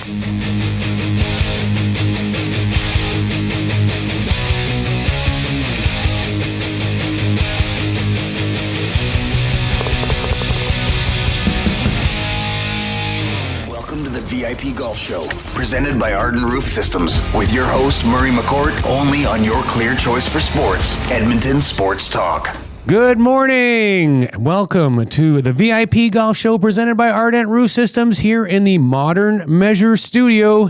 VIP Golf Show, presented by Arden Roof Systems, with your host, Murray McCourt, only on your clear choice for sports, Edmonton Sports Talk. Good morning. Welcome to the VIP Golf Show presented by Arden Roof Systems here in the Modern Measure Studio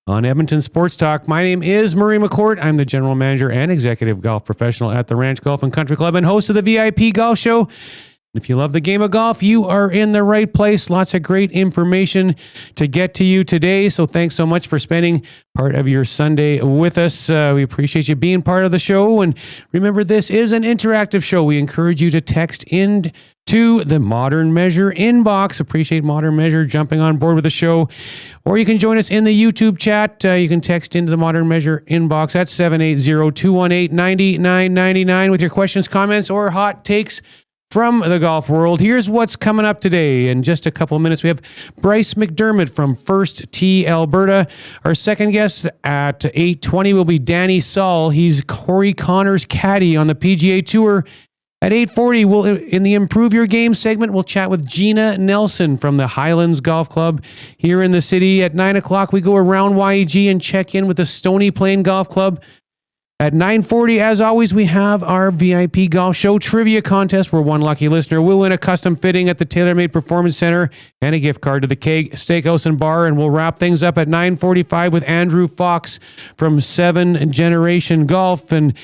on Edmonton Sports Talk. My name is Murray McCourt. I'm the general manager and executive golf professional at the Ranch Golf and Country Club and host of the VIP Golf Show. If you love the game of golf, you are in the right place. Lots of great information to get to you today. So thanks so much for spending part of your Sunday with us. We appreciate you being part of the show. And remember, this is an interactive show. We encourage you to text in to the Modern Measure inbox. Appreciate Modern Measure jumping on board with the show. Or you can join us in the YouTube chat. You can text into the Modern Measure inbox at 780-218-9999 with your questions, comments, or hot takes from the golf world. Here's what's coming up today. In just a couple of minutes, we have Brice MacDermott from First Tee Alberta. Our second guest at 8:20 will be Danny Sahl. He's Corey Connors' caddy on the PGA Tour. At 8:40, in the Improve Your Game segment, we'll chat with Gina Nelson from the Highlands Golf Club here in the city. At 9 o'clock, we go around YEG and check in with the Stony Plain Golf Club. At 9:40, as always, we have our VIP Golf Show trivia contest where one lucky listener will win a custom fitting at the TaylorMade Performance Center and a gift card to the Keg Steakhouse and Bar. And we'll wrap things up at 9:45 with Andrew Fox from 7 Generation Golf. And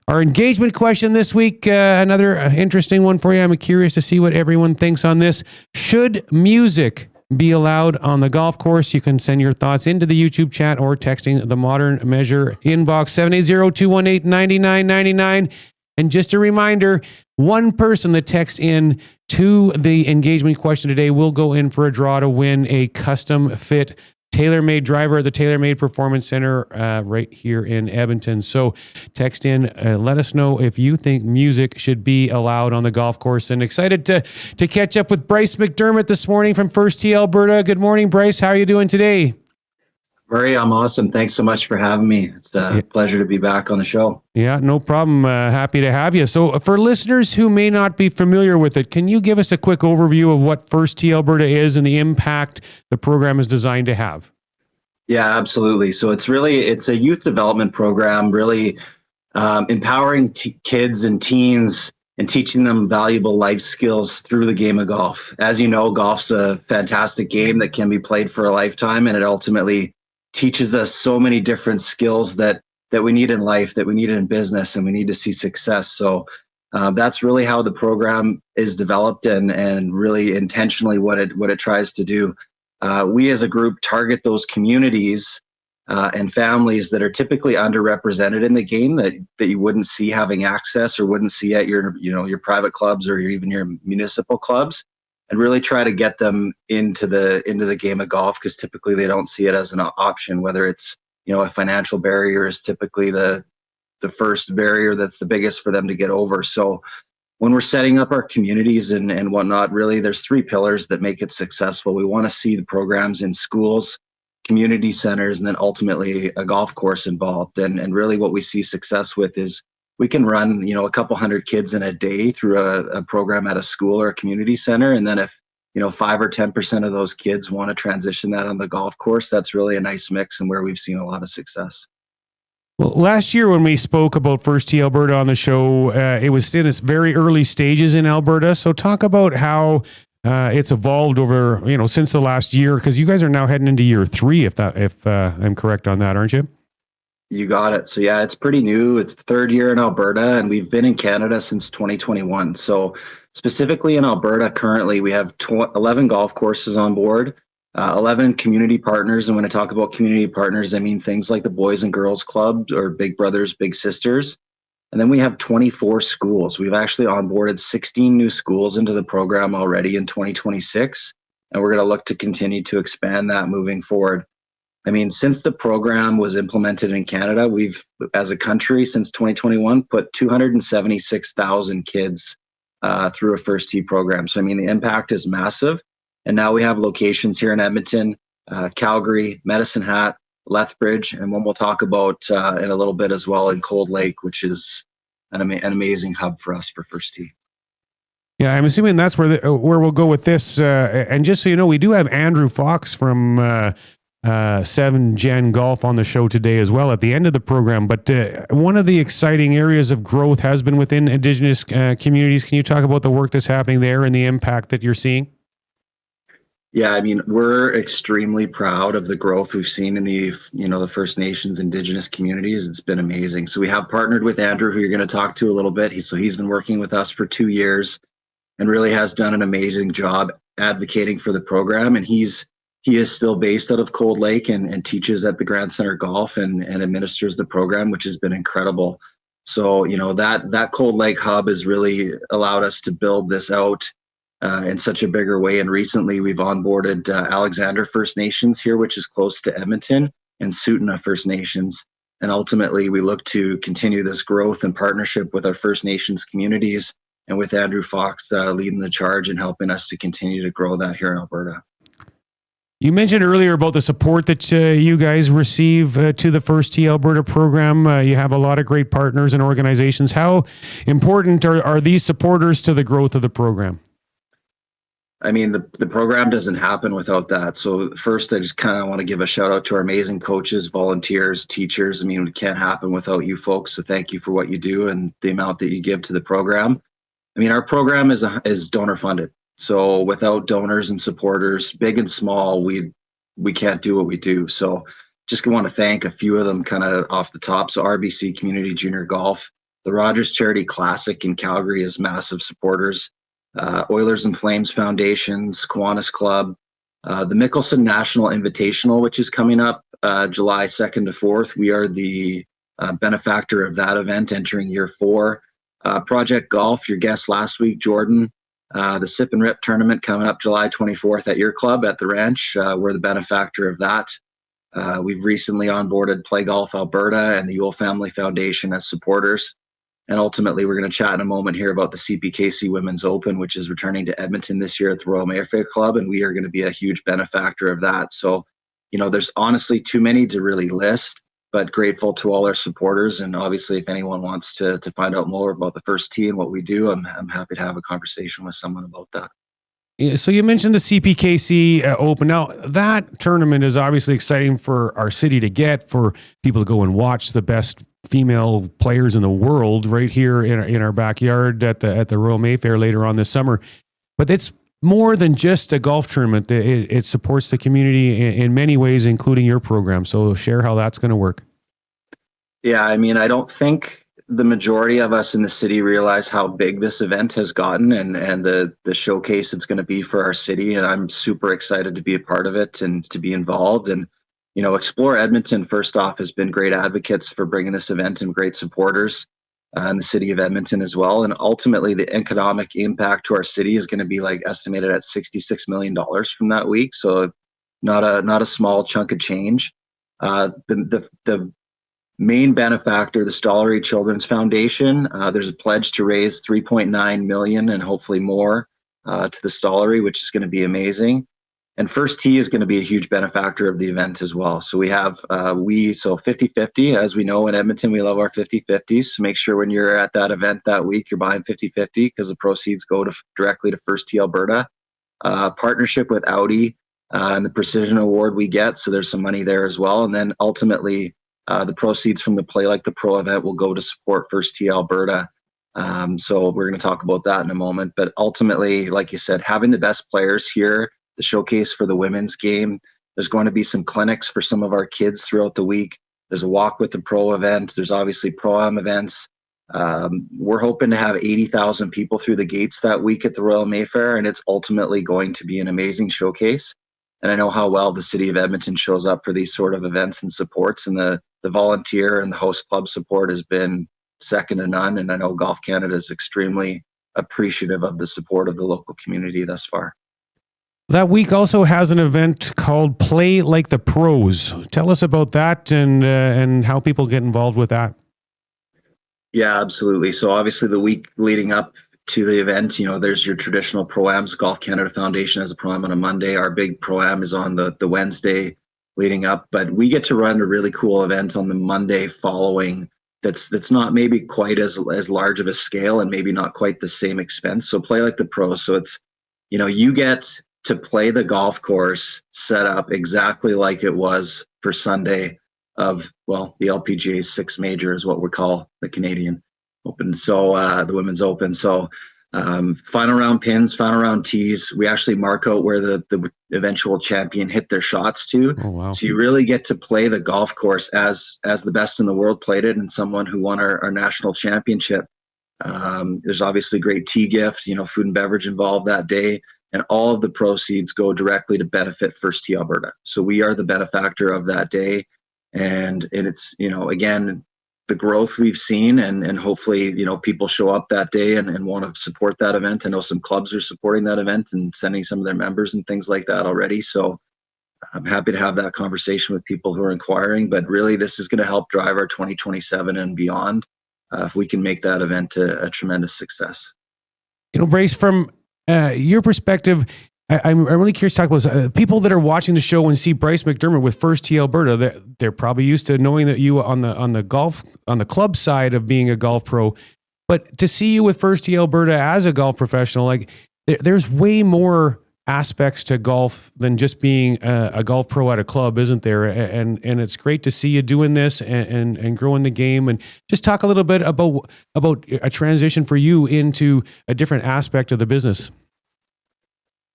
our engagement question this week, another interesting one for you. I'm curious to see what everyone thinks on this. Should music be allowed on the golf course? You can send your thoughts into the YouTube chat or texting the Modern Measure inbox 780-218-9999. And just a reminder, one person that texts in to the engagement question today will go in for a draw to win a custom fit TaylorMade driver at the TaylorMade Performance Center right here in Edmonton. So text in, let us know if you think music should be allowed on the golf course. And excited to catch up with Brice MacDermott this morning from First Tee Alberta. Good morning, Brice. How are you doing today? Murray, I'm awesome. Thanks so much for having me. It's a pleasure to be back on the show. Yeah, no problem. Happy to have you. So for listeners who may not be familiar with it, can you give us a quick overview of what First Tee Alberta is and the impact the program is designed to have? Yeah, absolutely. So it's a youth development program, really empowering kids and teens and teaching them valuable life skills through the game of golf. As you know, golf's a fantastic game that can be played for a lifetime, and it ultimately teaches us so many different skills that we need in life, that we need in business, and we need to see success. So that's really how the program is developed, and really intentionally what it tries to do. We as a group target those communities and families that are typically underrepresented in the game that you wouldn't see having access or wouldn't see at your private clubs or even your municipal clubs, and really try to get them into the game of golf, because typically they don't see it as an option. Whether it's a financial barrier is typically the first barrier that's the biggest for them to get over. So when we're setting up our communities and whatnot, really there's 3 pillars that make it successful. We want to see the programs in schools, community centers, and then ultimately a golf course involved. And really what we see success with is we can run, a couple hundred kids in a day through a program at a school or a community center. And then if, 5 or 10% of those kids want to transition that on the golf course, that's really a nice mix and where we've seen a lot of success. Well, last year when we spoke about First Tee Alberta on the show, it was in its very early stages in Alberta. So talk about how it's evolved over, since the last year, because you guys are now heading into year 3, if I'm correct on that, aren't you? You got it. So yeah, it's pretty new. It's the 3rd year in Alberta, and we've been in Canada since 2021. So specifically in Alberta, currently we have 11 golf courses on board, 11 community partners. And when I talk about community partners, I mean things like the Boys and Girls Club or Big Brothers, Big Sisters. And then we have 24 schools. We've actually onboarded 16 new schools into the program already in 2026. And we're going to look to continue to expand that moving forward. I mean, since the program was implemented in Canada, we've, as a country, since 2021, put 276,000 kids through a First Tee program. So, I mean, the impact is massive. And now we have locations here in Edmonton, Calgary, Medicine Hat, Lethbridge, and one we'll talk about in a little bit as well in Cold Lake, which is an amazing hub for us for First Tee. Yeah, I'm assuming that's where we'll go with this. And just so you know, we do have Andrew Fox from 7 Gen Golf on the show today as well at the end of the program. But one of the exciting areas of growth has been within Indigenous communities. Can you talk about the work that's happening there and the impact that you're seeing? Yeah, I mean, we're extremely proud of the growth we've seen in the First Nations Indigenous communities. It's been amazing. So we have partnered with Andrew, who you're going to talk to a little bit. He's been working with us for 2 years and really has done an amazing job advocating for the program. And he is still based out of Cold Lake and teaches at the Grand Center Golf and administers the program, which has been incredible. So, that Cold Lake hub has really allowed us to build this out in such a bigger way. And recently we've onboarded Alexander First Nations here, which is close to Edmonton, and Sutuna First Nations. And ultimately we look to continue this growth and partnership with our First Nations communities, and with Andrew Fox leading the charge and helping us to continue to grow that here in Alberta. You mentioned earlier about the support that you guys receive to the First Tee Alberta program. You have a lot of great partners and organizations. How important are these supporters to the growth of the program? I mean, the program doesn't happen without that. So first, I just kind of want to give a shout out to our amazing coaches, volunteers, teachers. I mean, it can't happen without you folks. So thank you for what you do and the amount that you give to the program. I mean, our program is donor funded. So without donors and supporters, big and small, we can't do what we do. So just want to thank a few of them kind of off the top. So RBC Community Junior Golf, the Rogers Charity Classic in Calgary is massive supporters. Oilers and Flames Foundations, Kiwanis Club, the Mickelson National Invitational, which is coming up July 2nd to 4th. We are the benefactor of that event entering year 4. Project Golf, your guest last week, Jordan, the Sip and Rip tournament coming up July 24th at your club at the Ranch. We're the benefactor of that. We've recently onboarded Play Golf Alberta and the Yule Family Foundation as supporters. And ultimately, we're going to chat in a moment here about the CPKC Women's Open, which is returning to Edmonton this year at the Royal Mayfair Club, and we are going to be a huge benefactor of that. So, there's honestly too many to really list, but grateful to all our supporters. And obviously, if anyone wants to find out more about the First Tee and what we do, I'm happy to have a conversation with someone about that. Yeah, so you mentioned the CPKC Open. Now, that tournament is obviously exciting for our city to get, for people to go and watch the best female players in the world right here in our backyard at the Royal Mayfair later on this summer. But it's more than just a golf tournament. It supports the community in many ways, including your program. So share how that's going to work. Yeah, I mean, I don't think the majority of us in the city realize how big this event has gotten and the showcase it's going to be for our city. And I'm super excited to be a part of it and to be involved. And, Explore Edmonton, first off, has been great advocates for bringing this event and great supporters in the city of Edmonton as well. And ultimately, the economic impact to our city is going to be estimated at $66 million from that week. So not a small chunk of change. The main benefactor, the Stollery Children's Foundation, there's a pledge to raise $3.9 million and hopefully more to the Stollery, which is going to be amazing. And First Tee is going to be a huge benefactor of the event as well. So we have, 50-50. As we know in Edmonton, we love our 50-50s. So make sure when you're at that event that week, you're buying 50-50 because the proceeds go directly to First Tee Alberta. Partnership with Audi and the Precision Award we get. So there's some money there as well. And then ultimately, the proceeds from the Play Like the Pro event will go to support First Tee Alberta. So we're going to talk about that in a moment. But ultimately, like you said, having the best players here, the showcase for the women's game. There's going to be some clinics for some of our kids throughout the week. There's a Walk with the Pro event. There's obviously Pro-Am events. We're hoping to have 80,000 people through the gates that week at the Royal Mayfair, and it's ultimately going to be an amazing showcase. And I know how well the city of Edmonton shows up for these sort of events and supports, and the volunteer and the host club support has been second to none. And I know Golf Canada is extremely appreciative of the support of the local community thus far. That week also has an event called Play Like the Pros. Tell us about that and how people get involved with that. Yeah, absolutely. So obviously the week leading up to the event. There's your traditional pro-ams. Golf Canada Foundation has a pro-am on a Monday. Our big pro-am is on the Wednesday leading up, but we get to run a really cool event on the Monday following. That's not maybe quite as large of a scale and maybe not quite the same expense. So play like the pros. So it's, you get to play the golf course set up exactly like it was for Sunday of, the LPGA 6 major is what we call the Canadian Open. So the Women's Open. So final round pins, final round tees. We actually mark out where the eventual champion hit their shots to. Oh, wow. So you really get to play the golf course as the best in the world played it, and someone who won our national championship. There's obviously great tee gift, food and beverage involved that day, and all of the proceeds go directly to benefit First Tee Alberta. So we are the benefactor of that day, and it's again, the growth we've seen, and hopefully, people show up that day and want to support that event. I know some clubs are supporting that event and sending some of their members and things like that already. So I'm happy to have that conversation with people who are inquiring, but really this is going to help drive our 2027 and beyond if we can make that event a tremendous success. Brice, from your perspective, I'm really curious to talk about people that are watching the show and see Brice MacDermott with First Tee Alberta. They're probably used to knowing that you on the club side of being a golf pro, but to see you with First Tee Alberta as a golf professional, there's way more aspects to golf than just being a golf pro at a club, isn't there? And it's great to see you doing this and growing the game. And just talk a little bit about a transition for you into a different aspect of the business.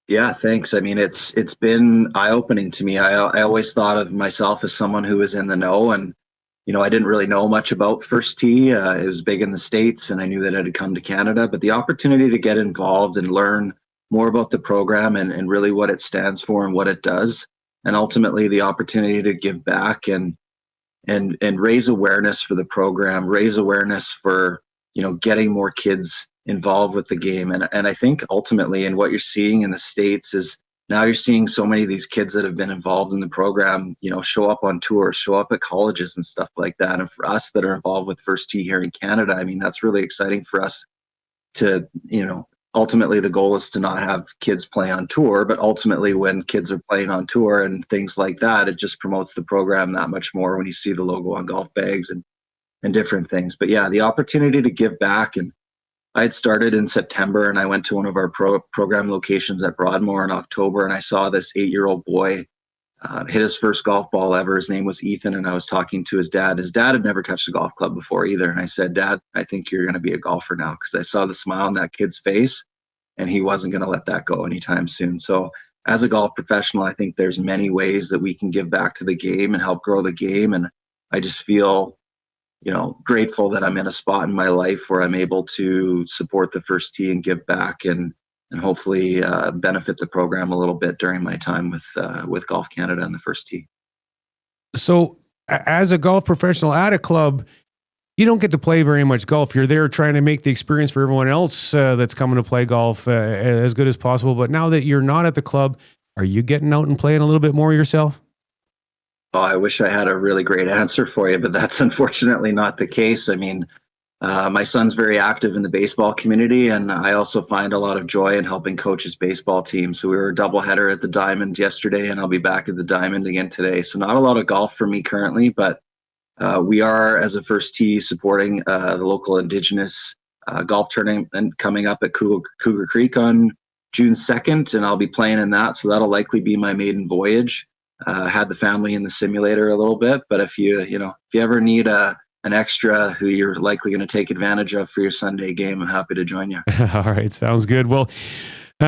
Yeah, thanks. I mean, it's been eye-opening to me. I always thought of myself as someone who was in the know, and I didn't really know much about First Tee. It was big in the States, and I knew that it had come to Canada. But the opportunity to get involved and learn more about the program and really what it stands for and what it does, and ultimately the opportunity to give back and raise awareness for the program, raise awareness for getting more kids involved with the game. And I think ultimately, and what you're seeing in the States is now you're seeing so many of these kids that have been involved in the program, show up on tours, show up at colleges and stuff like that. And for us that are involved with First Tee here in Canada, I mean, that's really exciting for us to, ultimately the goal is to not have kids play on tour, but ultimately when kids are playing on tour and things like that, it just promotes the program that much more when you see the logo on golf bags and different things. But yeah, the opportunity to give back. And I had started in September, and I went to one of our program locations at Broadmoor in October, and I saw this 8-year-old boy hit his first golf ball ever. His name was Ethan, and I was talking to his dad. His dad had never touched a golf club before either. And I said, "Dad, I think you're going to be a golfer now," because I saw the smile on that kid's face, and he wasn't going to let that go anytime soon. So as a golf professional, I think there's many ways that we can give back to the game and help grow the game. And I just feel grateful that I'm in a spot in my life where I'm able to support the First Tee and give back and hopefully benefit the program a little bit during my time with Golf Canada and the First Tee. So as a golf professional at a club, you don't get to play very much golf. You're there trying to make the experience for everyone else that's coming to play golf as good as possible. But now that you're not at the club, are you getting out and playing a little bit more yourself? Oh, I wish I had a really great answer for you, but that's unfortunately not the case. I mean, my son's very active in the baseball community, and I also find a lot of joy in helping coach his baseball team. So we were a doubleheader at the Diamond yesterday, and I'll be back at the Diamond again today. So not a lot of golf for me currently, but we are, as a First Tee, supporting the local Indigenous golf tournament coming up at Cougar Creek on June 2nd, and I'll be playing in that. So that'll likely be my maiden voyage. Had the family in the simulator a little bit, but if you ever need an extra who you're likely going to take advantage of for your Sunday game, I'm happy to join you. All right. Sounds good. Well,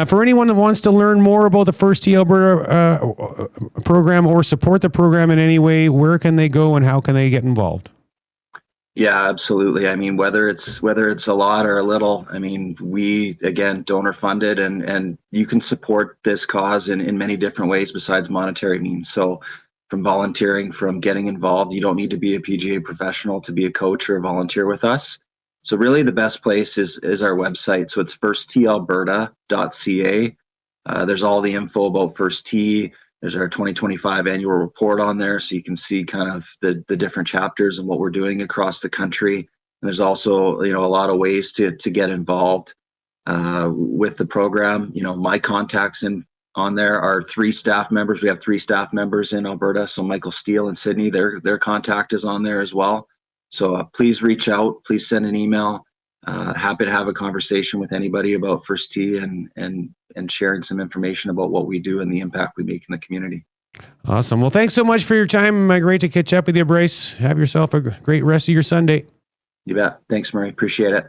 for anyone that wants to learn more about the First Tee Alberta program or support the program in any way, where can they go and how can they get involved? Yeah, absolutely. I mean, whether it's a lot or a little, I mean, we, again, donor funded, and you can support this cause in many different ways besides monetary means. So from volunteering, from getting involved, you don't need to be a PGA professional to be a coach or volunteer with us. So really the best place is our website. So it's firstteealberta.ca. There's all the info about First Tee. There's our 2025 annual report on there, so you can see kind of the different chapters and what we're doing across the country. And there's also, a lot of ways to get involved. with the program. My contacts on there are 3 staff members. We have 3 staff members in Alberta. So Michael Steele and Sydney, their contact is on there as well. So please reach out. Please send an email. Happy to have a conversation with anybody about First Tee and sharing some information about what we do and the impact we make in the community. Awesome. Well, thanks so much for your time. Great to catch up with you, Brice. Have yourself a great rest of your Sunday. You bet. Thanks, Murray. Appreciate it.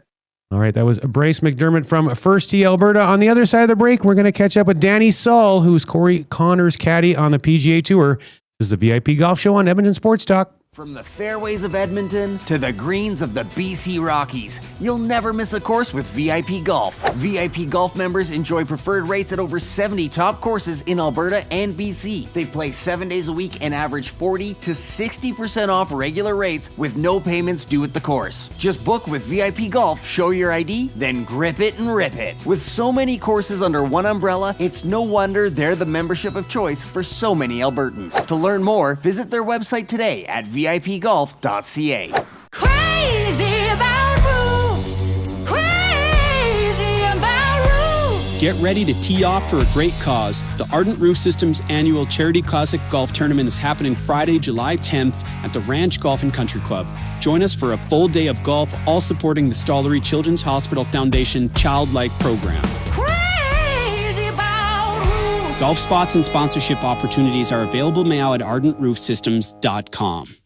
All right, that was Brice MacDermott from First Tee Alberta. On the other side of the break, we're going to catch up with Danny Sahl, who's Corey Connor's caddy on the PGA Tour. This is the VIP Golf Show on Edmonton Sports Talk. From the fairways of Edmonton to the greens of the BC Rockies, you'll never miss a course with VIP Golf. VIP Golf members enjoy preferred rates at over 70 top courses in Alberta and BC. They play 7 days a week and average 40 to 60% off regular rates with no payments due at the course. Just book with VIP Golf, show your ID, then grip it and rip it. With so many courses under one umbrella, it's no wonder they're the membership of choice for so many Albertans. To learn more, visit their website today at VIPgolf.ca. Crazy about roofs. Crazy about roofs. Get ready to tee off for a great cause. The Ardent Roof Systems annual Charity Classic Golf Tournament is happening Friday, July 10th at the Ranch Golf and Country Club. Join us for a full day of golf, all supporting the Stollery Children's Hospital Foundation Childlike Program. Crazy about roofs. Golf spots and sponsorship opportunities are available now at ardentroofsystems.com.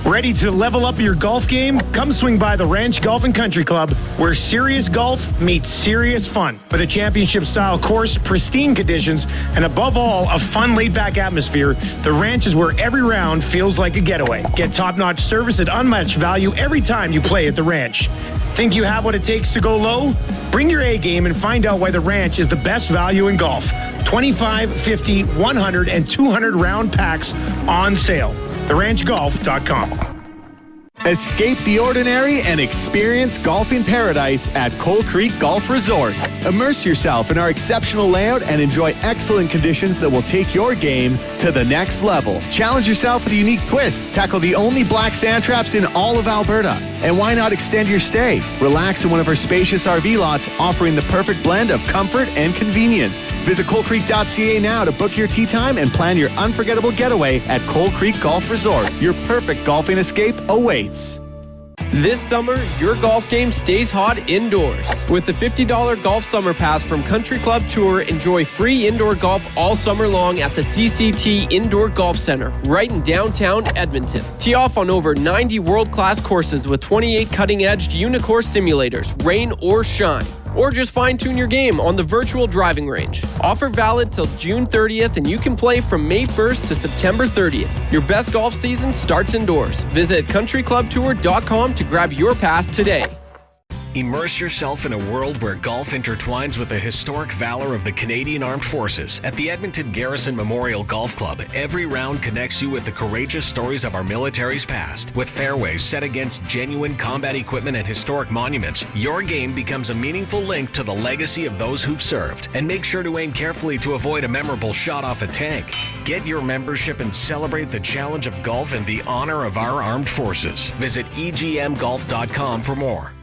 Ready to level up your golf game? Come swing by the Ranch Golf and Country Club, where serious golf meets serious fun. With a championship-style course, pristine conditions, and above all, a fun laid-back atmosphere, the Ranch is where every round feels like a getaway. Get top-notch service at unmatched value every time you play at the Ranch. Think you have what it takes to go low? Bring your A game and find out why the Ranch is the best value in golf. 25, 50, 100, and 200 round packs on sale. TheRanchGolf.com. Escape the ordinary and experience golfing paradise at Coal Creek Golf Resort. Immerse yourself in our exceptional layout and enjoy excellent conditions that will take your game to the next level. Challenge yourself with a unique twist. Tackle the only black sand traps in all of Alberta. And why not extend your stay? Relax in one of our spacious RV lots, offering the perfect blend of comfort and convenience. Visit coalcreek.ca now to book your tee time and plan your unforgettable getaway at Coal Creek Golf Resort. Your perfect golfing escape awaits. This summer, your golf game stays hot indoors. With the $50 Golf Summer Pass from Country Club Tour, enjoy free indoor golf all summer long at the CCT Indoor Golf Center, right in downtown Edmonton. Tee off on over 90 world-class courses with 28 cutting-edge Unicore simulators, rain or shine. Or just fine-tune your game on the virtual driving range. Offer valid till June 30th, and you can play from May 1st to September 30th. Your best golf season starts indoors. Visit countryclubtour.com to grab your pass today. Immerse yourself in a world where golf intertwines with the historic valor of the Canadian Armed Forces. At the Edmonton Garrison Memorial Golf Club, every round connects you with the courageous stories of our military's past. With fairways set against genuine combat equipment and historic monuments, your game becomes a meaningful link to the legacy of those who've served. And make sure to aim carefully to avoid a memorable shot off a tank. Get your membership and celebrate the challenge of golf and the honor of our armed forces. Visit egmgolf.com for more.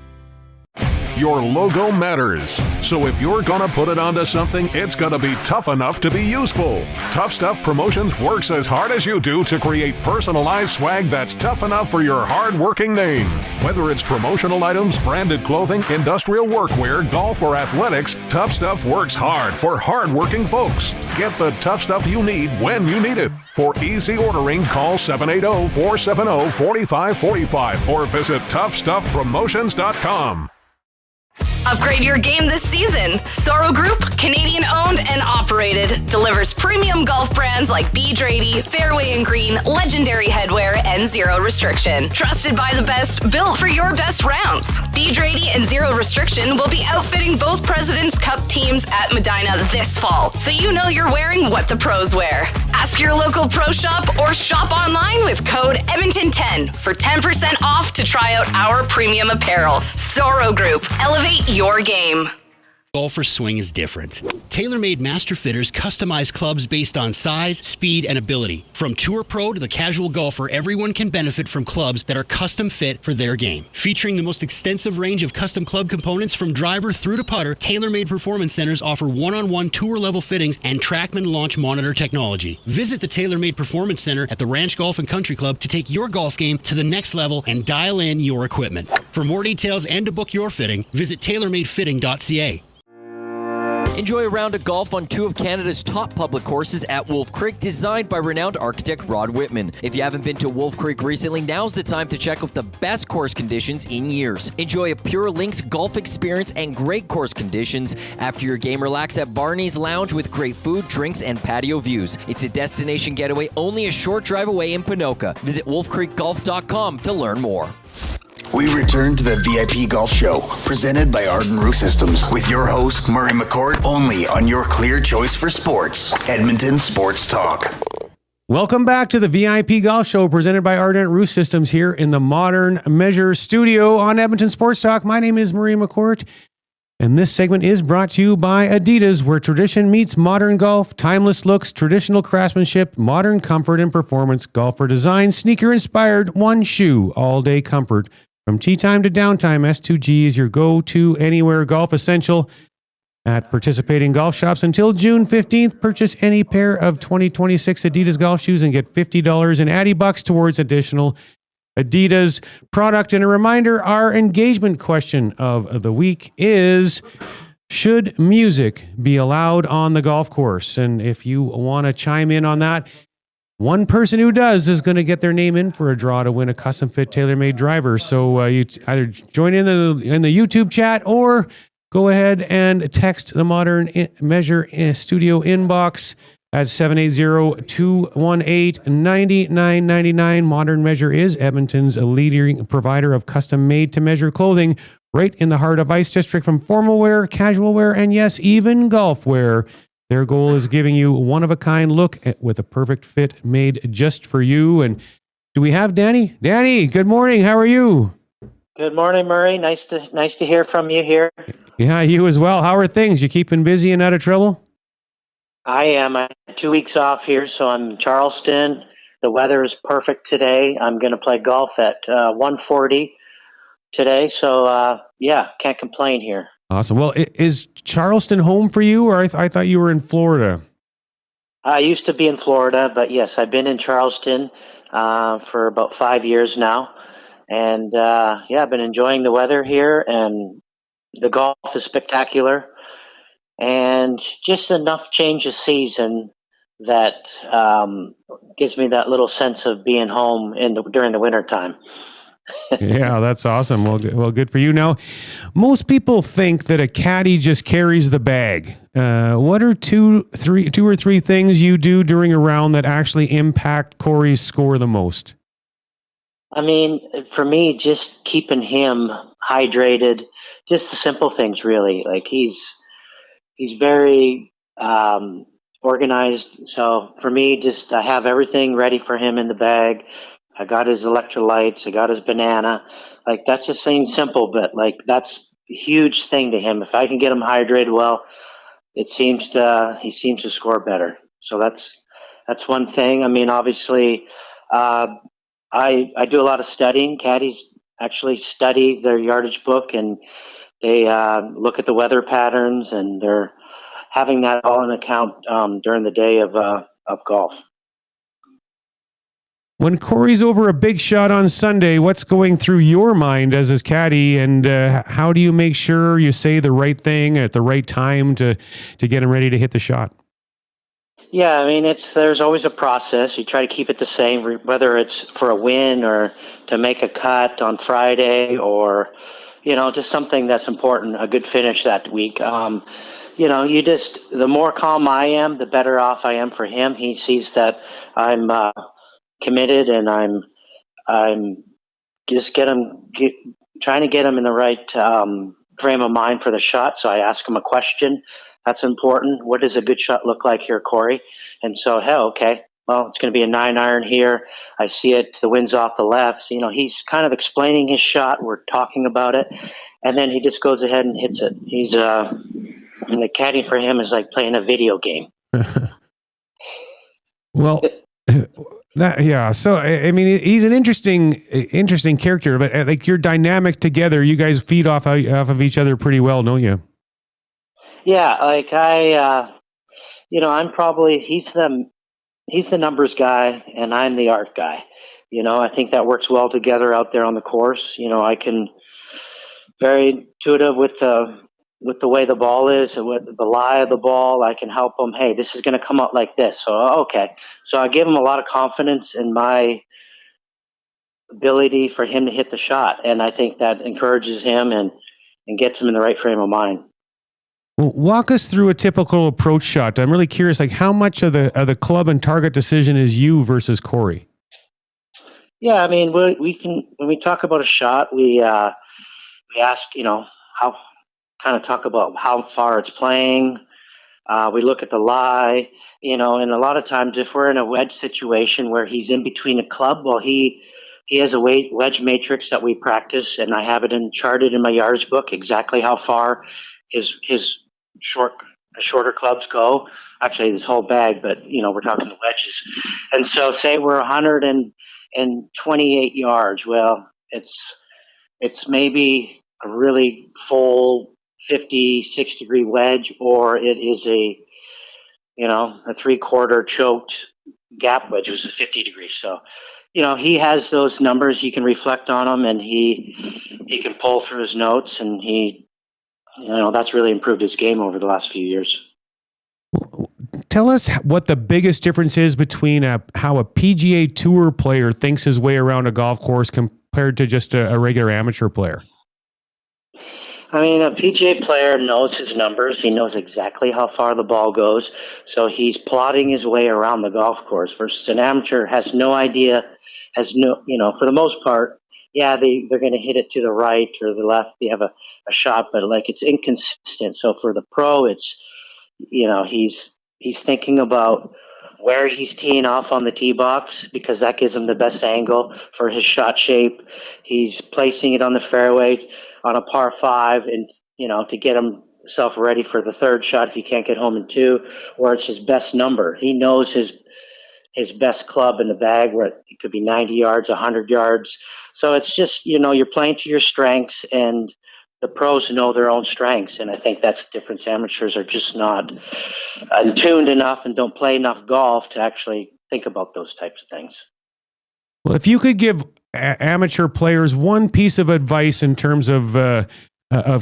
Your logo matters. So if you're gonna put it onto something, it's gonna be tough enough to be useful. Tough Stuff Promotions works as hard as you do to create personalized swag that's tough enough for your hard-working name. Whether it's promotional items, branded clothing, industrial workwear, golf, or athletics, Tough Stuff works hard for hard-working folks. Get the tough stuff you need when you need it. For easy ordering, call 780-470-4545 or visit toughstuffpromotions.com. Upgrade your game this season. Sorrow Group, Canadian owned and operated, delivers premium golf brands like Brady, Fairway and Green, Legendary Headwear, and Zero Restriction. Trusted by the best, built for your best rounds. Brady and Zero Restriction will be outfitting both President's Cup teams at Medina this fall, so you know you're wearing what the pros wear. Ask your local pro shop or shop online with code Edmonton10 for 10% off to try out our premium apparel. Sorrow Group, elevate your game. golfer's swing is different. TaylorMade Master Fitters customize clubs based on size, speed, and ability. From Tour Pro to the casual golfer, everyone can benefit from clubs that are custom fit for their game. Featuring the most extensive range of custom club components from driver through to putter, TaylorMade Performance Centers offer one-on-one tour-level fittings and TrackMan launch monitor technology. Visit the TaylorMade Performance Center at the Ranch Golf and Country Club to take your golf game to the next level and dial in your equipment. For more details and to book your fitting, visit TaylorMadeFitting.ca. Enjoy a round of golf on two of Canada's top public courses at Wolf Creek, designed by renowned architect Rod Whitman. If you haven't been to Wolf Creek recently, now's the time to check out the best course conditions in years. Enjoy a pure links golf experience and great course conditions. After your game, relax at Barney's Lounge with great food, drinks, and patio views. It's a destination getaway only a short drive away in Ponoka. Visit wolfcreekgolf.com to learn more. We return to the VIP Golf Show, presented by Arden Roof Systems, with your host, Murray McCourt, only on your clear choice for sports, Edmonton Sports Talk. Welcome back to the VIP Golf Show, presented by Ardent Roof Systems here in the Modern Measure studio on Edmonton Sports Talk. My name is Murray McCourt, and this segment is brought to you by Adidas, where tradition meets modern golf, timeless looks, traditional craftsmanship, modern comfort and performance, golfer design, sneaker-inspired, one shoe, all-day comfort. From tee time to downtime, S2G is your go-to anywhere golf essential at participating golf shops until June 15th. Purchase any pair of 2026 Adidas golf shoes and get $50 in Addy Bucks towards additional Adidas product. And a reminder, our engagement question of the week is, should music be allowed on the golf course? And if you want to chime in on that, one person who does is going to get their name in for a draw to win a custom fit TaylorMade driver. So you either join in the YouTube chat or go ahead and text the Modern Measure studio inbox at 780-218-9999. Modern Measure is Edmonton's leading provider of custom made to measure clothing right in the heart of Ice District, from formal wear, casual wear, and yes, even golf wear. Their goal is giving you one-of-a-kind look with a perfect fit made just for you. And do we have Danny? Danny, good morning. How are you? Good morning, Murray. Nice to hear from you here. Yeah, you as well. How are things? You keeping busy and out of trouble? I am. I had 2 weeks off here, so I'm in Charleston. The weather is perfect today. I'm going to play golf at 1:40 today. So, can't complain here. Awesome. Well, is Charleston home for you, or I thought you were in Florida? I used to be in Florida, but yes, I've been in Charleston for about 5 years now. And I've been enjoying the weather here, and the golf is spectacular. And just enough change of season that gives me that little sense of being home during the wintertime. Yeah, that's awesome. Well, good for you. Now, most people think that a caddy just carries the bag. What are two or three things you do during a round that actually impact Corey's score the most? I mean, for me, just keeping him hydrated, just the simple things, really. Like he's very organized. So for me, I have everything ready for him in the bag. I got his electrolytes. I got his banana. Like, that's just saying simple, but like that's a huge thing to him. If I can get him hydrated well, he seems to score better. So that's one thing. I mean, obviously, I do a lot of studying. Caddies actually study their yardage book, and they look at the weather patterns, and they're having that all in account during the day of golf. When Corey's over a big shot on Sunday, what's going through your mind as his caddy, and how do you make sure you say the right thing at the right time to get him ready to hit the shot? Yeah, I mean, there's always a process. You try to keep it the same, whether it's for a win or to make a cut on Friday, or just something that's important, a good finish that week. The more calm I am, the better off I am for him. He sees that I'm committed, and I'm just trying to get him in the right frame of mind for the shot. So I ask him a question. That's important. What does a good shot look like here, Corey? And so, okay, well, it's going to be a 9-iron here. I see it. The wind's off the left. So, he's kind of explaining his shot. We're talking about it. And then he just goes ahead and hits it. He's And the caddying for him is like playing a video game. Well, So I mean, he's an interesting character, but like your dynamic together, you guys feed off of each other pretty well, don't you? Yeah, like I'm probably he's the numbers guy and I'm the art guy. I think that works well together out there on the course. I can very intuitive with the way the ball is and with the lie of the ball. I can help him. Hey, this is going to come out like this. So, okay. So I give him a lot of confidence in my ability for him to hit the shot. And I think that encourages him and gets him in the right frame of mind. Well, walk us through a typical approach shot. I'm really curious, like how much of the club and target decision is you versus Corey? Yeah, I mean, we can, when we talk about a shot, we ask, talk about how far it's playing. We look at the lie, and a lot of times if we're in a wedge situation where he's in between a club, well, he has a wedge matrix that we practice, and I have it charted in my yardage book exactly how far his shorter clubs go. Actually, this whole bag, but we're talking the wedges. And so, say we're 128 yards. Well, it's maybe a really full 56 degree wedge, or it is a 3/4 choked gap wedge, which is 50 degrees. So, he has those numbers. You can reflect on them, and he can pull through his notes, and that's really improved his game over the last few years. Tell us what the biggest difference is between how a PGA Tour player thinks his way around a golf course compared to just a regular amateur player. I mean, a PGA player knows his numbers. He knows exactly how far the ball goes. So he's plotting his way around the golf course versus an amateur has no idea, for the most part, yeah, they're going to hit it to the right or the left. They have a shot, but like it's inconsistent. So for the pro, it's, he's thinking about where he's teeing off on the tee box because that gives him the best angle for his shot shape. He's placing it on the fairway on a par 5 and, to get himself ready for the third shot if he can't get home in 2, or it's his best number. He knows his best club in the bag where it could be 90 yards, 100 yards. So it's just, you're playing to your strengths, and the pros know their own strengths. And I think that's the difference. Amateurs are just not attuned enough and don't play enough golf to actually think about those types of things. Well, if you could give amateur players one piece of advice in terms of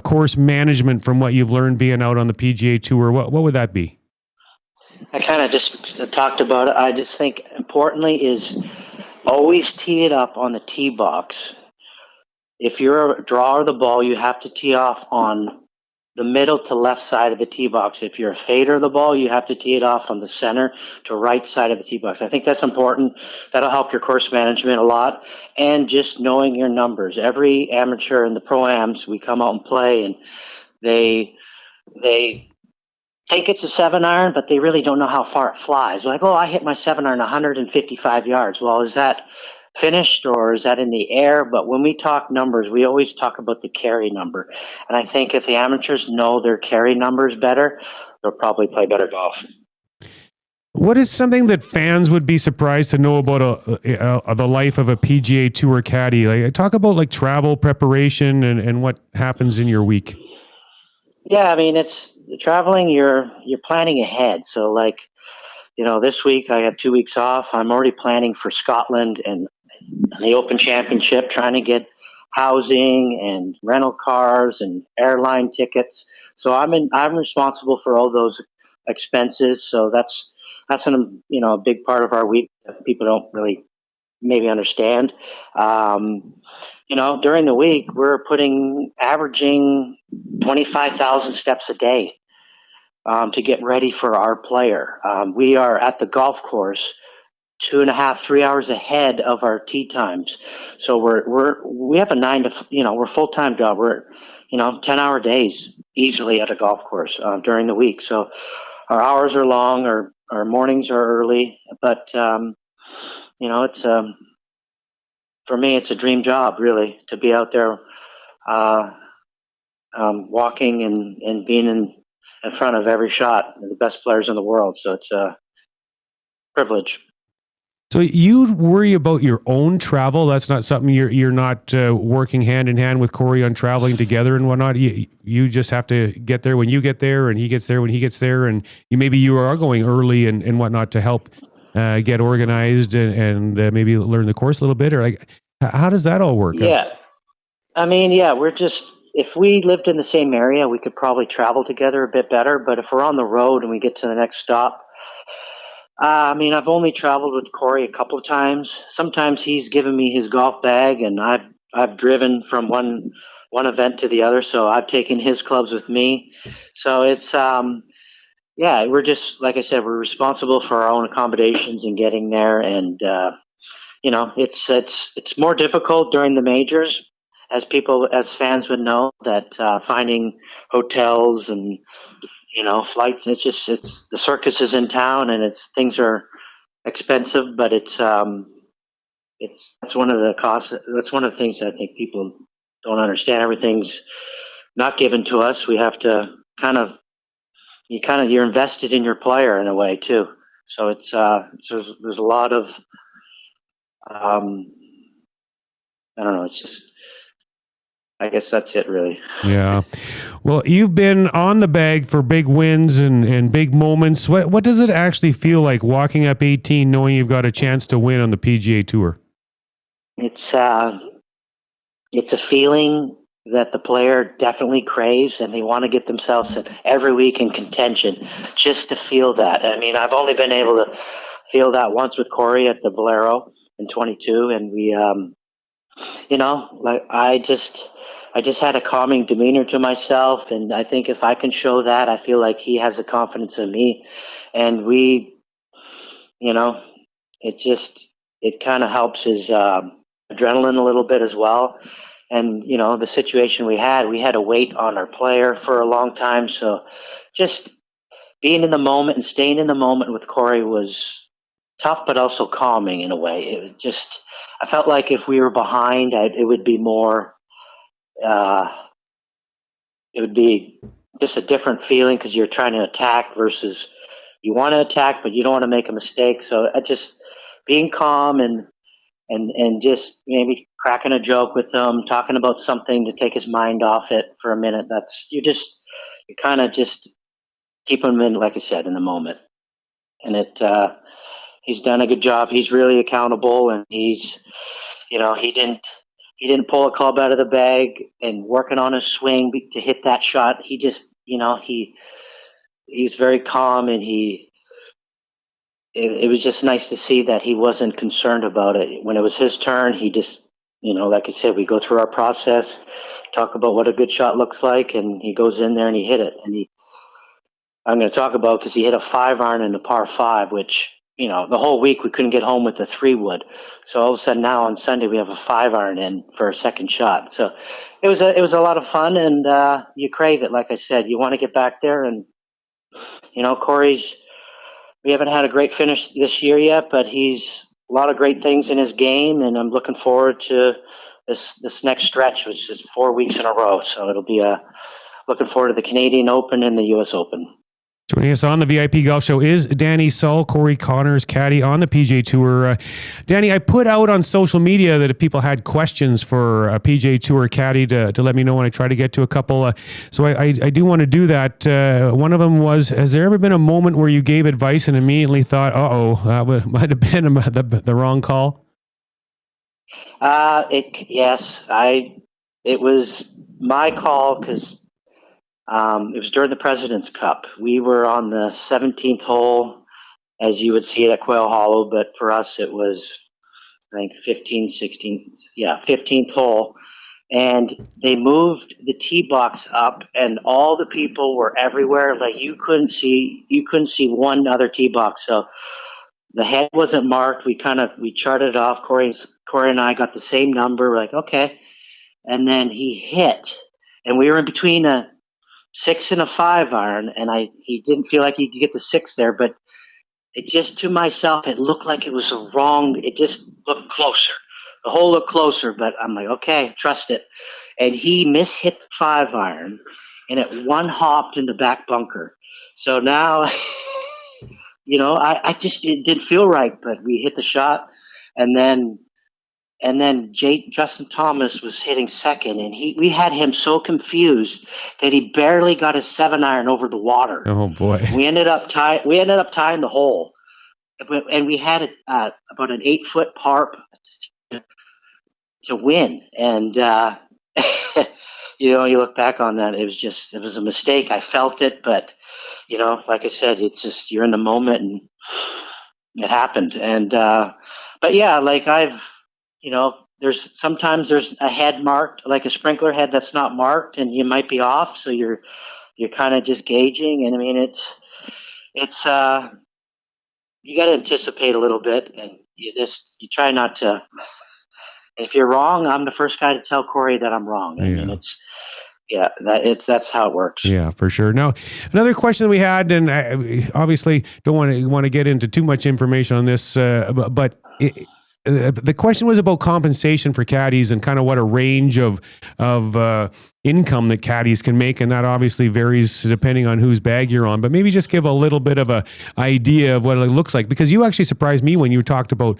course management from what you've learned being out on the PGA Tour, what would that be? I kind of just talked about it. I just think importantly is always tee it up on the tee box. If you're a drawer of the ball, you have to tee off on the middle to left side of the tee box. If you're a fader of the ball, you have to tee it off from the center to right side of the tee box. I think that's important. That'll help your course management a lot. And just knowing your numbers. Every amateur in the Pro-Ams, we come out and play, and they think it's a 7-iron, but they really don't know how far it flies. Like, I hit my 7-iron 155 yards. Well, is that finished or is that in the air? But when we talk numbers, we always talk about the carry number. And I think if the amateurs know their carry numbers better, they'll probably play better golf. What is something that fans would be surprised to know about the life of a PGA Tour caddy? Like, talk about like travel preparation and what happens in your week. Yeah, I mean, it's traveling. You're planning ahead. So, like, this week I have 2 weeks off. I'm already planning for Scotland and the Open Championship, trying to get housing and rental cars and airline tickets. So I'm responsible for all those expenses. So that's a big part of our week that people don't really maybe understand. During the week we're averaging 25,000 steps a day to get ready for our player. We are at the golf course 2.5, 3 hours ahead of our tee times. So we have a 9 to, we're full-time job. We're, 10-hour days easily at a golf course during the week. So our hours are long, our mornings are early, but, it's, for me, it's a dream job really to be out there, walking and being in front of every shot, the best players in the world. So it's a privilege. So you worry about your own travel. That's not something you're not working hand in hand with Corey on traveling together and whatnot. You just have to get there when you get there, and he gets there when he gets there, and you are going early and whatnot to help get organized and maybe learn the course a little bit. Or like, how does that all work? Yeah, I mean, we're just, if we lived in the same area, we could probably travel together a bit better. But if we're on the road and we get to the next stop. I mean, I've only traveled with Corey a couple of times. Sometimes he's given me his golf bag, and I've driven from one event to the other, so I've taken his clubs with me. So it's we're just, like I said, we're responsible for our own accommodations and getting there, and it's more difficult during the majors, as fans would know, that finding hotels and flights. It's the circus is in town, and things are expensive, but that's one of the costs. That's one of the things that I think people don't understand. Everything's not given to us. We have to you're invested in your player in a way too. So it's there's a lot of I don't know. It's just, I guess that's it, really. Yeah. Well, you've been on the bag for big wins and big moments. What does it actually feel like walking up 18, knowing you've got a chance to win on the PGA Tour? It's a feeling that the player definitely craves, and they want to get themselves every week in contention just to feel that. I mean, I've only been able to feel that once with Corey at the Valero in 22, and we, I just had a calming demeanor to myself, and I think if I can show that, I feel like he has a confidence in me, and we, it kind of helps his adrenaline a little bit as well. And, the situation we had a weight on our player for a long time. So just being in the moment and staying in the moment with Corey was tough, but also calming in a way. I felt like if we were behind, it would be more, it would be just a different feeling because you're trying to attack versus you want to attack, but you don't want to make a mistake. So being calm and just maybe cracking a joke with him, talking about something to take his mind off it for a minute. You kind of just keep him in, like I said, in the moment. And he's done a good job. He's really accountable, and he's, he didn't pull a club out of the bag and working on his swing to hit that shot. He just, he was very calm, and it was just nice to see that he wasn't concerned about it. When it was his turn, he just, like I said, we go through our process, talk about what a good shot looks like, and he goes in there and he hit it. And I'm going to talk about, because he hit a 5-iron in a par 5, which, the whole week we couldn't get home with the 3-wood. So all of a sudden now on Sunday we have a 5-iron in for a second shot. So it was a lot of fun, and you crave it. Like I said, you want to get back there, and Corey's. We haven't had a great finish this year yet, but he's a lot of great things in his game, and I'm looking forward to this next stretch, which is 4 weeks in a row. So it'll be looking forward to the Canadian Open and the U.S. Open. Joining us on the VIP Golf Show is Danny Sahl, Corey Connors Caddie on the PGA Tour. Danny, I put out on social media that if people had questions for a PGA Tour Caddie to let me know when I try to get to a couple. So I do want to do that. One of them was, has there ever been a moment where you gave advice and immediately thought, that might have been the wrong call? Yes. It was my call because it was during the President's Cup. We were on the 17th hole, as you would see it at Quail Hollow, but for us it was, I think, 15th hole. And they moved the tee box up, and all the people were everywhere. Like you couldn't see one other tee box. So the head wasn't marked. We charted it off. Corey and I got the same number. We're like, okay. And then he hit, and we were in between a 6 and a 5-iron, and he didn't feel like he could get the 6 there, but it just, to myself, it looked like it was it just looked closer. The hole looked closer, but I'm like, okay, trust it. And he mishit the 5-iron, and it one hopped in the back bunker. So now, I just, it didn't feel right, but we hit the shot, and then Justin Thomas was hitting second, and we had him so confused that he barely got his 7-iron over the water. Oh boy! We ended up tying the hole, and we had about an 8-foot par to win. And you look back on that, it was a mistake. I felt it, but like I said, it's just you're in the moment, and it happened. And but yeah, like there's a head marked, like a sprinkler head that's not marked, and you might be off. So you're kind of just gauging. And I mean, it's you got to anticipate a little bit, and you try not to. If you're wrong, I'm the first guy to tell Corey that I'm wrong. I mean, that's how it works. Yeah, for sure. Now, another question that we had, and I obviously don't want to get into too much information on this, but the question was about compensation for caddies and kind of what a range of income that caddies can make, and that obviously varies depending on whose bag you're on. But maybe just give a little bit of a idea of what it looks like, because you actually surprised me when you talked about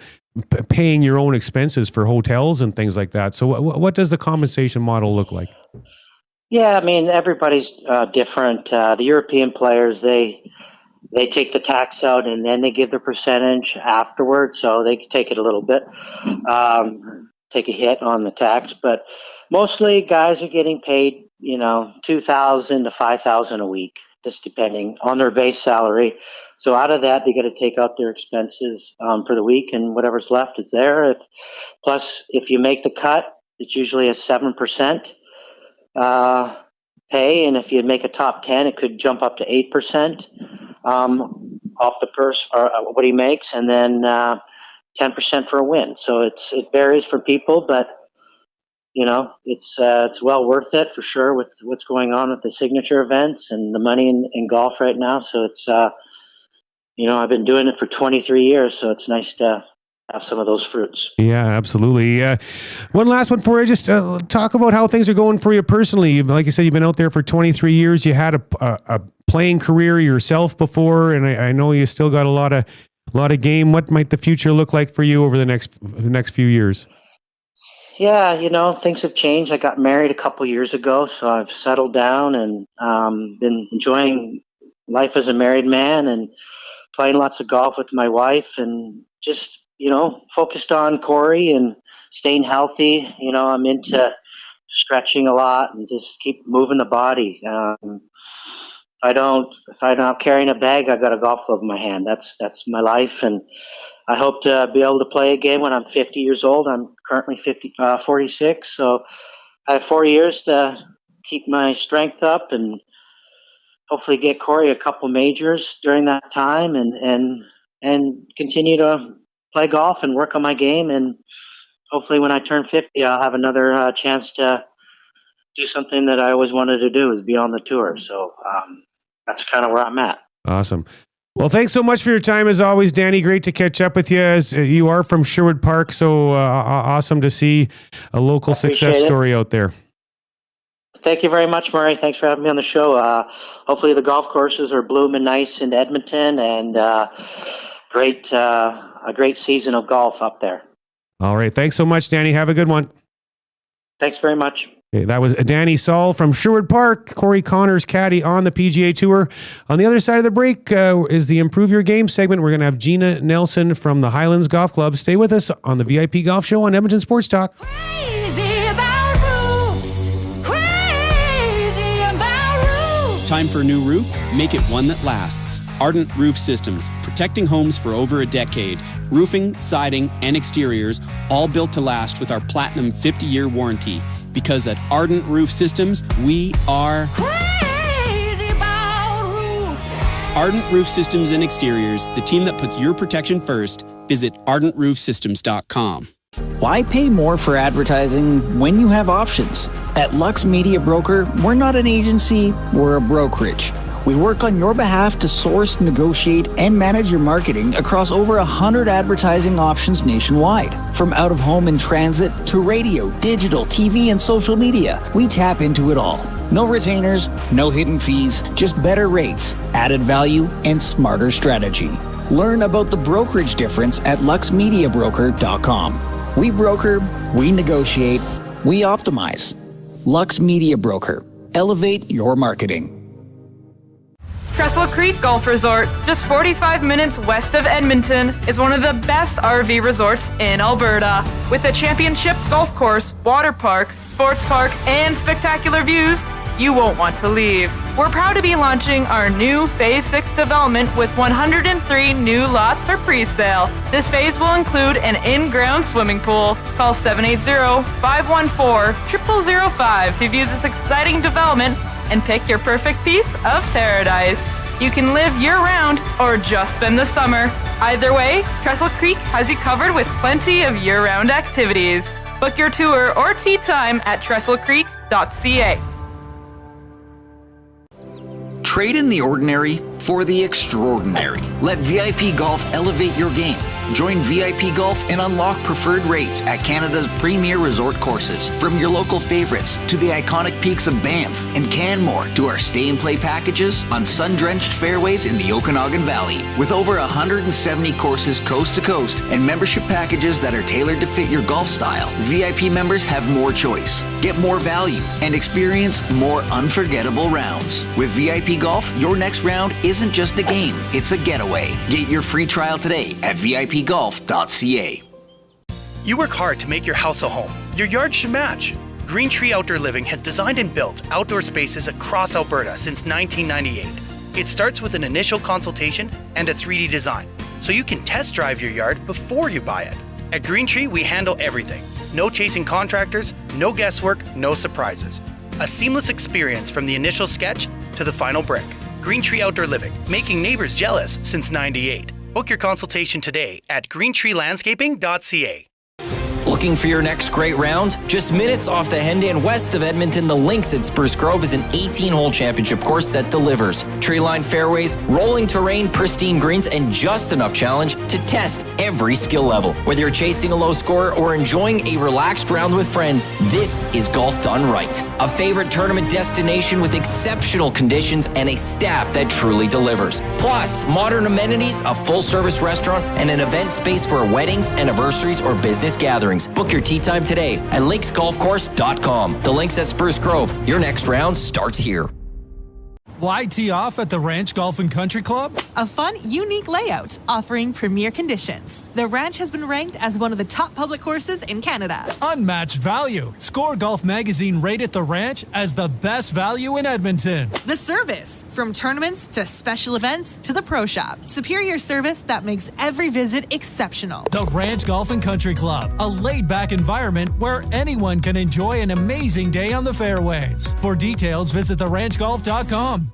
paying your own expenses for hotels and things like that. So what does the compensation model look like? Yeah, I mean, everybody's different. The European players, they take the tax out and then they give their percentage afterwards, so they can take it a little bit, take a hit on the tax. But mostly guys are getting paid, $2,000 to $5,000 a week, just depending on their base salary. So out of that, they got to take out their expenses for the week, and whatever's left, it's there. Plus, if you make the cut, it's usually a 7% pay, and if you make a top 10, it could jump up to 8%. Off the purse or what he makes, and then 10% for a win. So it varies for people, but it's well worth it for sure with what's going on with the signature events and the money in golf right now. So it's I've been doing it for 23 years, so it's nice to have some of those fruits. Yeah, absolutely. One last one for you. Just talk about how things are going for you personally. Like you said, you've been out there for 23 years. You had a playing career yourself before, and I know you still got a lot of game. What might the future look like for you over the next few years? Yeah, things have changed. I got married a couple years ago, so I've settled down and been enjoying life as a married man and playing lots of golf with my wife, and just focused on Corey and staying healthy. I'm into stretching a lot and just keep moving the body. If I'm not carrying a bag, I got a golf club in my hand. That's my life, and I hope to be able to play again when I'm 50 years old. I'm currently 46, so I have 4 years to keep my strength up and hopefully get Corey a couple majors during that time, and continue to play golf and work on my game, and hopefully when I turn 50, I'll have another chance to do something that I always wanted to do, is be on the tour. So that's kind of where I'm at. Awesome. Well, thanks so much for your time as always, Danny. Great to catch up with you, as you are from Sherwood Park. So awesome to see a local success story out there. Thank you very much, Murray. Thanks for having me on the show. Hopefully the golf courses are blooming nice in Edmonton, and a great season of golf up there. All right. Thanks so much, Danny. Have a good one. Thanks very much. Okay, that was Danny Sahl from Sherwood Park, Corey Connors caddy on the PGA Tour. On the other side of the break is the Improve Your Game segment. We're going to have Gina Nelson from the Highlands Golf Club. Stay with us on the VIP Golf Show on Edmonton Sports Talk. Time for a new roof? Make it one that lasts. Ardent Roof Systems, protecting homes for over a decade. Roofing, siding, and exteriors, all built to last with our Platinum 50-year warranty. Because at Ardent Roof Systems, we are crazy about roofs. Ardent Roof Systems and Exteriors, the team that puts your protection first. Visit ardentroofsystems.com. Why pay more for advertising when you have options? At Lux Media Broker, we're not an agency, we're a brokerage. We work on your behalf to source, negotiate, and manage your marketing across over 100 advertising options nationwide. From out-of-home and transit to radio, digital, TV, and social media, we tap into it all. No retainers, no hidden fees, just better rates, added value, and smarter strategy. Learn about the brokerage difference at luxmediabroker.com. We broker, we negotiate, we optimize. Lux Media Broker. Elevate your marketing. Trestle Creek Golf Resort, just 45 minutes west of Edmonton, is one of the best RV resorts in Alberta. With a championship golf course, water park, sports park, and spectacular views, you won't want to leave. We're proud to be launching our new Phase 6 development with 103 new lots for pre-sale. This phase will include an in-ground swimming pool. Call 780-514-0005 to view this exciting development and pick your perfect piece of paradise. You can live year-round or just spend the summer. Either way, Trestle Creek has you covered with plenty of year-round activities. Book your tour or tee time at trestlecreek.ca. Trade in the ordinary for the extraordinary. Let VIP Golf elevate your game. Join VIP Golf and unlock preferred rates at Canada's premier resort courses. From your local favorites to the iconic peaks of Banff and Canmore to our stay and play packages on sun-drenched fairways in the Okanagan Valley. With over 170 courses coast to coast and membership packages that are tailored to fit your golf style, VIP members have more choice, get more value, and experience more unforgettable rounds. With VIP Golf, your next round isn't just a game, it's a getaway. Get your free trial today at vipgolf.ca. You work hard to make your house a home. Your yard should match. Green Tree Outdoor Living has designed and built outdoor spaces across Alberta since 1998. It starts with an initial consultation and a 3D design, so you can test drive your yard before you buy it. At Green Tree, we handle everything. No chasing contractors, no guesswork, no surprises. A seamless experience from the initial sketch to the final brick. Green Tree Outdoor Living, making neighbors jealous since '98. Book your consultation today at greentreelandscaping.ca. Looking for your next great round? Just minutes off the Henday and west of Edmonton, the Links at Spruce Grove is an 18-hole championship course that delivers. Tree-lined fairways, rolling terrain, pristine greens, and just enough challenge to test every skill level. Whether you're chasing a low score or enjoying a relaxed round with friends, this is golf done right. A favorite tournament destination with exceptional conditions and a staff that truly delivers. Plus, modern amenities, a full-service restaurant, and an event space for weddings, anniversaries, or business gatherings. Book your tee time today at linksgolfcourse.com. The Links at Spruce Grove. Your next round starts here. Why tee off at the Ranch Golf and Country Club? A fun, unique layout offering premier conditions. The Ranch has been ranked as one of the top public courses in Canada. Unmatched value. Score Golf Magazine rated the Ranch as the best value in Edmonton. The service, from tournaments to special events to the pro shop. Superior service that makes every visit exceptional. The Ranch Golf and Country Club, a laid-back environment where anyone can enjoy an amazing day on the fairways. For details, visit theranchgolf.com.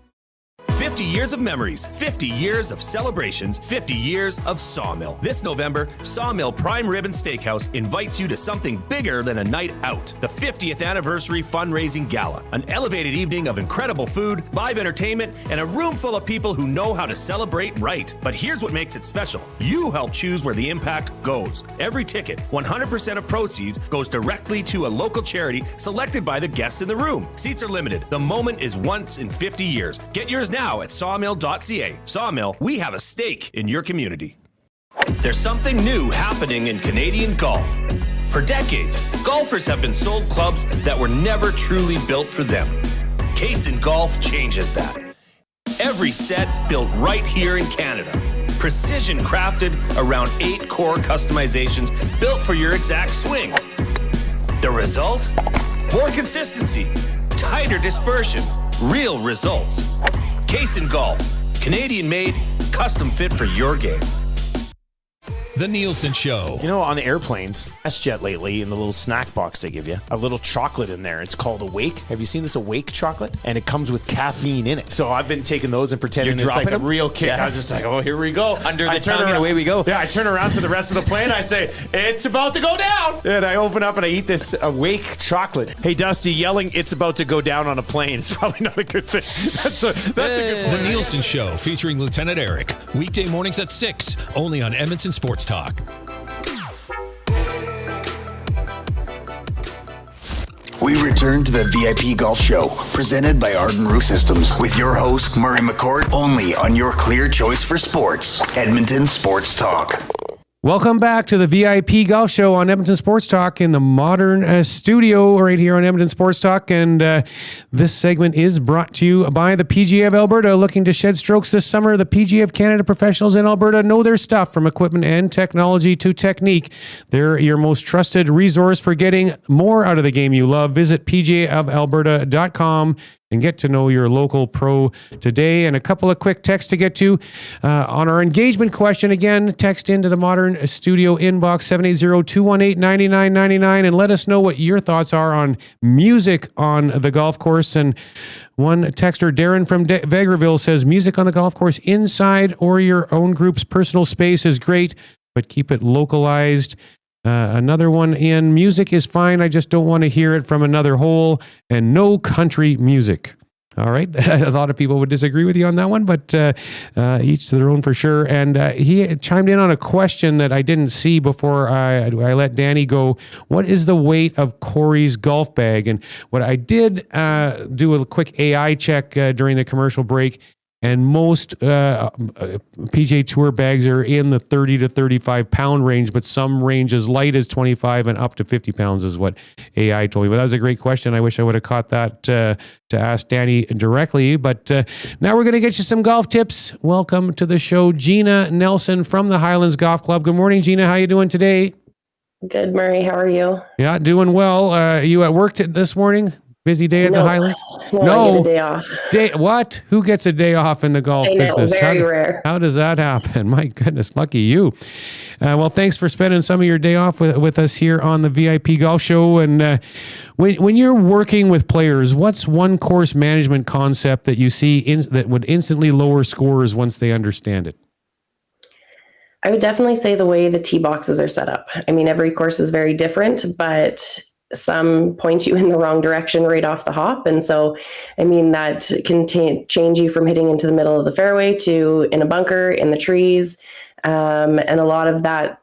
50 years of memories, 50 years of celebrations, 50 years of Sawmill. This November, Sawmill Prime Ribbon Steakhouse invites you to something bigger than a night out. The 50th Anniversary Fundraising Gala. An elevated evening of incredible food, live entertainment, and a room full of people who know how to celebrate right. But here's what makes it special. You help choose where the impact goes. Every ticket, 100% of proceeds, goes directly to a local charity selected by the guests in the room. Seats are limited. The moment is once in 50 years. Get yours now at sawmill.ca. Sawmill, we have a stake in your community. There's something new happening in Canadian golf. For decades, golfers have been sold clubs that were never truly built for them. Cason Golf changes that. Every set built right here in Canada. Precision crafted around 8 core customizations built for your exact swing. The result? More consistency, tighter dispersion, real results. Cason Golf, Canadian made, custom fit for your game. The Nielsen Show. You know, on airplanes, WestJet lately, in the little snack box they give you, a little chocolate in there. It's called Awake. Have you seen this Awake chocolate? And it comes with caffeine in it. So I've been taking those and pretending it's like a real kick. Yeah. I was just like, oh, here we go. Under the tongue and away we go. Yeah, I turn around to the rest of the plane. I say, it's about to go down. And I open up and I eat this Awake chocolate. Hey, Dusty, yelling it's about to go down on a plane is probably not a good thing. That's a good point. The Nielsen Show featuring Lieutenant Eric. Weekday mornings at 6, only on Edmonton Sports Talk. We return to the VIP Golf Show, presented by Arden Roof Systems, with your host, Murray McCourt, only on your clear choice for sports, Edmonton Sports Talk. Welcome back to the VIP Golf Show on Edmonton Sports Talk in the modern studio right here on Edmonton Sports Talk. And this segment is brought to you by the PGA of Alberta. Looking to shed strokes this summer, the PGA of Canada professionals in Alberta know their stuff, from equipment and technology to technique. They're your most trusted resource for getting more out of the game you love. Visit pgaofalberta.com and get to know your local pro today. And a couple of quick texts to get to. On our engagement question, again, text into the Modern Studio inbox, 780-218-9999, and let us know what your thoughts are on music on the golf course. And one texter, Darren from Vegreville, says, music on the golf course inside or your own group's personal space is great, but keep it localized. Another one in, music is fine, I just don't want to hear it from another hole, and no country music. All right. A lot of people would disagree with you on that one, but each to their own for sure. And he chimed in on a question that I didn't see before I let Danny go. What is the weight of Corey's golf bag? And what I did do a quick AI check during the commercial break, and most PGA Tour bags are in the 30 to 35 pound range, but some range as light as 25 and up to 50 pounds is what AI told me. But that was a great question. I wish I would have caught that to ask Danny directly. But now we're going to get you some golf tips. Welcome to the show, Gina Nelson from the Highlands Golf Club. Good morning, Gina. How you doing today? Good, Murray. How are you? Yeah, doing well. You at work this morning? Busy day at the Highlands? No, I get a day off. What? Who gets a day off in the golf business? Very rare. How does that happen? My goodness, lucky you. Well, thanks for spending some of your day off with us here on the VIP Golf Show. And when you're working with players, what's one course management concept that you see that would instantly lower scores once they understand it? I would definitely say the way the tee boxes are set up. I mean, every course is very different, but some point you in the wrong direction right off the hop. And so, I mean, that can change you from hitting into the middle of the fairway to in a bunker, in the trees. And a lot of that,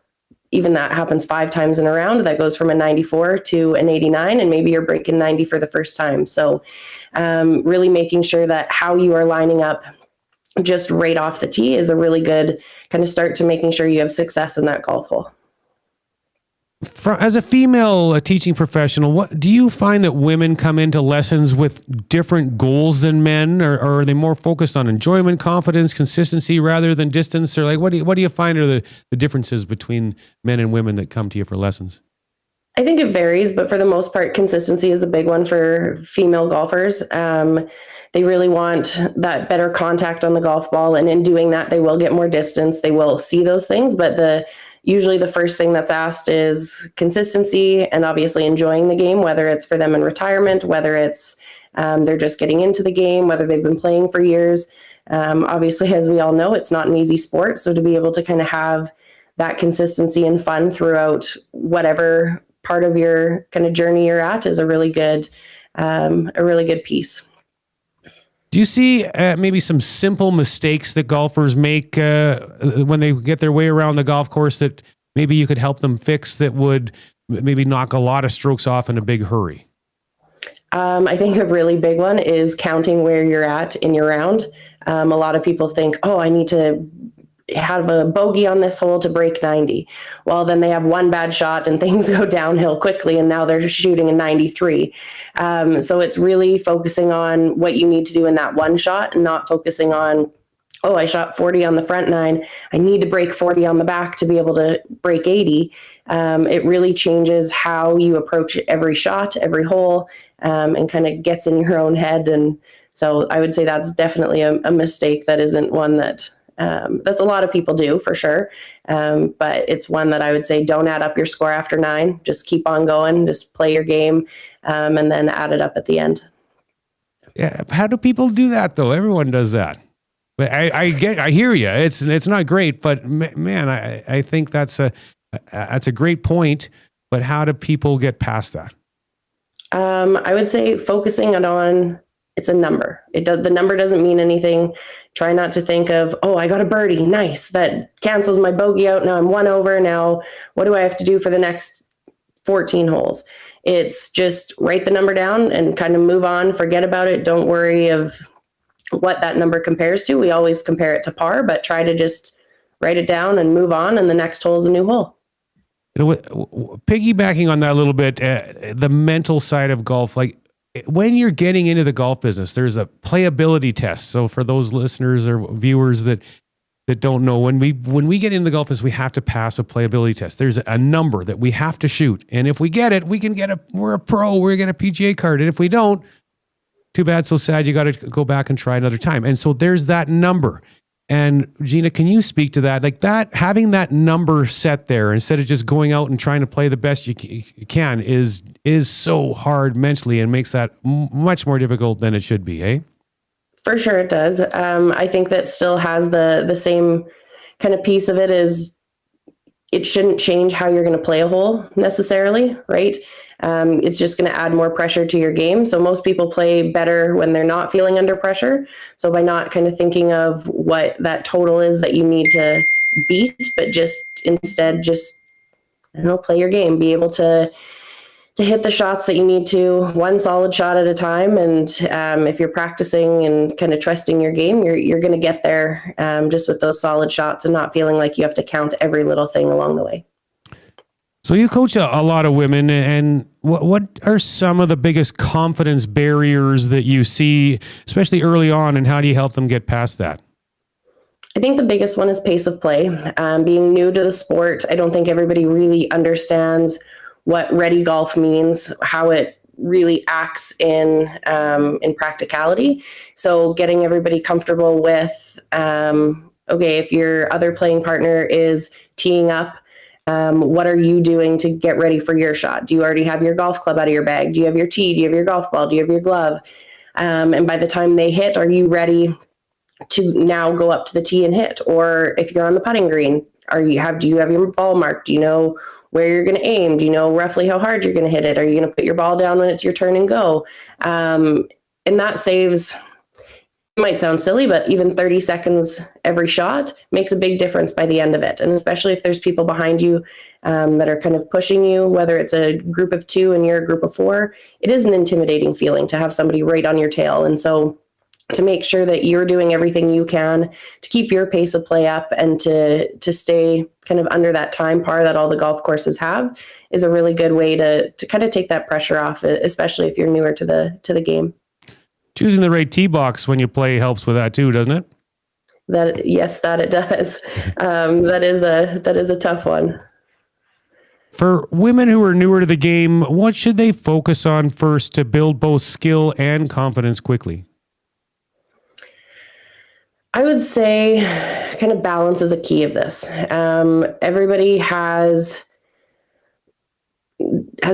even that happens 5 times in a round. That goes from a 94 to an 89, and maybe you're breaking 90 for the first time. So really making sure that how you are lining up just right off the tee is a really good kind of start to making sure you have success in that golf hole. As a female teaching professional, what do you find that women come into lessons with different goals than men, or are they more focused on enjoyment, confidence, consistency rather than distance? Or like, what do you find are the differences between men and women that come to you for lessons? I think it varies, but for the most part, consistency is a big one for female golfers. They really want that better contact on the golf ball, and in doing that, they will get more distance. They will see those things, but usually the first thing that's asked is consistency and obviously enjoying the game, whether it's for them in retirement, whether it's they're just getting into the game, whether they've been playing for years. Obviously, as we all know, it's not an easy sport. So to be able to kind of have that consistency and fun throughout whatever part of your kind of journey you're at is a really good piece. Do you see maybe some simple mistakes that golfers make when they get their way around the golf course that maybe you could help them fix that would maybe knock a lot of strokes off in a big hurry? I think a really big one is counting where you're at in your round. A lot of people think, I need to have a bogey on this hole to break 90. Well, then they have one bad shot and things go downhill quickly, and now they're shooting a 93. So it's really focusing on what you need to do in that one shot and not focusing on, I shot 40 on the front 9. I need to break 40 on the back to be able to break 80. It really changes how you approach every shot, every hole, and kind of gets in your own head. And so I would say that's definitely a mistake that isn't one that that's a lot of people do for sure. But it's one that I would say don't add up your score after 9. Just keep on going, just play your game, and then add it up at the end. Yeah. How do people do that though? Everyone does that. But I hear you. It's not great, but man, I think that's a great point. But how do people get past that? I would say focusing on it's a number. The number doesn't mean anything. Try not to think of, I got a birdie. Nice. That cancels my bogey out. Now I'm 1 over. Now what do I have to do for the next 14 holes? It's just write the number down and kind of move on, forget about it. Don't worry of what that number compares to. We always compare it to par, but try to just write it down and move on. And the next hole is a new hole. Piggybacking on that a little bit, the mental side of golf, like when you're getting into the golf business, there's a playability test. So for those listeners or viewers that don't know, when we get into the golf business, we have to pass a playability test. There's a number that we have to shoot. And if we get it, we're a pro, we're getting a PGA card. And if we don't, too bad, so sad, you got to go back and try another time. And so there's that number. And Gina, can you speak to that? Like that, having that number set there instead of just going out and trying to play the best you can is so hard mentally and makes that much more difficult than it should be, eh? For sure it does. I think that still has the same kind of piece of it is it shouldn't change how you're going to play a hole necessarily, right? It's just going to add more pressure to your game. So most people play better when they're not feeling under pressure. So by not kind of thinking of what that total is that you need to beat, but instead, play your game, be able to hit the shots that you need to, one solid shot at a time. And if you're practicing and kind of trusting your game, you're going to get there just with those solid shots and not feeling like you have to count every little thing along the way. So you coach a lot of women, and what are some of the biggest confidence barriers that you see, especially early on, and how do you help them get past that? I think the biggest one is pace of play. Being new to the sport, I don't think everybody really understands what ready golf means, how it really acts in practicality. So getting everybody comfortable with, okay, if your other playing partner is teeing up, what are you doing to get ready for your shot? Do you already have your golf club out of your bag? Do you have your tee? Do you have your golf ball? Do you have your glove? And by the time they hit, are you ready to now go up to the tee and hit? Or if you're on the putting green, do you have your ball marked? Do you know where you're going to aim? Do you know roughly how hard you're going to hit it? Are you going to put your ball down when it's your turn and go? And that saves, it might sound silly, but even 30 seconds every shot makes a big difference by the end of it. And especially if there's people behind you that are kind of pushing you, whether it's a group of 2 and you're a group of 4, it is an intimidating feeling to have somebody right on your tail. And so to make sure that you're doing everything you can to keep your pace of play up and to stay kind of under that time par that all the golf courses have is a really good way to kind of take that pressure off, especially if you're newer to the game. Choosing the right tee box when you play helps with that too, doesn't it? Yes, it does. That is a tough one. For women who are newer to the game, what should they focus on first to build both skill and confidence quickly? I would say kind of balance is a key of this. Everybody has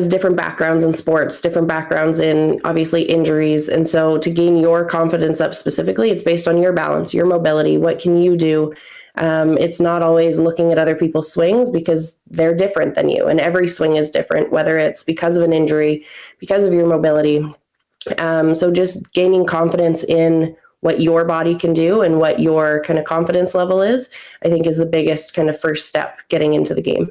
different backgrounds in sports, different backgrounds in obviously injuries. And so to gain your confidence up specifically, it's based on your balance, your mobility. What can you do? It's not always looking at other people's swings because they're different than you. And every swing is different, whether it's because of an injury, because of your mobility. So just gaining confidence in what your body can do and what your kind of confidence level is, I think is the biggest kind of first step getting into the game.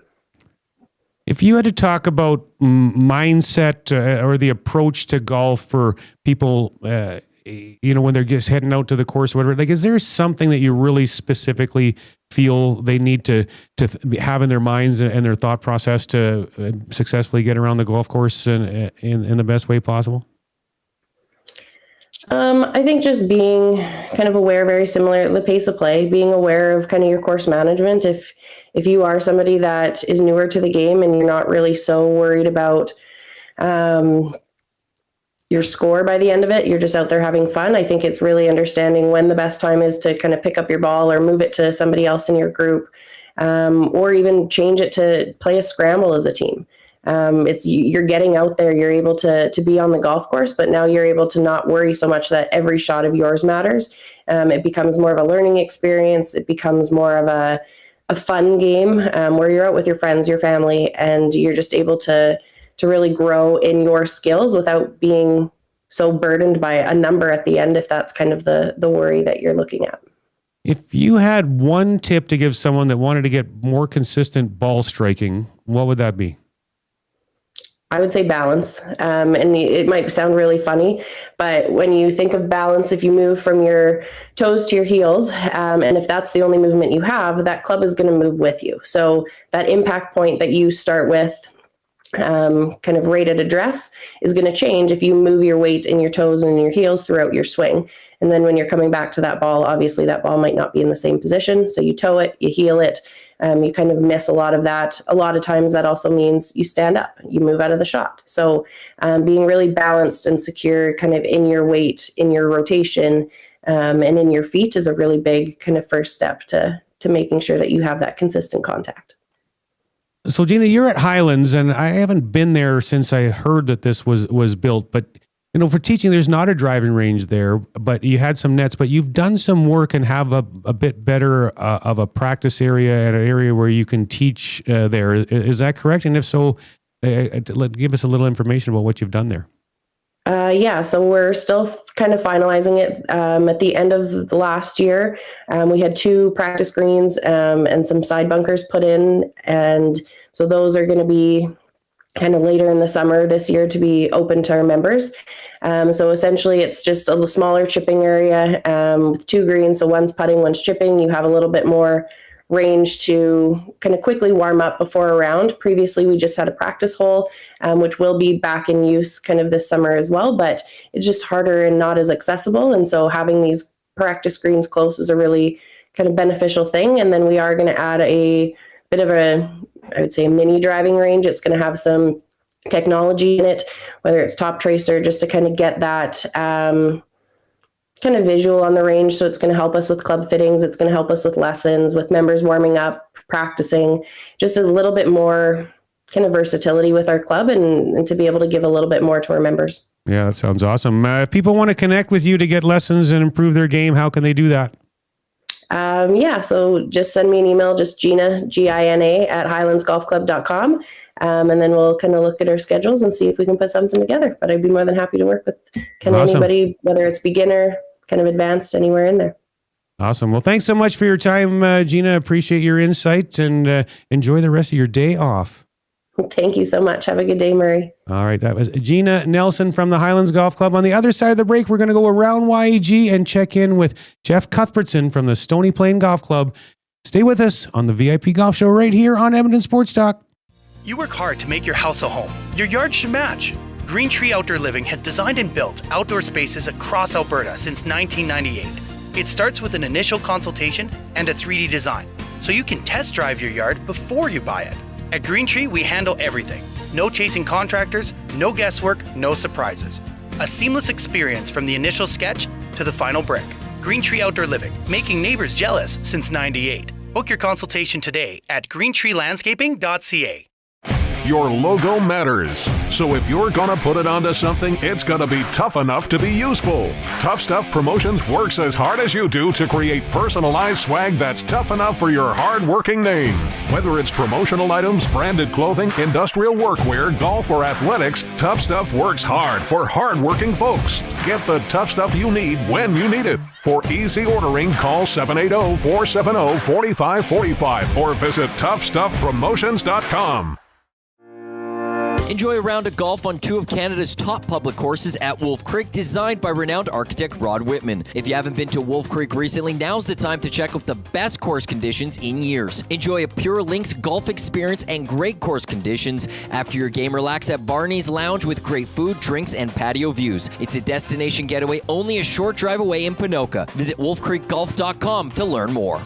If you had to talk about mindset or the approach to golf for people, when they're just heading out to the course or whatever, like, is there something that you really specifically feel they need to have in their minds and their thought process to successfully get around the golf course in the best way possible? I think just being kind of aware, very similar to the pace of play, being aware of kind of your course management. If you are somebody that is newer to the game and you're not really so worried about your score by the end of it, you're just out there having fun. I think it's really understanding when the best time is to kind of pick up your ball or move it to somebody else in your group, or even change it to play a scramble as a team. You're getting out there, you're able to be on the golf course, but now you're able to not worry so much that every shot of yours matters. It becomes more of a learning experience. It becomes more of a fun game where you're out with your friends, your family, and you're just able to really grow in your skills without being so burdened by a number at the end, if that's kind of the worry that you're looking at. If you had one tip to give someone that wanted to get more consistent ball striking, what would that be? I would say balance. And it might sound really funny, but when you think of balance, if you move from your toes to your heels, and if that's the only movement you have, that club is going to move with you. So that impact point that you start with, kind of rated address, is going to change if you move your weight in your toes and your heels throughout your swing. And then when you're coming back to that ball, obviously that ball might not be in the same position. So you toe it, you heel it. You kind of miss a lot of that. A lot of times that also means you stand up, you move out of the shot. So being really balanced and secure kind of in your weight, in your rotation, and in your feet is a really big kind of first step to making sure that you have that consistent contact. So Gina, you're at Highlands, and I haven't been there since I heard that this was built, but for teaching, there's not a driving range there, but you had some nets, but you've done some work and have a bit better of a practice area and an area where you can teach there. Is that correct? And if so, give us a little information about what you've done there. Yeah, so we're still kind of finalizing it. At the end of the last year, we had 2 practice greens and some side bunkers put in. And so those are going to be kind of later in the summer this year to be open to our members. So essentially it's just a smaller chipping area with 2 greens. So one's putting, one's chipping. You have a little bit more range to kind of quickly warm up before a round. Previously, we just had a practice hole, which will be back in use kind of this summer as well, but it's just harder and not as accessible. And so having these practice greens close is a really kind of beneficial thing. And then we are going to add a bit of I would say a mini driving range. It's going to have some technology in it, whether it's top tracer, just to kind of get that kind of visual on the range. So it's going to help us with club fittings. It's going to help us with lessons, with members warming up, practicing, just a little bit more kind of versatility with our club and to be able to give a little bit more to our members. Yeah, that sounds awesome. If people want to connect with you to get lessons and improve their game, how can they do that? So just send me an email, just Gina, Gina, at highlandsgolfclub.com. And then we'll kind of look at our schedules and see if we can put something together. But I'd be more than happy to work with kind of anybody, whether it's beginner, kind of advanced, anywhere in there. Awesome. Well, thanks so much for your time, Gina. Appreciate your insight and enjoy the rest of your day off. Thank you so much. Have a good day, Murray. All right. That was Gina Nelson from the Highlands Golf Club. On the other side of the break, we're going to go around YEG and check in with Jeff Cuthbertson from the Stony Plain Golf Club. Stay with us on the VIP Golf Show right here on Edmonton Sports Talk. You work hard to make your house a home. Your yard should match. Green Tree Outdoor Living has designed and built outdoor spaces across Alberta since 1998. It starts with an initial consultation and a 3D design, so you can test drive your yard before you buy it. At Green Tree, we handle everything. No chasing contractors, no guesswork, no surprises. A seamless experience from the initial sketch to the final brick. Green Tree Outdoor Living, making neighbors jealous since '98. Book your consultation today at greentreelandscaping.ca. Your logo matters. So if you're gonna put it onto something, it's gonna be tough enough to be useful. Tough Stuff Promotions works as hard as you do to create personalized swag that's tough enough for your hard-working name. Whether it's promotional items, branded clothing, industrial workwear, golf, or athletics, Tough Stuff works hard for hard-working folks. Get the tough stuff you need when you need it. For easy ordering, call 780-470-4545 or visit toughstuffpromotions.com. Enjoy a round of golf on 2 of Canada's top public courses at Wolf Creek, designed by renowned architect Rod Whitman. If you haven't been to Wolf Creek recently, now's the time to check out the best course conditions in years. Enjoy a pure links golf experience and great course conditions. After your game, relax at Barney's Lounge with great food, drinks, and patio views. It's a destination getaway only a short drive away in Ponoka. Visit wolfcreekgolf.com to learn more.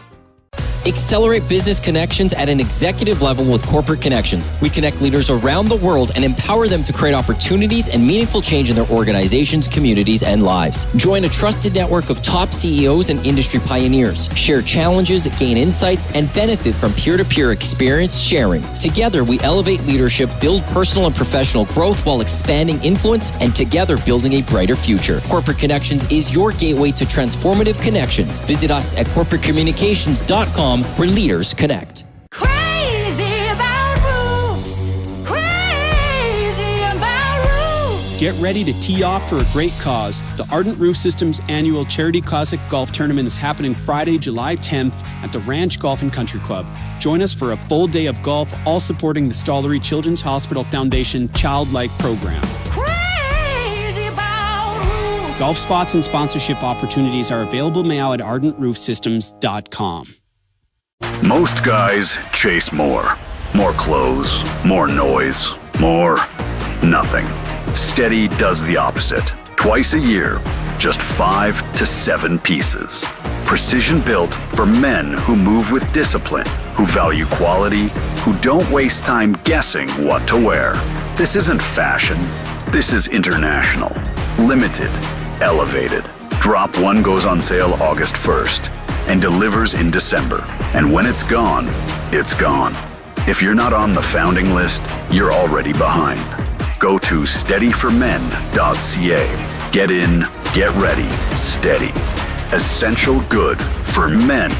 Accelerate business connections at an executive level with Corporate Connections. We connect leaders around the world and empower them to create opportunities and meaningful change in their organizations, communities, and lives. Join a trusted network of top CEOs and industry pioneers. Share challenges, gain insights, and benefit from peer-to-peer experience sharing. Together, we elevate leadership, build personal and professional growth while expanding influence, and together building a brighter future. Corporate Connections is your gateway to transformative connections. Visit us at corporatecommunications.com, where leaders connect. Crazy about roofs. Crazy about roofs. Get ready to tee off for a great cause. The Ardent Roof Systems annual Charity Classic Golf Tournament is happening Friday, July 10th at the Ranch Golf and Country Club. Join us for a full day of golf, all supporting the Stollery Children's Hospital Foundation Childlike Program. Golf spots and sponsorship opportunities are available now at ardentroofsystems.com. Most guys chase more. More clothes, more noise, more nothing. Steady does the opposite. Twice a year, just 5 to 7 pieces. Precision built for men who move with discipline, who value quality, who don't waste time guessing what to wear. This isn't fashion. This is international. Limited. Elevated. Drop 1 goes on sale August 1st and delivers in December. And when it's gone, it's gone. If you're not on the founding list, you're already behind. Go to steadyformen.ca. Get in, get ready, steady. Essential good for men.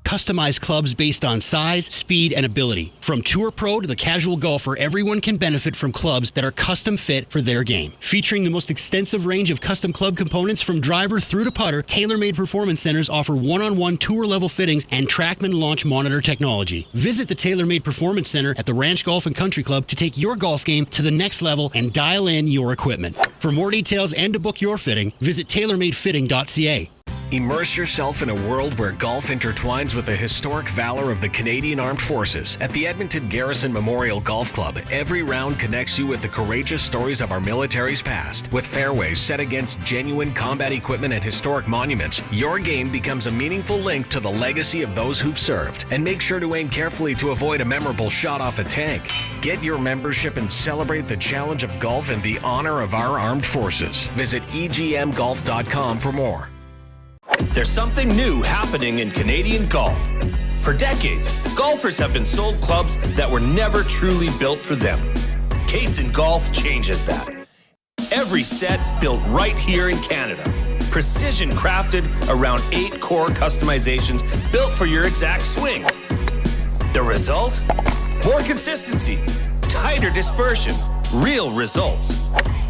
Customize clubs based on size, speed, and ability. From Tour Pro to the casual golfer, everyone can benefit from clubs that are custom fit for their game. Featuring the most extensive range of custom club components from driver through to putter, TaylorMade Performance Centers offer one-on-one tour-level fittings and TrackMan launch monitor technology. Visit the TaylorMade Performance Center at the Ranch Golf and Country Club to take your golf game to the next level and dial in your equipment. For more details and to book your fitting, visit TaylorMadeFitting.ca. Immerse yourself in a world where golf intertwines with the historic valor of the Canadian Armed Forces. At the Edmonton Garrison Memorial Golf Club, every round connects you with the courageous stories of our military's past. With fairways set against genuine combat equipment and historic monuments, your game becomes a meaningful link to the legacy of those who've served. And make sure to aim carefully to avoid a memorable shot off a tank. Get your membership and celebrate the challenge of golf and the honor of our armed forces. Visit egmgolf.com for more. There's something new happening in Canadian golf. For decades, golfers have been sold clubs that were never truly built for them. Cason Golf changes that. Every set built right here in Canada. Precision crafted around 8 core customizations built for your exact swing. The result? More consistency, tighter dispersion, real results.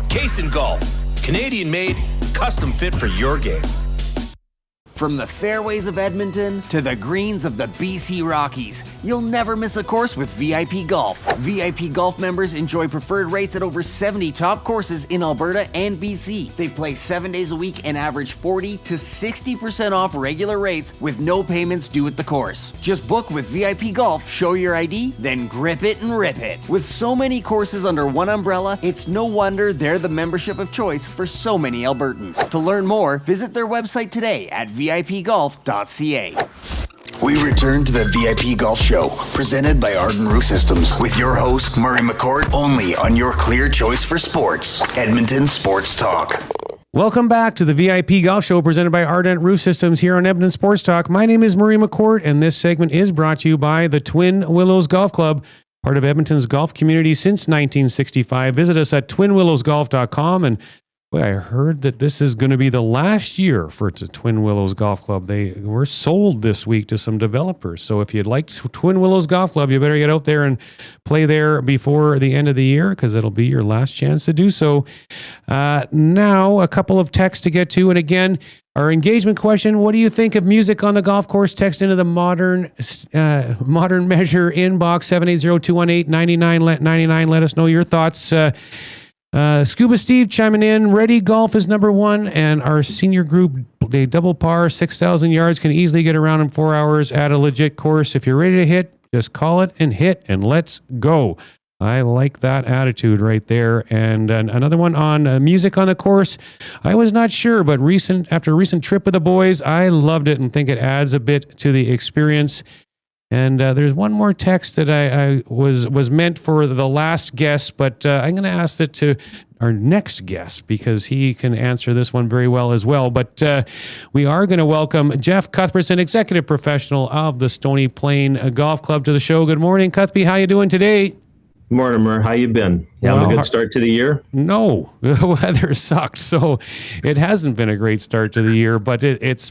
Cason Golf, Canadian made, custom fit for your game. From the fairways of Edmonton to the greens of the BC Rockies, you'll never miss a course with VIP Golf. VIP Golf members enjoy preferred rates at over 70 top courses in Alberta and BC. They play 7 days a week and average 40 to 60% off regular rates with no payments due at the course. Just book with VIP Golf, show your ID, then grip it and rip it. With so many courses under one umbrella, it's no wonder they're the membership of choice for so many Albertans. To learn more, visit their website today at VIPgolf.ca. We return to the VIP Golf Show, presented by Ardent Roof Systems, with your host, Murray McCourt, only on your clear choice for sports, Edmonton Sports Talk. Welcome back to the VIP Golf Show, presented by Ardent Roof Systems here on Edmonton Sports Talk. My name is Murray McCourt, and this segment is brought to you by the Twin Willows Golf Club, part of Edmonton's golf community since 1965. Visit us at twinwillowsgolf.com, and boy, I heard that this is going to be the last year for Twin Willows Golf Club. They were sold this week to some developers. So if you'd like Twin Willows Golf Club, you better get out there and play there before the end of the year, because it'll be your last chance to do so. Now, a couple of texts to get to. And again, our engagement question: what do you think of music on the golf course? Text into the Modern Measure inbox, 780-218-9999. Let us know your thoughts. Scuba Steve chiming in. Ready Golf is number 1, and our senior group, they double par, 6,000 yards, can easily get around in 4 hours at a legit course. If you're ready to hit, just call it and hit, and let's go. I like that attitude right there. And another one on music on the course. I was not sure, but after a recent trip with the boys, I loved it and think it adds a bit to the experience. And there's one more text that I was meant for the last guest, but I'm going to ask it to our next guest because he can answer this one very well as well. But we are going to welcome Jeff Cuthbertson, executive professional of the Stony Plain Golf Club, to the show. Good morning, Cuthby. How you doing today? Good morning, Mer. How you been? You having a good start to the year? No, the weather sucked, so it hasn't been a great start to the year, but it's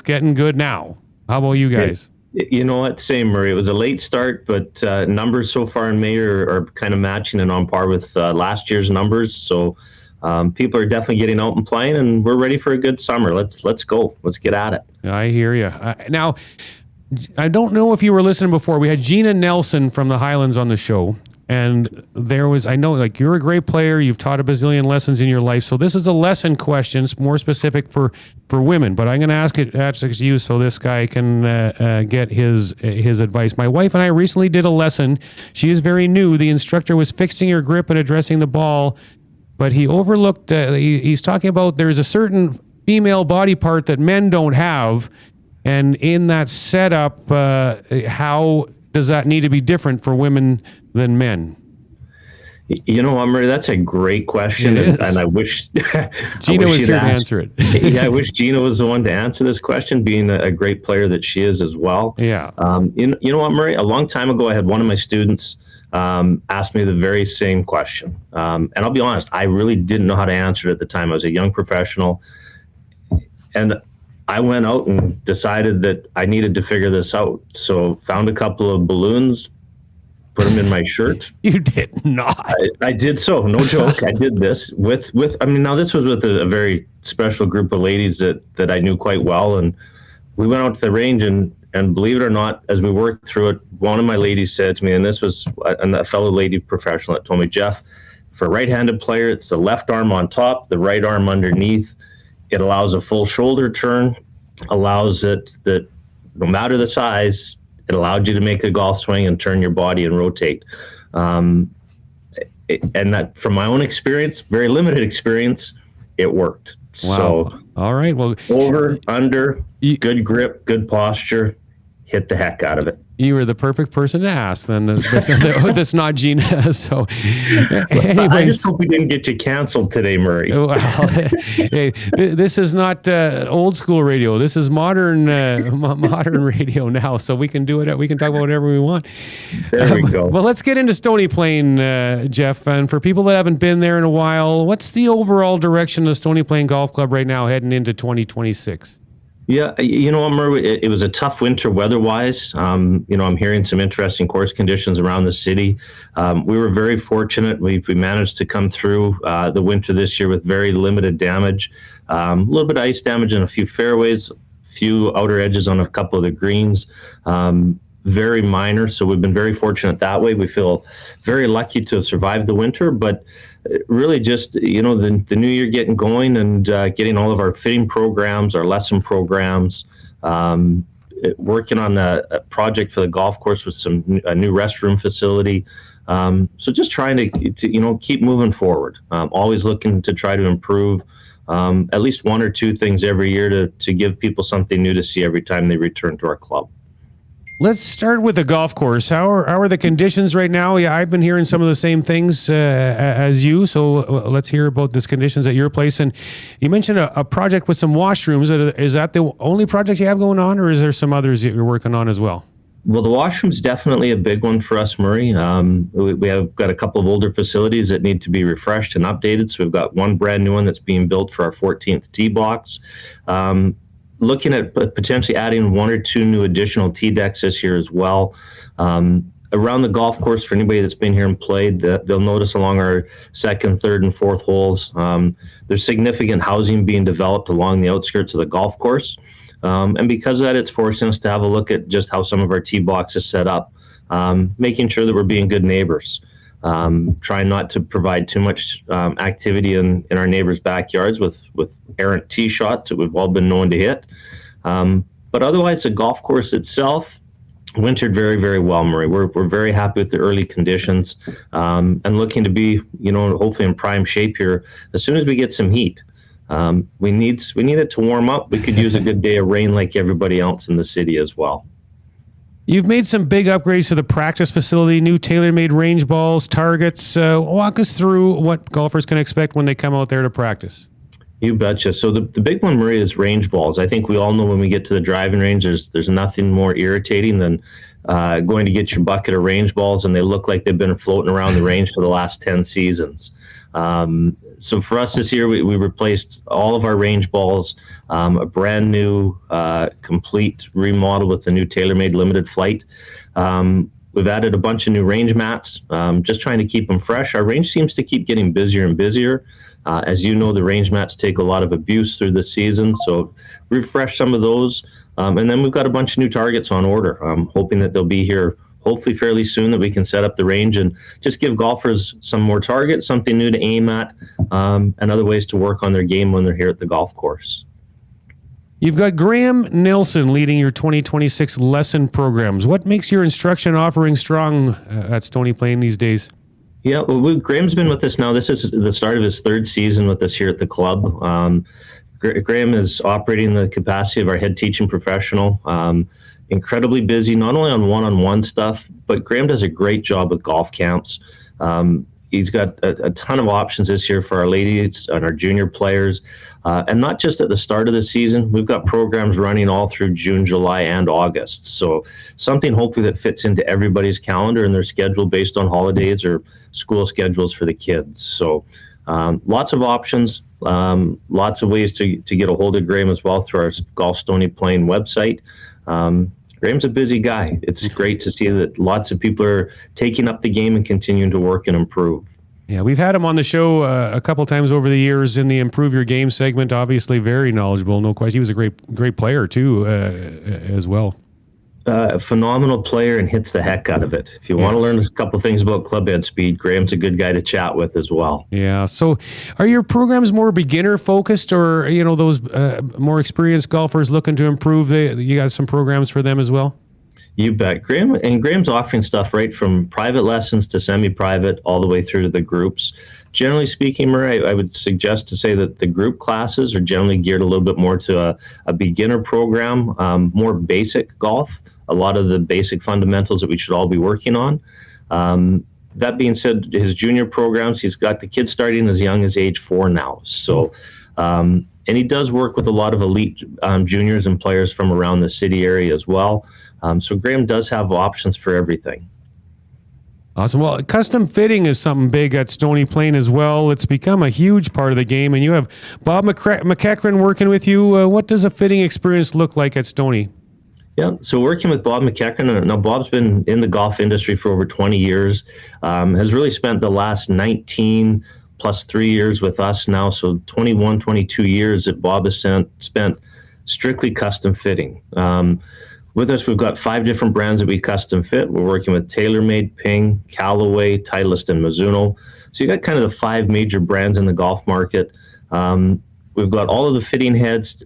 getting good now. How about you guys? You know what? Same, Murray. It was a late start, but numbers so far in May are kind of matching and on par with last year's numbers. So people are definitely getting out and playing, and we're ready for a good summer. Let's go. Let's get at it. I hear you. Now, I don't know if you were listening before. We had Gina Nelson from the Highlands on the show. And I know, like, you're a great player. You've taught a bazillion lessons in your life. So this is a lesson question, more specific for women. But I'm going to ask it you so this guy can get his advice. My wife and I recently did a lesson. She is very new. The instructor was fixing her grip and addressing the ball, but he overlooked. He's talking about there's a certain female body part that men don't have, and in that setup, how does that need to be different for women than men? You know, Murray, that's a great question, and I wish Gina was here to answer it. Yeah, I wish Gina was the one to answer this question, being a great player that she is as well. Yeah. You know what, Murray? A long time ago, I had one of my students asked me the very same question, and I'll be honest, I really didn't know how to answer it at the time. I was a young professional, and I went out and decided that I needed to figure this out. So found a couple of balloons, put them in my shirt. You did not. I did so. No joke. I did this with. I mean, now this was with a very special group of ladies that I knew quite well, and we went out to the range, and believe it or not, as we worked through it, one of my ladies said to me, and this was a fellow lady professional that told me, Jeff, for a right-handed player, it's the left arm on top, the right arm underneath. It allows a full shoulder turn, allows it that no matter the size, it allowed you to make a golf swing and turn your body and rotate. And that, from my own experience, very limited experience, it worked. Wow. So, all right. Well, over, under, good grip, good posture, hit the heck out of it. You were the perfect person to ask then. That's not Gina. So anyways. I just hope we didn't get you canceled today, Murray. Well, hey, this is not old school radio. This is modern radio now. So we can do it. We can talk about whatever we want. There we go. Well, let's get into Stony Plain, Jeff. And for people that haven't been there in a while, what's the overall direction of Stony Plain Golf Club right now heading into 2026? Yeah, you know what, Murray, it was a tough winter weather-wise. I'm hearing some interesting course conditions around the city. We were very fortunate. We managed to come through the winter this year with very limited damage. A little bit of ice damage in a few fairways, a few outer edges on a couple of the greens. Very minor, so we've been very fortunate that way. We feel very lucky to have survived the winter, but really just, the new year getting going and getting all of our fitting programs, our lesson programs, working on a project for the golf course with a new restroom facility. So just trying to keep moving forward. Always looking to try to improve at least one or two things every year to give people something new to see every time they return to our club. Let's start with the golf course. How are the conditions right now? Yeah, I've been hearing some of the same things as you. So let's hear about these conditions at your place. And you mentioned a project with some washrooms. Is that the only project you have going on, or is there some others that you're working on as well? Well, the washroom's definitely a big one for us, Murray. We have got a couple of older facilities that need to be refreshed and updated. So we've got one brand new one that's being built for our 14th tee box. Looking at potentially adding one or two new additional tee decks this year as well. Around the golf course, for anybody that's been here and played, they'll notice along our second, third, and fourth holes, there's significant housing being developed along the outskirts of the golf course. And because of that, it's forcing us to have a look at just how some of our tee box is set up, making sure that we're being good neighbors. Trying not to provide too much activity in our neighbors' backyards with errant tee shots that we've all been known to hit. But otherwise, the golf course itself wintered very, very well, Murray. We're very happy with the early conditions and looking to be, hopefully in prime shape here as soon as we get some heat. We need it to warm up. We could use a good day of rain like everybody else in the city as well. You've made some big upgrades to the practice facility, new TaylorMade range balls, targets. Walk us through what golfers can expect when they come out there to practice. You betcha. So the big one, Maria, is range balls. I think we all know when we get to the driving range, there's nothing more irritating than going to get your bucket of range balls and they look like they've been floating around the range for the last 10 seasons. So for us this year, we replaced all of our range balls, a brand new complete remodel with the new TaylorMade limited flight. We've added a bunch of new range mats, just trying to keep them fresh. Our range seems to keep getting busier and busier. As you know, the range mats take a lot of abuse through the season, so refresh some of those. And then we've got a bunch of new targets on order. I'm hoping that they'll be here hopefully fairly soon, that we can set up the range and just give golfers some more targets, something new to aim at, and other ways to work on their game when they're here at the golf course. You've got Graham Nelson leading your 2026 lesson programs. What makes your instruction offering strong at Stony Plain these days? Yeah, well, Graham's been with us now. This is the start of his third season with us here at the club. Graham is operating the capacity of our head teaching professional. Incredibly busy, not only on one-on-one stuff, but Graham does a great job with golf camps. He's got a ton of options this year for our ladies and our junior players. And not just at the start of the season, we've got programs running all through June, July, and August. So something hopefully that fits into everybody's calendar and their schedule based on holidays or school schedules for the kids. So lots of options, lots of ways to get a hold of Graham as well through our Golf Stony Plain website. Graham's a busy guy. It's great to see that lots of people are taking up the game and continuing to work and improve. Yeah, we've had him on the show a couple times over the years in the Improve Your Game segment. Obviously, very knowledgeable, no question. He was a great player too, as well. A phenomenal player and hits the heck out of it. If you want to learn a couple things about club head speed, Graham's a good guy to chat with as well. Yeah. So, are your programs more beginner focused, or those more experienced golfers looking to improve? You got some programs for them as well? You bet. Graham's offering stuff right from private lessons to semi-private all the way through to the groups. Generally speaking, Murray, I would suggest to say that the group classes are generally geared a little bit more to a beginner program, more basic golf, a lot of the basic fundamentals that we should all be working on. That being said, his junior programs, he's got the kids starting as young as age 4 now. So, and he does work with a lot of elite juniors and players from around the city area as well. So Graham does have options for everything. Awesome. Well, custom fitting is something big at Stony Plain as well. It's become a huge part of the game, and you have Bob McEachran working with you. What does a fitting experience look like at Stony? Yeah, so working with Bob McEachran, now Bob's been in the golf industry for over 20 years, has really spent the last 19 plus 3 years with us now, so 21, 22 years that Bob has spent strictly custom fitting. With us, we've got 5 different brands that we custom fit. We're working with TaylorMade, Ping, Callaway, Titleist, and Mizuno. So you got kind of the 5 major brands in the golf market. We've got all of the fitting heads,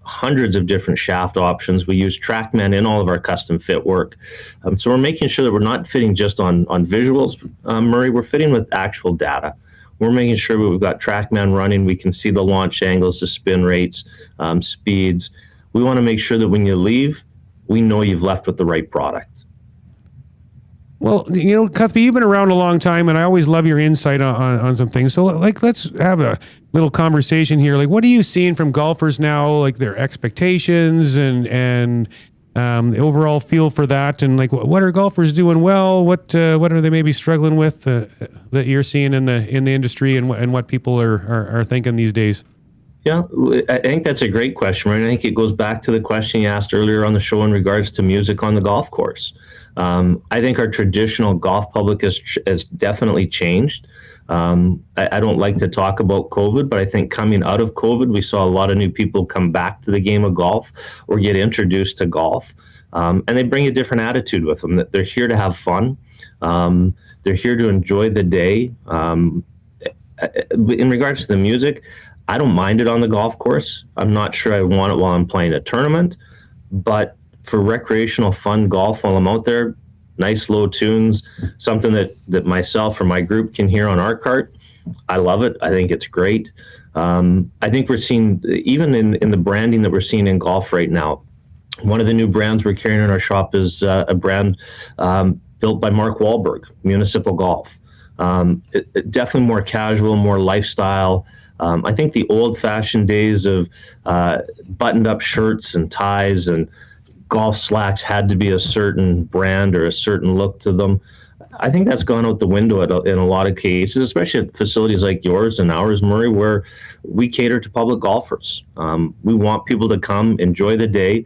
hundreds of different shaft options. We use TrackMan in all of our custom fit work. So we're making sure that we're not fitting just on visuals, Murray. We're fitting with actual data. We're making sure we've got TrackMan running. We can see the launch angles, the spin rates, speeds. We want to make sure that when you leave, we know you've left with the right product. Well, Cuthby, you've been around a long time, and I always love your insight on some things. So, let's have a little conversation here. What are you seeing from golfers now, their expectations and the overall feel for that? And, what are golfers doing well? What are they maybe struggling with that you're seeing in the industry, and what people are thinking these days? Yeah, I think that's a great question, right? I think it goes back to the question you asked earlier on the show in regards to music on the golf course. I think our traditional golf public has definitely changed. I don't like to talk about COVID, but I think coming out of COVID, we saw a lot of new people come back to the game of golf or get introduced to golf. And they bring a different attitude with them, that they're here to have fun. They're here to enjoy the day. In regards to the music, I don't mind it on the golf course. I'm not sure I want it while I'm playing a tournament, but for recreational fun golf while I'm out there, nice low tunes, something that myself or my group can hear on our cart, I love it. I think it's great. I think we're seeing, even in the branding that we're seeing in golf right now, one of the new brands we're carrying in our shop is a brand built by Mark Wahlberg, Municipal Golf. Definitely more casual, more lifestyle. I think the old-fashioned days of buttoned-up shirts and ties and golf slacks had to be a certain brand or a certain look to them. I think that's gone out the window in a lot of cases, especially at facilities like yours and ours, Murray, where we cater to public golfers. We want people to come, enjoy the day.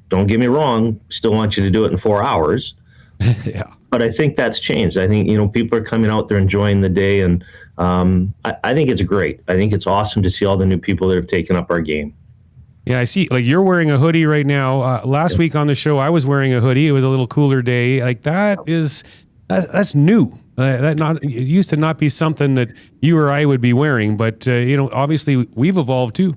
Don't get me wrong, still want you to do it in 4 hours. Yeah. But I think that's changed. I think, people are coming out there enjoying the day, and I think it's great. I think it's awesome to see all the new people that have taken up our game. Yeah, I see. Like, you're wearing a hoodie right now. Last week on the show, I was wearing a hoodie. It was a little cooler day. Like, that's new. It used to not be something that you or I would be wearing, but obviously we've evolved too.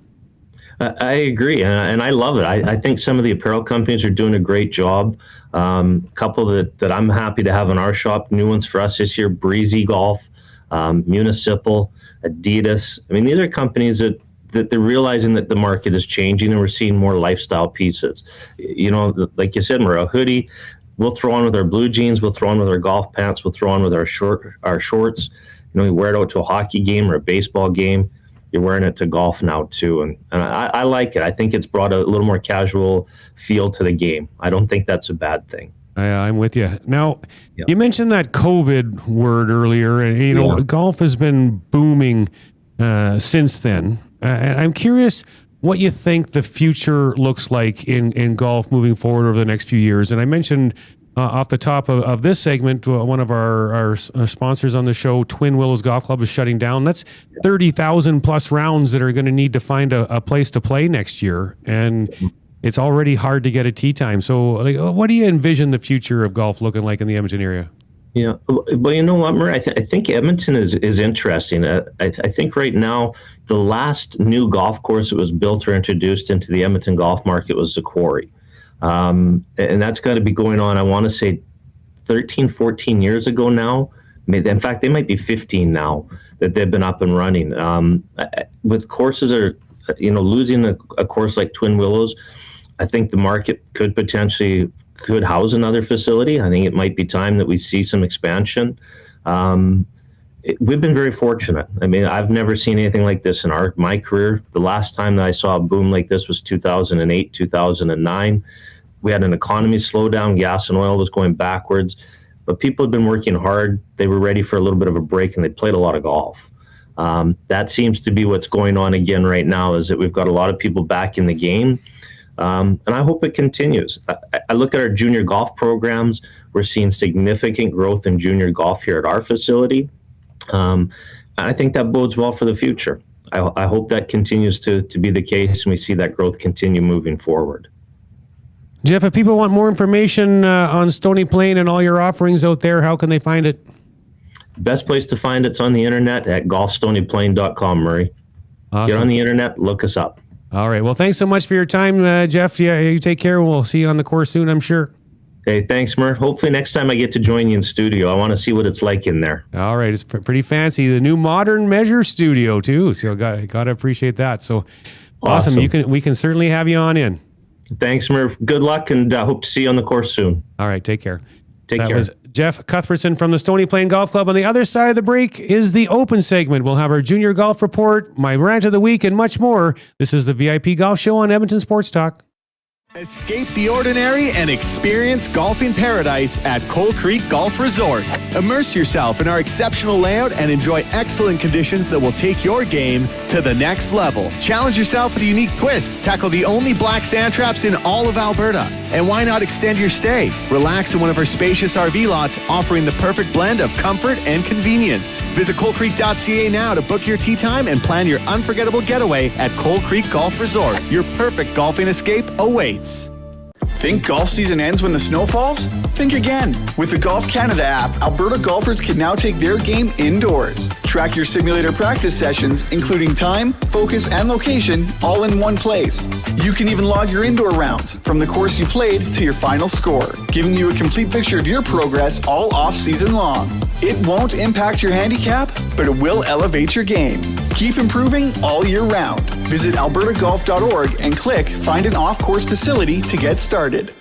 I agree, and I love it. I think some of the apparel companies are doing a great job. A couple that I'm happy to have in our shop, new ones for us this year: Breezy Golf, Municipal, Adidas. I mean, these are companies that they're realizing that the market is changing, and we're seeing more lifestyle pieces. Like you said, Maria, a hoodie. We'll throw on with our blue jeans. We'll throw on with our golf pants. We'll throw on with our shorts. We wear it out to a hockey game or a baseball game. You're wearing it to golf now too, and I like it. I think it's brought a little more casual feel to the game. I don't think that's a bad thing. I'm with you. Now, You mentioned that COVID word earlier, and golf has been booming since then. And I'm curious what you think the future looks like in golf moving forward over the next few years. And I mentioned off the top of this segment, one of our sponsors on the show, Twin Willows Golf Club, is shutting down. That's 30,000 plus rounds that are going to need to find a place to play next year. And it's already hard to get a tee time. So what do you envision the future of golf looking like in the Edmonton area? Yeah, well, you know what, Murray? I think Edmonton is interesting. I think right now, the last new golf course that was built or introduced into the Edmonton golf market was the Quarry. And that's got to be going on, I want to say, 13, 14 years ago now. In fact, they might be 15 now that they've been up and running. With courses losing a course like Twin Willows, I think the market could house another facility. I think it might be time that we see some expansion. We've been very fortunate. I mean, I've never seen anything like this in my career. The last time that I saw a boom like this was 2008, 2009. We had an economy slowdown. Gas and oil was going backwards. But people had been working hard. They were ready for a little bit of a break, and they played a lot of golf. That seems to be what's going on again right now, is that we've got a lot of people back in the game. And I hope it continues. I look at our junior golf programs. We're seeing significant growth in junior golf here at our facility. I think that bodes well for the future. I hope that continues to be the case, and we see that growth continue moving forward. Jeff, if people want more information on Stony Plain and all your offerings out there, how can they find it? Best place to find it's on the internet at golfstonyplain.com, Murray. Awesome. Get on the internet, look us up. All right. Well, thanks so much for your time, Jeff. Yeah, you take care. We'll see you on the course soon, I'm sure. Hey, thanks, Murray. Hopefully next time I get to join you in studio. I want to see what it's like in there. All right. It's pretty fancy. The new modern measure studio, too. So got to appreciate that. So awesome. We can certainly have you on in. Thanks, Murray. Good luck, and hope to see you on the course soon. All right. Take care. That was Jeff Cuthbertson from the Stony Plain Golf Club. On the other side of the break is the open segment. We'll have our junior golf report, my rant of the week, and much more. This is the VIP Golf Show on Edmonton Sports Talk. Escape the ordinary and experience golfing paradise at Coal Creek Golf Resort. Immerse yourself in our exceptional layout and enjoy excellent conditions that will take your game to the next level. Challenge yourself with a unique twist. Tackle the only black sand traps in all of Alberta. And why not extend your stay? Relax in one of our spacious RV lots, offering the perfect blend of comfort and convenience. Visit coalcreek.ca now to book your tee time and plan your unforgettable getaway at Coal Creek Golf Resort. Your perfect golfing escape awaits. Think golf season ends when the snow falls? Think again. With the Golf Canada app, Alberta golfers can now take their game indoors. Track your simulator practice sessions, including time, focus, and location, all in one place. You can even log your indoor rounds, from the course you played to your final score, giving you a complete picture of your progress all off-season long. It won't impact your handicap, but it will elevate your game. Keep improving all year round. Visit albertagolf.org and click Find an Off-Course Facility to get started.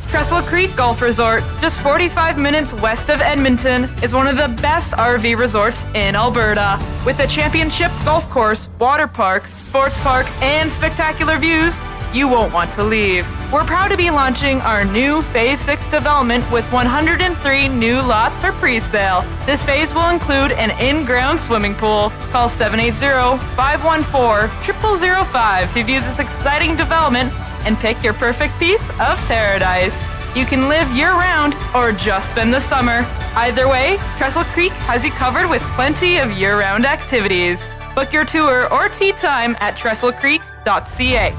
Trestle Creek Golf Resort, just 45 minutes west of Edmonton, is one of the best RV resorts in Alberta. With a championship golf course, water park, sports park, and spectacular views, you won't want to leave. We're proud to be launching our new Phase 6 development with 103 new lots for pre-sale. This phase will include an in-ground swimming pool. Call 780-514-0005 to view this exciting development and pick your perfect piece of paradise. You can live year-round or just spend the summer. Either way, Trestle Creek has you covered with plenty of year-round activities. Book your tour or tee time at trestlecreek.ca.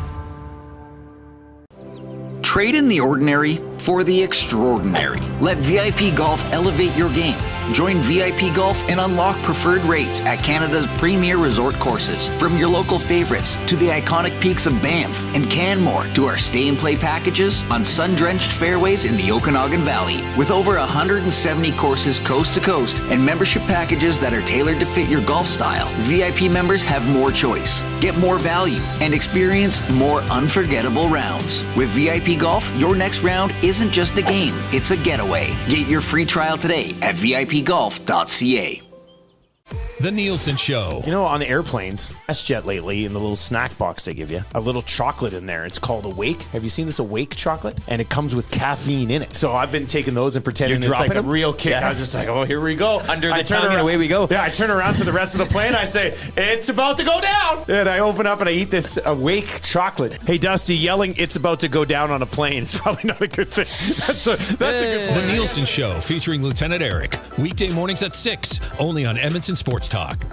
Trade in the ordinary for the extraordinary. Let VIP Golf elevate your game. Join VIP Golf and unlock preferred rates at Canada's premier resort courses. From your local favorites to the iconic peaks of Banff and Canmore to our stay and play packages on sun-drenched fairways in the Okanagan Valley. With over 170 courses coast to coast and membership packages that are tailored to fit your golf style, VIP members have more choice, get more value, and experience more unforgettable rounds. With VIP Golf, your next round isn't just a game, it's a getaway. Get your free trial today at VIPGolf.ca. The Nielsen Show. You know, on airplanes, WestJet lately, in the little snack box they give you, a little chocolate in there. It's called Awake. Have you seen this Awake chocolate? And it comes with caffeine in it. So I've been taking those and pretending it's like a real kick. Yeah. I was just like, oh, here we go. Under the tongue and away we go. Yeah, I turn around to the rest of the plane. I say, it's about to go down. And I open up and I eat this Awake chocolate. Hey, Dusty, yelling it's about to go down on a plane is probably not a good thing. That's a good point. The Nielsen Show featuring Lieutenant Eric. Weekday mornings at 6, only on Edmonton Sports Talk.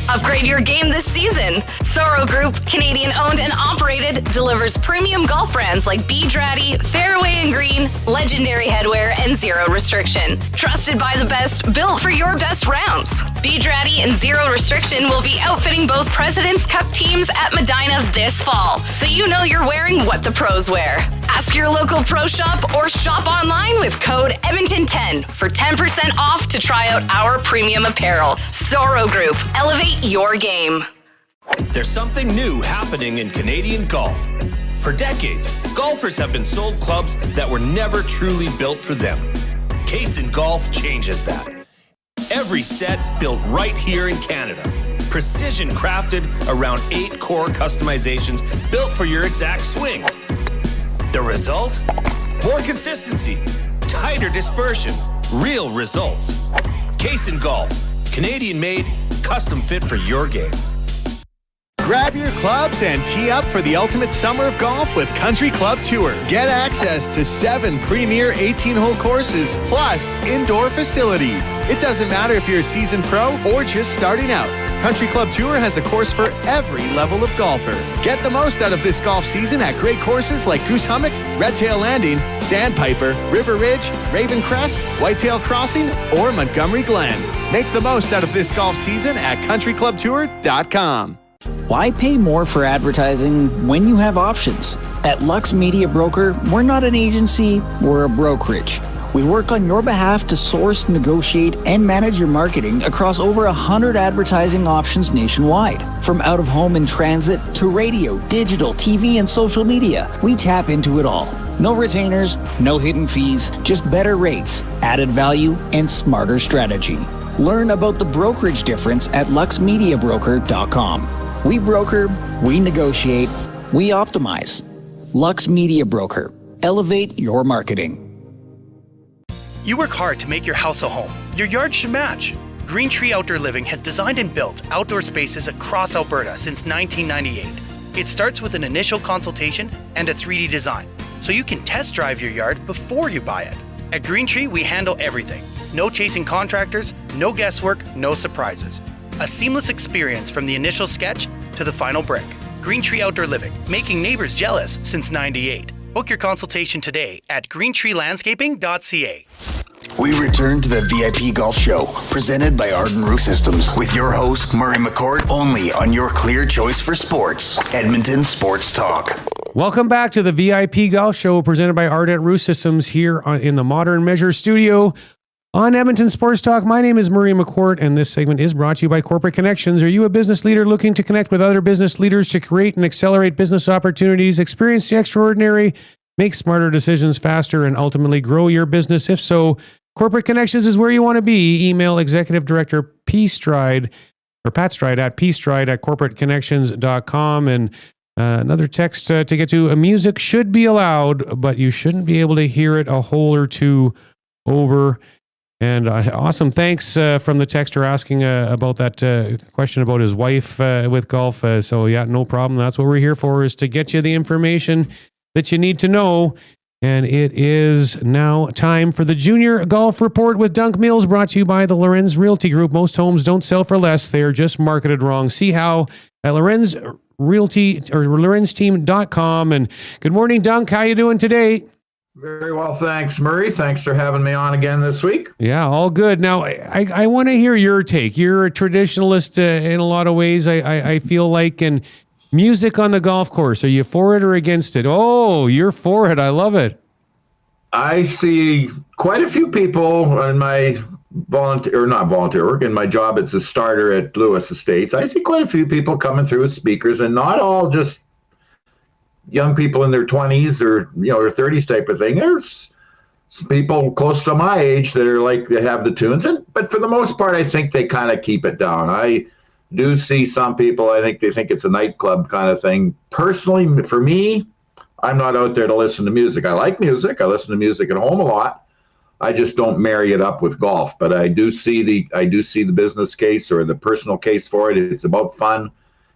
Upgrade your game this season. Soro Group, Canadian owned and operated, delivers premium golf brands like Bedrati, Fairway and Green, Legendary Headwear, and Zero Restriction. Trusted by the best, built for your best rounds. Bedrati and Zero Restriction will be outfitting both President's Cup teams at Medina this fall, so you know you're wearing what the pros wear. Ask your local pro shop or shop online with code Edmonton10 for 10% off to try out our premium apparel. Soro Group, elevate your game. There's something new happening in Canadian golf. For decades, golfers have been sold clubs that were never truly built for them. Case in Golf changes that. Every set built right here in Canada. Precision crafted around 8 core customizations built for your exact swing. The result? More consistency, tighter dispersion, real results. Case in Golf, Canadian made, custom fit for your game. Grab your clubs and tee up for the ultimate summer of golf with Country Club Tour. Get access to 7 premier 18-hole courses plus indoor facilities. It doesn't matter if you're a seasoned pro or just starting out. Country Club Tour has a course for every level of golfer. Get the most out of this golf season at great courses like Goose Hummock, Redtail Landing, Sandpiper, River Ridge, Raven Crest, Whitetail Crossing, or Montgomery Glen. Make the most out of this golf season at countryclubtour.com. Why pay more for advertising when you have options? At Lux Media Broker, we're not an agency, we're a brokerage. We work on your behalf to source, negotiate, and manage your marketing across over 100 advertising options nationwide. From out-of-home and transit to radio, digital, TV, and social media, we tap into it all. No retainers, no hidden fees, just better rates, added value, and smarter strategy. Learn about the brokerage difference at luxmediabroker.com. We broker, we negotiate, we optimize. Lux Media Broker. Elevate your marketing. You work hard to make your house a home. Your yard should match. Green Tree Outdoor Living has designed and built outdoor spaces across Alberta since 1998. It starts with an initial consultation and a 3D design, so you can test drive your yard before you buy it. At Green Tree, we handle everything. No chasing contractors, no guesswork, no surprises. A seamless experience from the initial sketch to the final brick. Green Tree Outdoor Living, making neighbors jealous since '98. Book your consultation today at greentreelandscaping.ca. We return to the VIP Golf Show, presented by Arden Roof Systems, with your host, Murray McCourt, only on your clear choice for sports, Edmonton Sports Talk. Welcome back to the VIP Golf Show, presented by Ardent Roof Systems here in the Modern Measure studio on Edmonton Sports Talk. My name is Murray McCourt, and this segment is brought to you by Corporate Connections. Are you a business leader looking to connect with other business leaders to create and accelerate business opportunities, experience the extraordinary, make smarter decisions faster, and ultimately grow your business? If so, Corporate Connections is where you want to be. Email Executive Director P. Stride or Pat Stride at pstride@corporateconnections.com. And another text to get to: music should be allowed, but you shouldn't be able to hear it a hole or two over. And awesome. Thanks from the texter asking about that question about his wife with golf. So yeah, no problem. That's what we're here for, is to get you the information that you need to know. And it is now time for the Junior Golf Report with Dunc Mills, brought to you by the Lorenz Realty Group. Most homes don't sell for less. They are just marketed wrong. See how at Lorenz Realty or LorenzTeam.com. And good morning, Dunc. How you doing today? Very well, thanks, Murray. Thanks for having me on again this week. Yeah, all good. Now, I want to hear your take. You're a traditionalist in a lot of ways, I feel like. And music on the golf course, are you for it or against it? Oh, you're for it. I love it. I see quite a few people in my not volunteer work, in my job as a starter at Lewis Estates. I see quite a few people coming through with speakers, and not all just young people in their 20s or or 30s type of thing. There's some people close to my age that are like, they have the tunes, but for the most part, I think they kind of keep it down. I do see some people, I think they think it's a nightclub kind of thing. Personally, for me, I'm not out there to listen to music. I like music. I listen to music at home a lot. I just don't marry it up with golf. But I do see the business case or the personal case for it. It's about fun.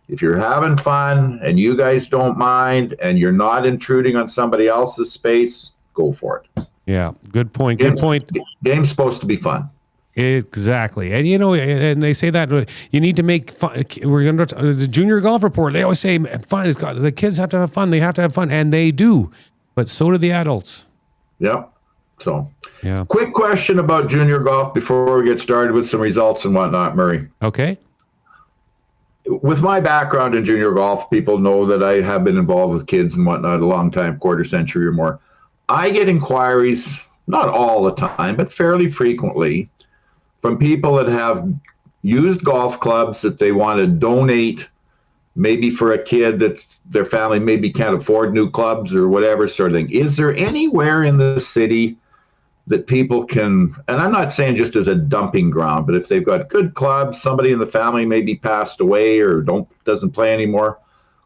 If you're having fun and you guys don't mind and you're not intruding on somebody else's space, go for it. Yeah, good point. Good point. Game's supposed to be fun. Exactly. And and they say that you need to make fun. We're going to the Junior Golf Report. They always say fun is got, the kids have to have fun. They have to have fun, and they do. But so do the adults. Yep. So, yeah. Quick question about junior golf before we get started with some results and whatnot, Murray. Okay. With my background in junior golf, people know that I have been involved with kids and whatnot a long time, quarter century or more. I get inquiries, not all the time, but fairly frequently, from people that have used golf clubs that they want to donate, maybe for a kid that their family maybe can't afford new clubs or whatever sort of thing. Is there anywhere in the city that people can, and I'm not saying just as a dumping ground, but if they've got good clubs, somebody in the family maybe passed away or doesn't play anymore,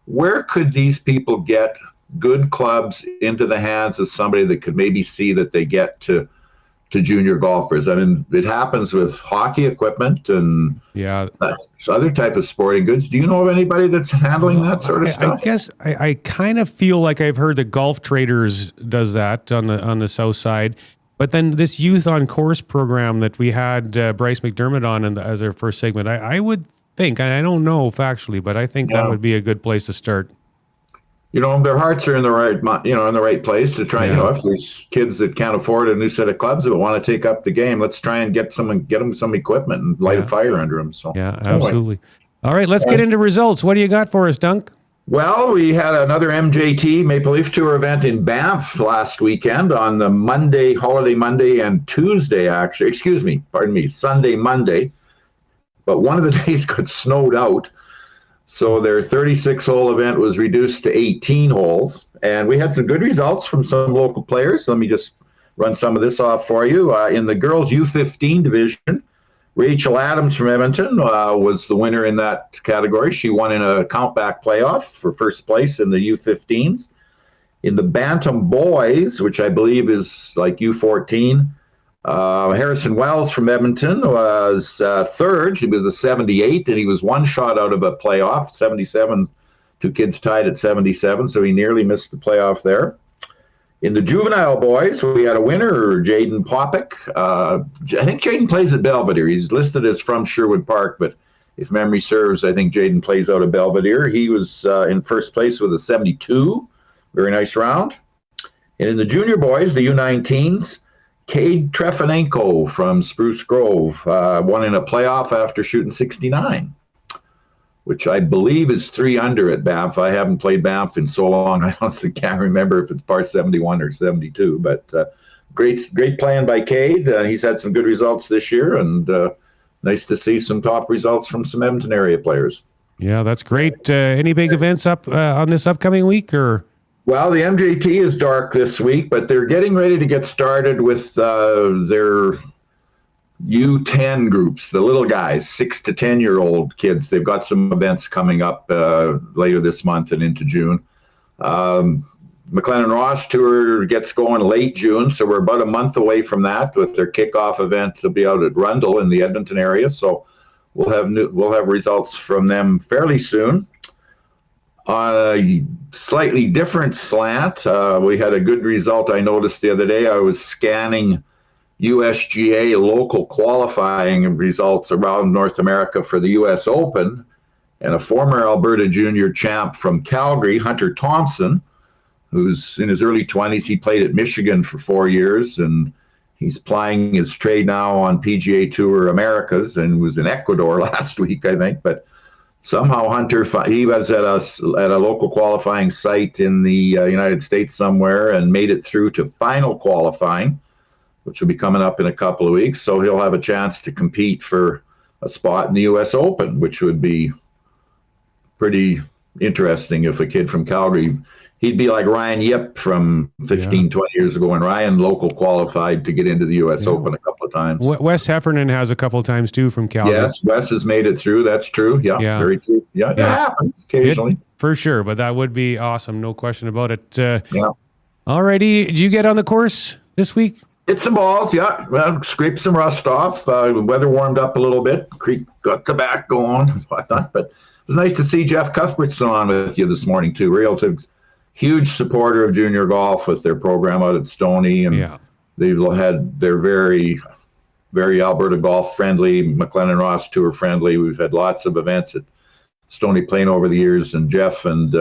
where could these people get good clubs into the hands of somebody that could maybe see that they get to junior golfers? I mean, it happens with hockey equipment and other type of sporting goods. Do you know of anybody that's handling that sort of stuff? I guess I kind of feel like I've heard that Golf Traders does that on the south side. But then this Youth on Course program that we had Brice MacDermott on as our first segment, I would think, and I don't know factually, but I think that would be a good place to start. Their hearts are in the right place to try. If there's kids that can't afford a new set of clubs that want to take up the game, let's try and get them some equipment and light a fire under them. So yeah, absolutely. All right, let's get into results. What do you got for us, Dunc? Well, we had another MJT Maple Leaf Tour event in Banff last weekend on the holiday Monday and Tuesday, Sunday, Monday. But one of the days got snowed out. So their 36-hole event was reduced to 18 holes. And we had some good results from some local players. Let me just run some of this off for you. In the girls U15 division, Rachel Adams from Edmonton was the winner in that category. She won in a countback playoff for first place in the U15s. In the Bantam boys, which I believe is like U14, Harrison Wells from Edmonton was third. He was the 78, and he was one shot out of a playoff, 77. Two kids tied at 77, so he nearly missed the playoff there. In the juvenile boys, we had a winner, Jaden Popick. I think Jaden plays at Belvedere. He's listed as from Sherwood Park, but if memory serves, I think Jaden plays out of Belvedere. He was in first place with a 72. Very nice round. And in the junior boys, the U19s, Cade Trefanenko from Spruce Grove won in a playoff after shooting 69, which I believe is 3 under at Banff. I haven't played Banff in so long, I honestly can't remember if it's par 71 or 72. But great playing by Cade. He's had some good results this year, and nice to see some top results from some Edmonton area players. Yeah, that's great. Any big events up on this upcoming week, or? Well, the MJT is dark this week, but they're getting ready to get started with their U10 groups, the little guys, 6 to 10-year-old kids. They've got some events coming up later this month and into June. McLennan Ross Tour gets going late June, so we're about a month away from that with their kickoff event. They'll be out at Rundle in the Edmonton area, so we'll have results from them fairly soon. On a slightly different slant, we had a good result I noticed the other day. I was scanning USGA local qualifying results around North America for the US Open, and a former Alberta junior champ from Calgary, Hunter Thompson, who's in his early 20s. He played at Michigan for 4 years, and he's plying his trade now on PGA Tour Americas, and was in Ecuador last week, I think. But somehow Hunter, he was at a local qualifying site in the United States somewhere and made it through to final qualifying, which will be coming up in a couple of weeks. So he'll have a chance to compete for a spot in the US Open, which would be pretty interesting if a kid from Calgary, he'd be like Ryan Yip from 15, 20 years ago, when Ryan local qualified to get into the US Open a couple of times. Wes Heffernan has a couple of times too from Calgary. Yes, Wes has made it through. That's true. Yeah. Very true. Yeah, it happens occasionally. For sure, but that would be awesome. No question about it. Yeah. All righty. Did you get on the course this week? Hit some balls, yeah. Well, scraped some rust off. Weather warmed up a little bit. Creek got the back going and whatnot. But it was nice to see Jeff Cuthbertson on with you this morning, too. Huge supporter of junior golf with their program out at Stoney. And they're very, very Alberta golf friendly, McLennan Ross Tour friendly. We've had lots of events at Stoney Plain over the years, and Jeff and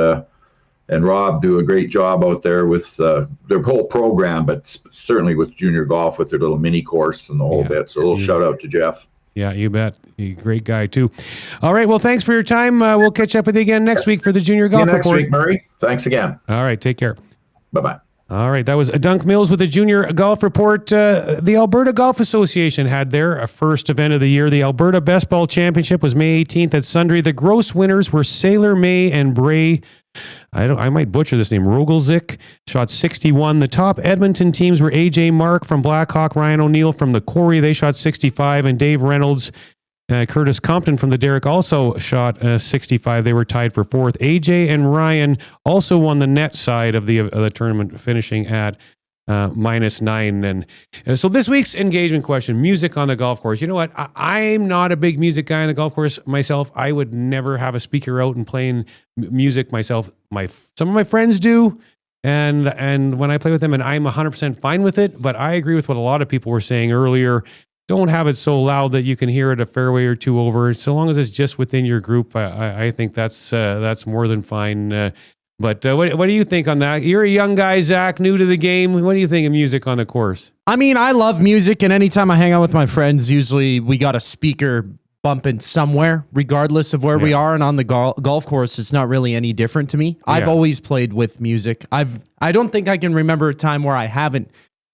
Rob do a great job out there with their whole program, but certainly with junior golf with their little mini course and the whole bit. So a little shout out to Jeff. Yeah, you bet. He's a great guy too. All right. Well, thanks for your time. We'll catch up with you again next week for the Junior Golf Report. Next week, Murray. Thanks again. All right. Take care. Bye-bye. All right, that was Dunc Mills with the Junior Golf Report. The Alberta Golf Association had their first event of the year. The Alberta Best Ball Championship was May 18th at Sundre. The gross winners were Saylor, May, and Bray. I might butcher this name. Rogelzik shot 61. The top Edmonton teams were AJ Mark from Blackhawk, Ryan O'Neill from the Quarry. They shot 65, and Dave Reynolds, Curtis Compton from the Derrick also shot 65. They were tied for fourth. AJ and Ryan also won the net side of the tournament, finishing at -9. And so this week's engagement question: music on the golf course. You know what? I'm not a big music guy on the golf course myself. I would never have a speaker out and playing music myself. Some of my friends do, and when I play with them, and I'm 100% fine with it. But I agree with what a lot of people were saying earlier. Don't have it so loud that you can hear it a fairway or two over. So long as it's just within your group, I think that's more than fine. But what do you think on that? You're a young guy, Zach, new to the game. What do you think of music on the course? I mean, I love music, and anytime I hang out with my friends, usually we got a speaker bumping somewhere, regardless of where we are. And on the golf course, it's not really any different to me. I've always played with music. I don't think I can remember a time where I haven't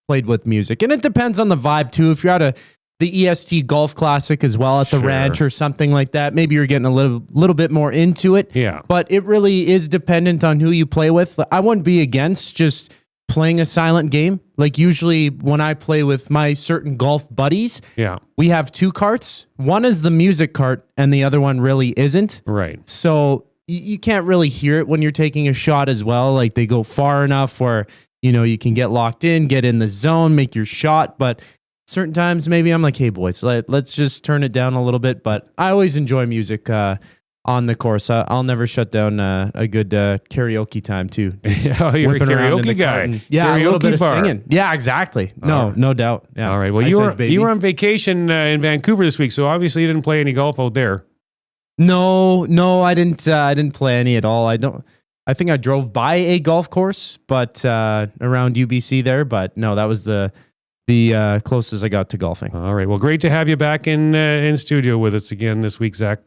played with music. And it depends on the vibe, too. If you're at the EST Golf Classic as well at the ranch or something like that, maybe you're getting a little bit more into it. Yeah. But it really is dependent on who you play with. I wouldn't be against just playing a silent game. Like usually when I play with my certain golf buddies, we have two carts. One is the music cart and the other one really isn't. Right. So you can't really hear it when you're taking a shot as well. Like they go far enough where, you can get locked in, get in the zone, make your shot. But certain times, maybe I'm like, hey, boys, let's just turn it down a little bit. But I always enjoy music on the course. I'll never shut down a good karaoke time, too. Oh, you're a karaoke guy. Yeah, karaoke a little bit bar. of singing. Yeah, exactly. No doubt. Yeah. All right. Well, you were on vacation in Vancouver this week, so obviously you didn't play any golf out there. No, I didn't play any at all. I think I drove by a golf course, but around UBC there. But no, that was the closest I got to golfing. All right. Well, great to have you back in studio with us again this week, Zach.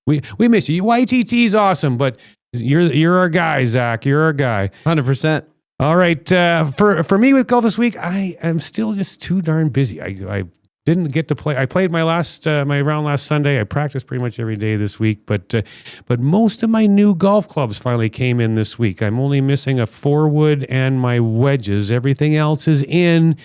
We miss you. YTT's awesome, but you're our guy, Zach. You're our guy. 100%. All right. For me with golf this week, I am still just too darn busy. I didn't get to play. I played my round last Sunday. I practiced pretty much every day this week, but most of my new golf clubs finally came in this week. I'm only missing a 4-wood and my wedges. Everything else is in.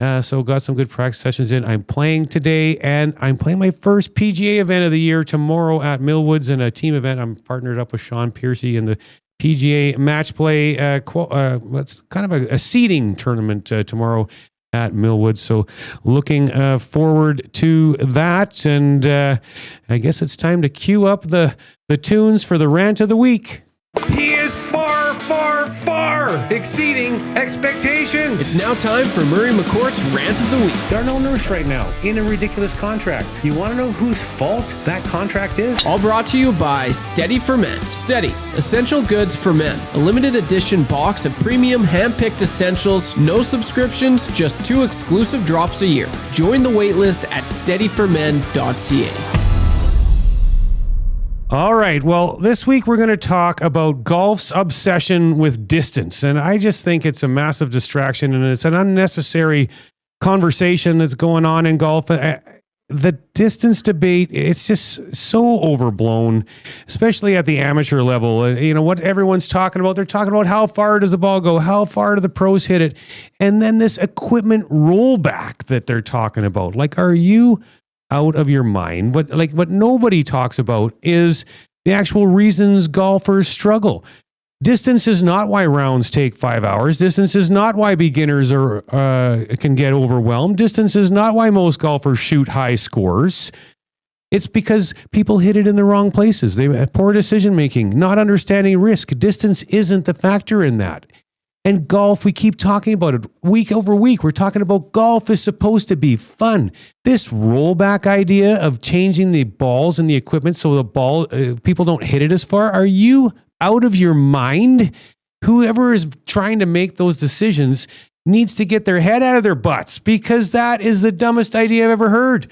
So got some good practice sessions in. I'm playing today, and I'm playing my first PGA event of the year tomorrow at Millwoods, and a team event. I'm partnered up with Sean Piercy in the PGA Match Play. It's kind of a seeding tournament tomorrow at Millwoods. So looking forward to that. And I guess it's time to cue up the tunes for the rant of the week. He is far, far, far exceeding expectations. It's now time for Murray McCourt's Rant of the Week. There are no nurse right now in a ridiculous contract. You want to know whose fault that contract is? All brought to you by Steady for Men. Steady, essential goods for men. A limited edition box of premium hand-picked essentials. No subscriptions, just 2 exclusive drops a year. Join the waitlist at steadyformen.ca. All right. Well, this week we're going to talk about golf's obsession with distance. And I just think it's a massive distraction, and it's an unnecessary conversation that's going on in golf. The distance debate, it's just so overblown, especially at the amateur level. You know, what everyone's talking about, they're talking about how far does the ball go? How far do the pros hit it? And then this equipment rollback that they're talking about. Like, are you out of your mind? What nobody talks about is the actual reasons golfers struggle. Distance is not why rounds take 5 hours. Distance is not why beginners can get overwhelmed. Distance is not why most golfers shoot high scores. It's because people hit it in the wrong places. They have poor decision making, not understanding risk. Distance isn't the factor in that. And golf, we keep talking about it week over week. We're talking about golf is supposed to be fun. This rollback idea of changing the balls and the equipment so the ball, people don't hit it as far. Are you out of your mind? Whoever is trying to make those decisions needs to get their head out of their butts, because that is the dumbest idea I've ever heard.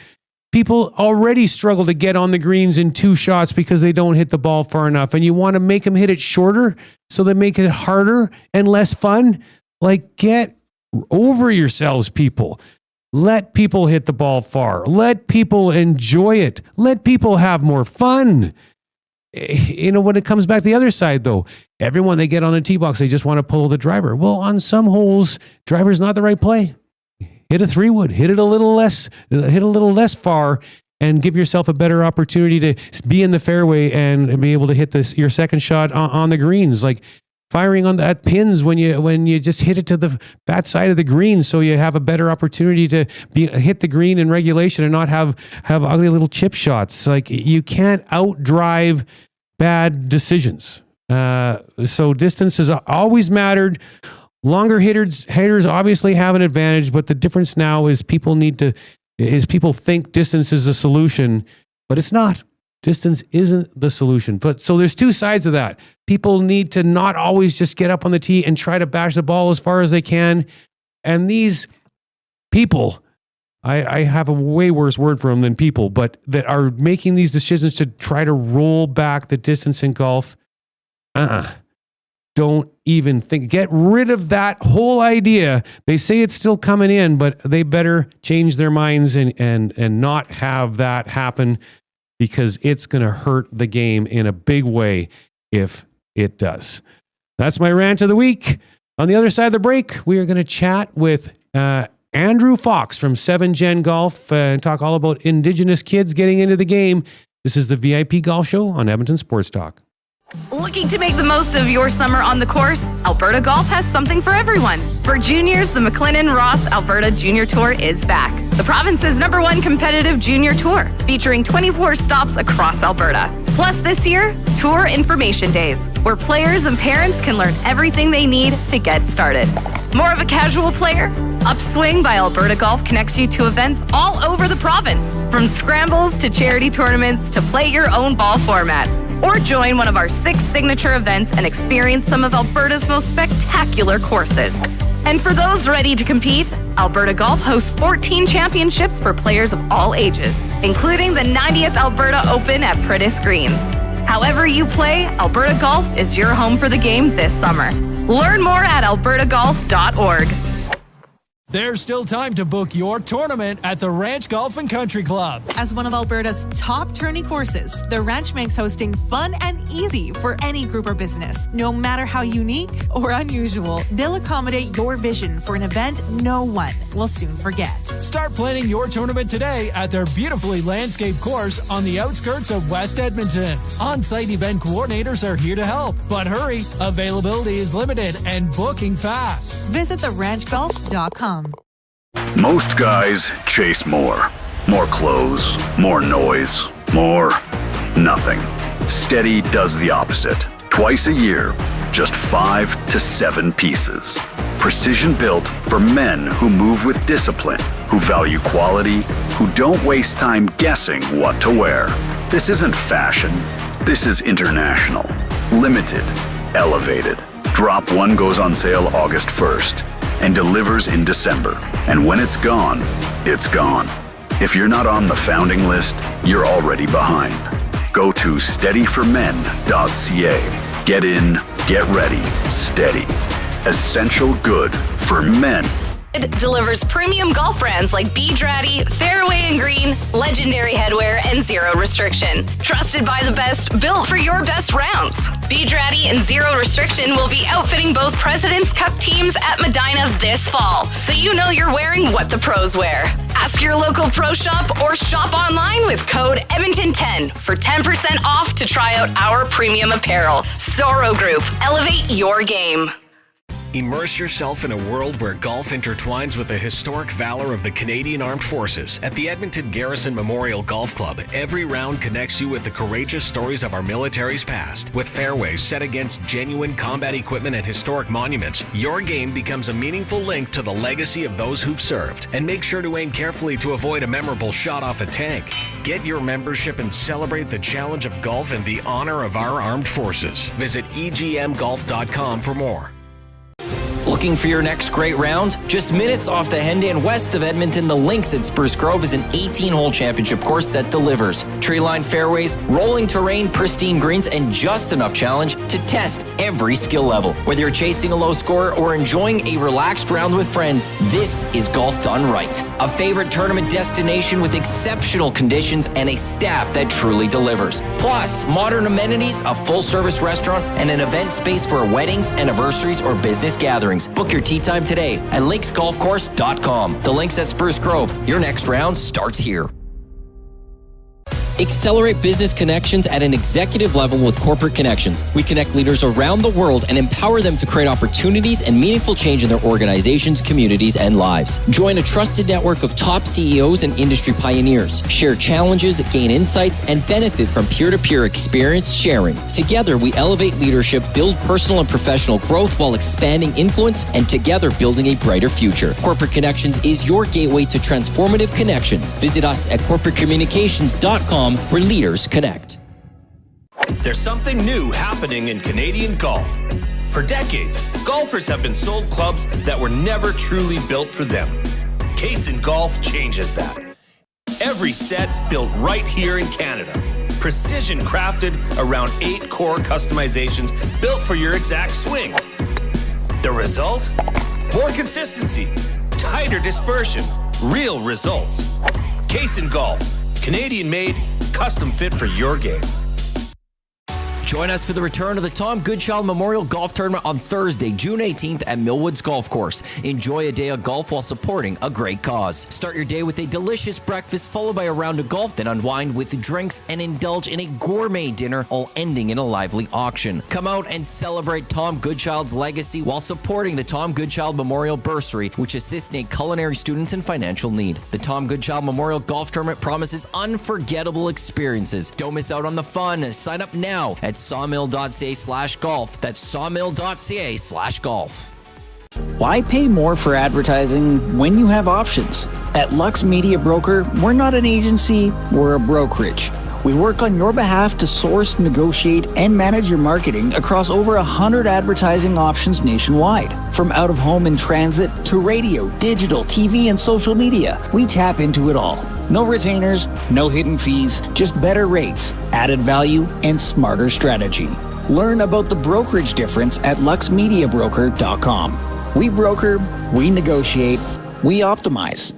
People already struggle to get on the greens in 2 shots because they don't hit the ball far enough. And you want to make them hit it shorter so they make it harder and less fun? Like, get over yourselves, people. Let people hit the ball far. Let people enjoy it. Let people have more fun. You know, when it comes back to the other side, though, everyone, they get on a tee box, they just want to pull the driver. Well, on some holes, driver's not the right play. Hit a 3-wood, hit a little less far, and give yourself a better opportunity to be in the fairway and be able to hit your second shot on the greens. Like firing on at pins when you just hit it to the fat side of the green, so you have a better opportunity to hit the green in regulation and not have ugly little chip shots. Like, you can't outdrive bad decisions. So distance has always mattered. Longer hitters obviously have an advantage, but the difference now is people think distance is a solution, but it's not. Distance isn't the solution. But so there's 2 sides of that. People need to not always just get up on the tee and try to bash the ball as far as they can. And these people, I have a way worse word for them than people, but that are making these decisions to try to roll back the distance in golf. Don't even think. Get rid of that whole idea. They say it's still coming in, but they better change their minds and not have that happen, because it's going to hurt the game in a big way if it does. That's my rant of the week. On the other side of the break, we are going to chat with Andrew Fox from 7 Gen Golf and talk all about Indigenous kids getting into the game. This is the VIP Golf Show on Edmonton Sports Talk. Looking to make the most of your summer on the course? Alberta Golf has something for everyone. For juniors, the McLennan Ross Alberta Junior Tour is back. The province's #1 competitive junior tour, featuring 24 stops across Alberta. Plus this year, Tour Information Days, where players and parents can learn everything they need to get started. More of a casual player? Upswing by Alberta Golf connects you to events all over the province, from scrambles to charity tournaments to play your own ball formats. Or join one of our 6 signature events and experience some of Alberta's most spectacular courses. And for those ready to compete, Alberta Golf hosts 14 championships for players of all ages, including the 90th Alberta Open at Prentice Greens. However you play, Alberta Golf is your home for the game this summer. Learn more at albertagolf.org. There's still time to book your tournament at the Ranch Golf and Country Club. As one of Alberta's top tourney courses, the Ranch makes hosting fun and easy for any group or business. No matter how unique or unusual, they'll accommodate your vision for an event no one will soon forget. Start planning your tournament today at their beautifully landscaped course on the outskirts of West Edmonton. On-site event coordinators are here to help, but hurry, availability is limited and booking fast. Visit theranchgolf.com. Most guys chase more. More clothes, more noise, more nothing. Steady does the opposite. Twice a year, just 5 to 7 pieces. Precision built for men who move with discipline, who value quality, who don't waste time guessing what to wear. This isn't fashion. This is international. Limited. Elevated. Drop 1 goes on sale August 1st. And delivers in December. And when it's gone, it's gone. If you're not on the founding list, you're already behind. Go to steadyformen.ca. Get in, get ready, steady. Essential good for men. It delivers premium golf brands like Draddy, Fairway and Green, Legendary Headwear, and Zero Restriction. Trusted by the best, built for your best rounds. Draddy and Zero Restriction will be outfitting both President's Cup teams at Medina this fall, so you know you're wearing what the pros wear. Ask your local pro shop or shop online with code Edmonton10 for 10% off to try out our premium apparel. Soro Group, elevate your game. Immerse yourself in a world where golf intertwines with the historic valor of the Canadian Armed Forces. At the Edmonton Garrison Memorial Golf Club, every round connects you with the courageous stories of our military's past. With fairways set against genuine combat equipment and historic monuments, your game becomes a meaningful link to the legacy of those who've served. And make sure to aim carefully to avoid a memorable shot off a tank. Get your membership and celebrate the challenge of golf and the honor of our armed forces. Visit egmgolf.com for more. Looking for your next great round? Just minutes off the Hendan west of Edmonton, the Links at Spruce Grove is an 18-hole championship course that delivers. Tree-lined fairways, rolling terrain, pristine greens, and just enough challenge to test every skill level. Whether you're chasing a low score or enjoying a relaxed round with friends, this is golf done right. A favorite tournament destination with exceptional conditions and a staff that truly delivers. Plus, modern amenities, a full-service restaurant, and an event space for weddings, anniversaries, or business gatherings. Book your tee time today at linksgolfcourse.com. The Links at Spruce Grove. Your next round starts here. Accelerate business connections at an executive level with Corporate Connections. We connect leaders around the world and empower them to create opportunities and meaningful change in their organizations, communities, and lives. Join a trusted network of top CEOs and industry pioneers. Share challenges, gain insights, and benefit from peer-to-peer experience sharing. Together, we elevate leadership, build personal and professional growth while expanding influence, and together building a brighter future. Corporate Connections is your gateway to transformative connections. Visit us at corporatecommunications.com, where leaders connect. There's something new happening in Canadian golf. For decades, golfers have been sold clubs that were never truly built for them. Case in Golf changes that. Every set built right here in Canada. Precision crafted around 8 core customizations built for your exact swing. The result? More consistency, tighter dispersion, real results. Case in Golf. Canadian made, custom fit for your game. Join us for the return of the Tom Goodchild Memorial Golf Tournament on Thursday, June 18th at Millwoods Golf Course. Enjoy a day of golf while supporting a great cause. Start your day with a delicious breakfast followed by a round of golf, then unwind with drinks and indulge in a gourmet dinner, all ending in a lively auction. Come out and celebrate Tom Goodchild's legacy while supporting the Tom Goodchild Memorial Bursary, which assists in culinary students in financial need. The Tom Goodchild Memorial Golf Tournament promises unforgettable experiences. Don't miss out on the fun. Sign up now at sawmill.ca/golf. That's sawmill.ca/golf. Why pay more for advertising when you have options? At Lux Media Broker, we're not an agency, we're a brokerage. We work on your behalf to source, negotiate, and manage your marketing across over 100 advertising options nationwide. From out-of-home and transit to radio, digital, TV, and social media, we tap into it all. No retainers, no hidden fees, just better rates, added value, and smarter strategy. Learn about the brokerage difference at luxmediabroker.com. We broker, we negotiate, we optimize.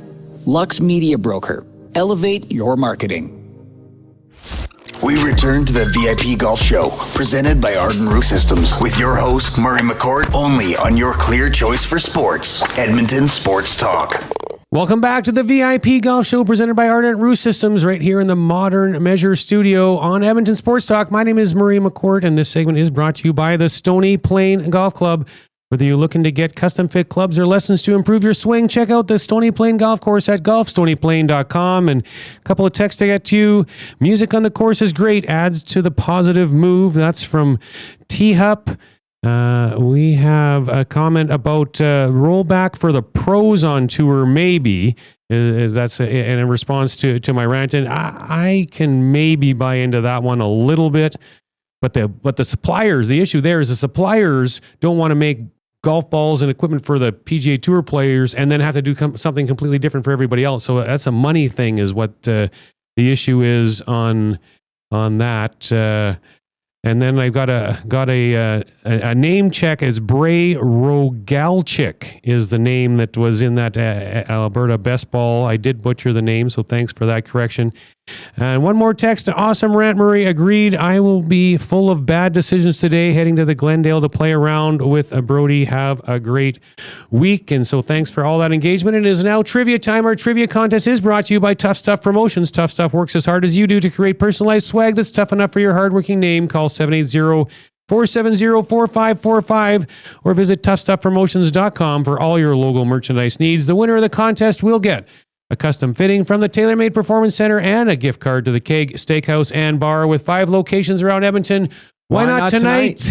Lux Media Broker. Elevate your marketing. We return to the VIP Golf Show, presented by Arden Roof Systems, with your host, Murray McCourt, only on your clear choice for sports, Edmonton Sports Talk. Welcome back to the VIP Golf Show presented by Ardent Roof Systems right here in the Modern Measure studio on Edmonton Sports Talk. My name is Murray McCourt, and this segment is brought to you by the Stony Plain Golf Club. Whether you're looking to get custom fit clubs or lessons to improve your swing, check out the Stony Plain Golf Course at golfstonyplain.com. And a couple of texts to get to you. Music on the course is great, adds to the positive move. That's from T-Hup. We have a comment about rollback for the pros on tour, maybe. That's in response to my rant. And I can maybe buy into that one a little bit. But the suppliers, the issue there is the suppliers don't want to make golf balls and equipment for the PGA Tour players and then have to do something completely different for everybody else. So that's a money thing is what the issue is on that. And then I've got a name check as Bray Rogalchik is the name that was in that Alberta best ball. I did butcher the name, so thanks for that correction. And one more text to Awesome Rant Murray. Agreed, I will be full of bad decisions today, heading to the Glendale to play around with Brody. Have a great week. And so thanks for all that engagement. It is now trivia time. Our trivia contest is brought to you by Tough Stuff Promotions. Tough Stuff works as hard as you do to create personalized swag that's tough enough for your hardworking name. Call 780-470-4545 or visit toughstuffpromotions.com for all your logo merchandise needs. The winner of the contest will get a custom fitting from the TaylorMade Performance Center and a gift card to the Keg Steakhouse and Bar with 5 locations around Edmonton. Why not tonight?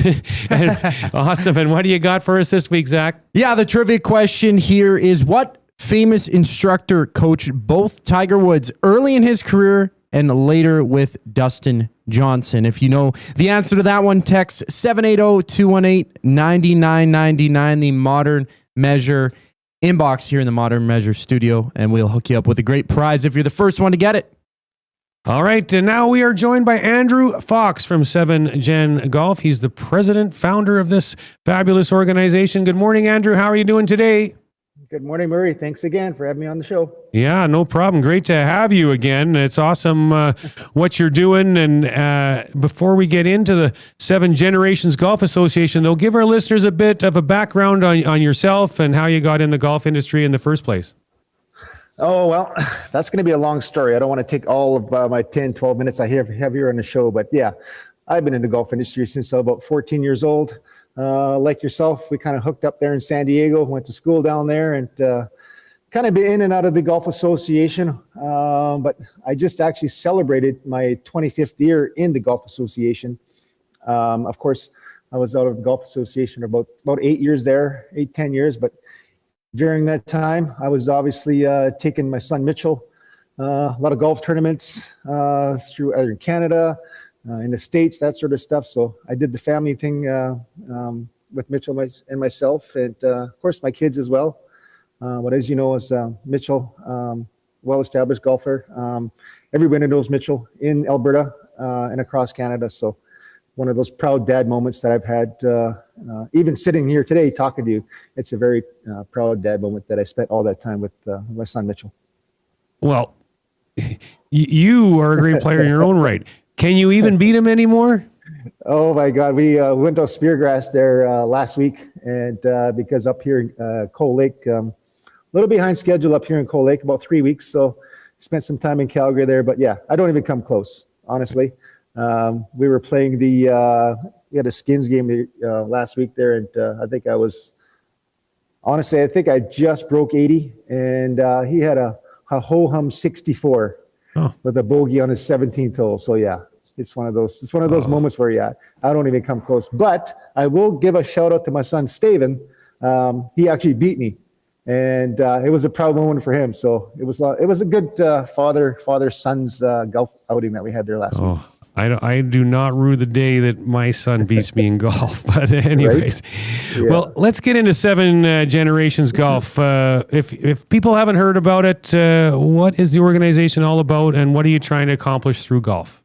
Awesome. And what do you got for us this week, Zach? Yeah, the trivia question here is, what famous instructor coached both Tiger Woods early in his career and later with Dustin Johnson? If you know the answer to that one, text 780-218-9999, the Modern Measure inbox here in the Modern Measure studio, and we'll hook you up with a great prize if you're the first one to get it. All right, and now we are joined by Andrew Fox from 7 Gen Golf. He's the president, founder of this fabulous organization. Good morning, Andrew. How are you doing today? Good morning, Murray. Thanks again for having me on the show. Yeah, no problem. Great to have you again. It's awesome what you're doing. And before we get into the 7 Generations Golf Association, though, give our listeners a bit of a background on yourself and how you got in the golf industry in the first place. Oh, well, that's going to be a long story. I don't want to take all of my 10, 12 minutes I have here on the show. But yeah, I've been in the golf industry since I was about 14 years old. Like yourself, we kind of hooked up there in San Diego, went to school down there, and kind of been in and out of the Golf Association. But I just actually celebrated my 25th year in the Golf Association. Of course, I was out of the Golf Association for about 8 years there, 10 years. But during that time, I was obviously taking my son Mitchell a lot of golf tournaments through either in Canada, in the States, that sort of stuff. So I did the family thing with Mitchell and myself, and of course my kids as well. But as you know, as Mitchell, well-established golfer. Everybody knows Mitchell in Alberta and across Canada. So one of those proud dad moments that I've had, even sitting here today talking to you, it's a very proud dad moment that I spent all that time with my son Mitchell. Well, you are a great player in your own right. Can you even beat him anymore? Oh my God. We went to Speargrass there last week, and because up here in Coal Lake, a little behind schedule up here in Coal Lake, about 3 weeks. So spent some time in Calgary there, but yeah, I don't even come close, honestly. We were playing we had a skins game last week there, and I think I just broke 80, and he had a ho-hum 64 with a bogey on his 17th hole. So yeah, it's one of those moments where I don't even come close. But I will give a shout out to my son Steven. He actually beat me, and it was a proud moment for him. So it was a good father-son's golf outing that we had there last week. I do not rue the day that my son beats me in golf. But anyways, right? Yeah. Well, let's get into 7 Generations Golf. If people haven't heard about it, what is the organization all about, and what are you trying to accomplish through golf?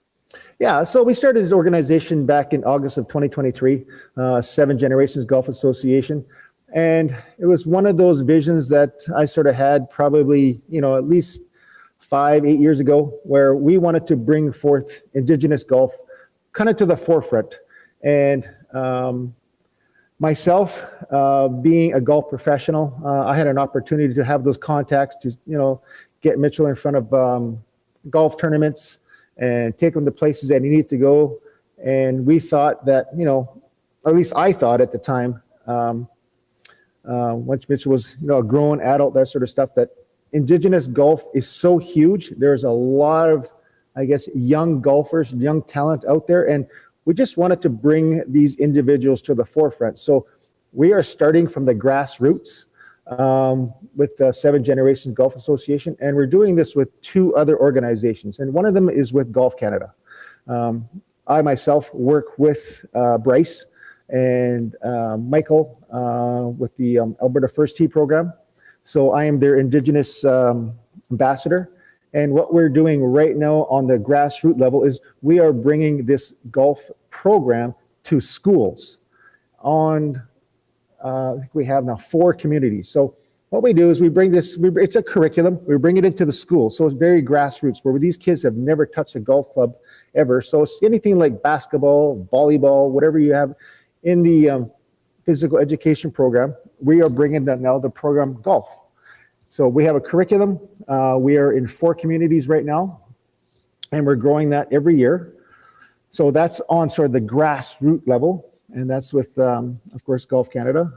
Yeah, so we started this organization back in August of 2023, 7 Generations Golf Association. And it was one of those visions that I sort of had probably, at least 5-8 years ago, where we wanted to bring forth Indigenous golf kind of to the forefront. And myself, being a golf professional, I had an opportunity to have those contacts to, get Mitchell in front of golf tournaments and take him to places that he needed to go. And we thought that, at least I thought at the time, once Mitchell was, a grown adult, that sort of stuff, that Indigenous golf is so huge. There's a lot of, I guess, young golfers, young talent out there. And we just wanted to bring these individuals to the forefront. So we are starting from the grassroots with the Seven Generations Golf Association. And we're doing this with 2 other organizations. And one of them is with Golf Canada. I myself work with Brice and Michael with the Alberta First Tee program. So I am their Indigenous ambassador. And what we're doing right now on the grassroots level is we are bringing this golf program to schools on, I think we have now 4 communities. So what we do is we bring this, it's a curriculum, we bring it into the school. So it's very grassroots, where these kids have never touched a golf club ever. So it's anything like basketball, volleyball, whatever you have in the physical education program, we are bringing that now, the program golf. So we have a curriculum. We are in 4 communities right now, and we're growing that every year. So that's on sort of the grassroots level, and that's with, of course, Golf Canada.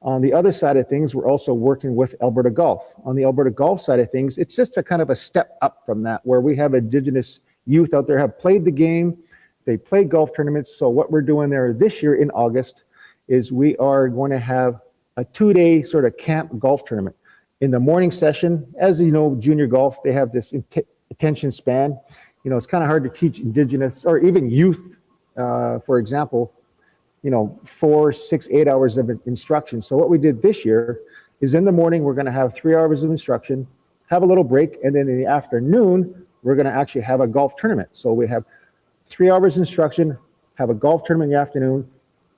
On the other side of things, we're also working with Alberta Golf. On the Alberta Golf side of things, it's just a kind of a step up from that, where we have Indigenous youth out there have played the game. They play golf tournaments. So what we're doing there this year in August is we are going to have a 2-day sort of camp golf tournament. In the morning session, as you know, junior golf, they have this attention span. It's kind of hard to teach Indigenous or even youth, for example, 4, 6, 8 hours of instruction. So what we did this year is in the morning, we're going to have 3 hours of instruction, have a little break, and then in the afternoon, we're going to actually have a golf tournament. So we have 3 hours instruction, have a golf tournament in the afternoon.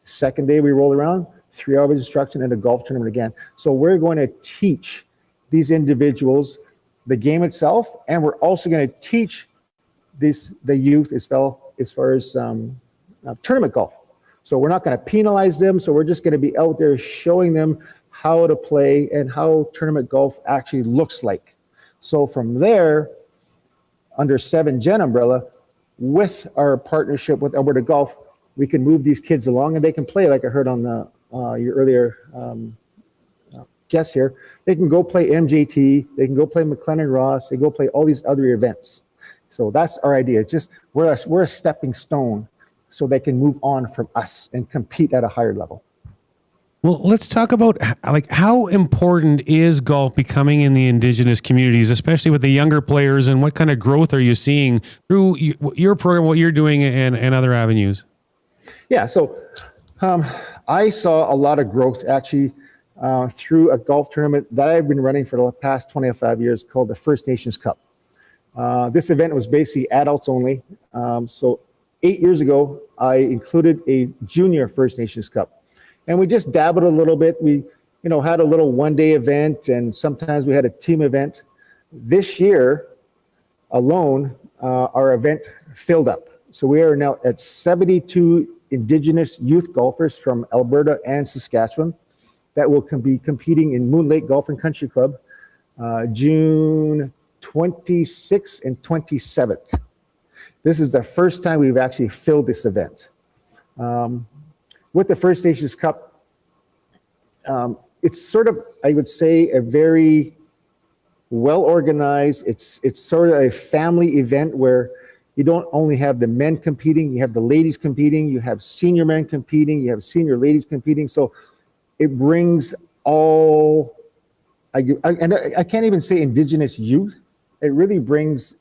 Second day we roll around, 3 hours instruction and a golf tournament again. So we're going to teach these individuals the game itself, and we're also going to teach the youth as far as tournament golf. So we're not going to penalize them. So we're just going to be out there showing them how to play and how tournament golf actually looks like. So from there, under 7Gen umbrella, with our partnership with Alberta Golf, we can move these kids along and they can play, like I heard on the your earlier guests here. They can go play MJT, they can go play McLennan Ross, they go play all these other events. So that's our idea. It's just we're a stepping stone so they can move on from us and compete at a higher level. Well, let's talk about how important is golf becoming in the Indigenous communities, especially with the younger players, and what kind of growth are you seeing through your program, what you're doing, and other avenues? Yeah, so I saw a lot of growth actually through a golf tournament that I've been running for the past 25 years called the First Nations Cup. This event was basically adults only. So 8 years ago, I included a junior First Nations Cup. And we just dabbled a little bit. We, had a little one-day event, and sometimes we had a team event. This year alone, our event filled up. So we are now at 72 Indigenous youth golfers from Alberta and Saskatchewan that will be competing in Moon Lake Golf and Country Club June 26th and 27th. This is the first time we've actually filled this event. With the First Nations Cup, it's sort of, I would say, a very well-organized, it's sort of a family event where you don't only have the men competing, you have the ladies competing, you have senior men competing, you have senior ladies competing. So it brings all, I can't even say Indigenous youth, it really brings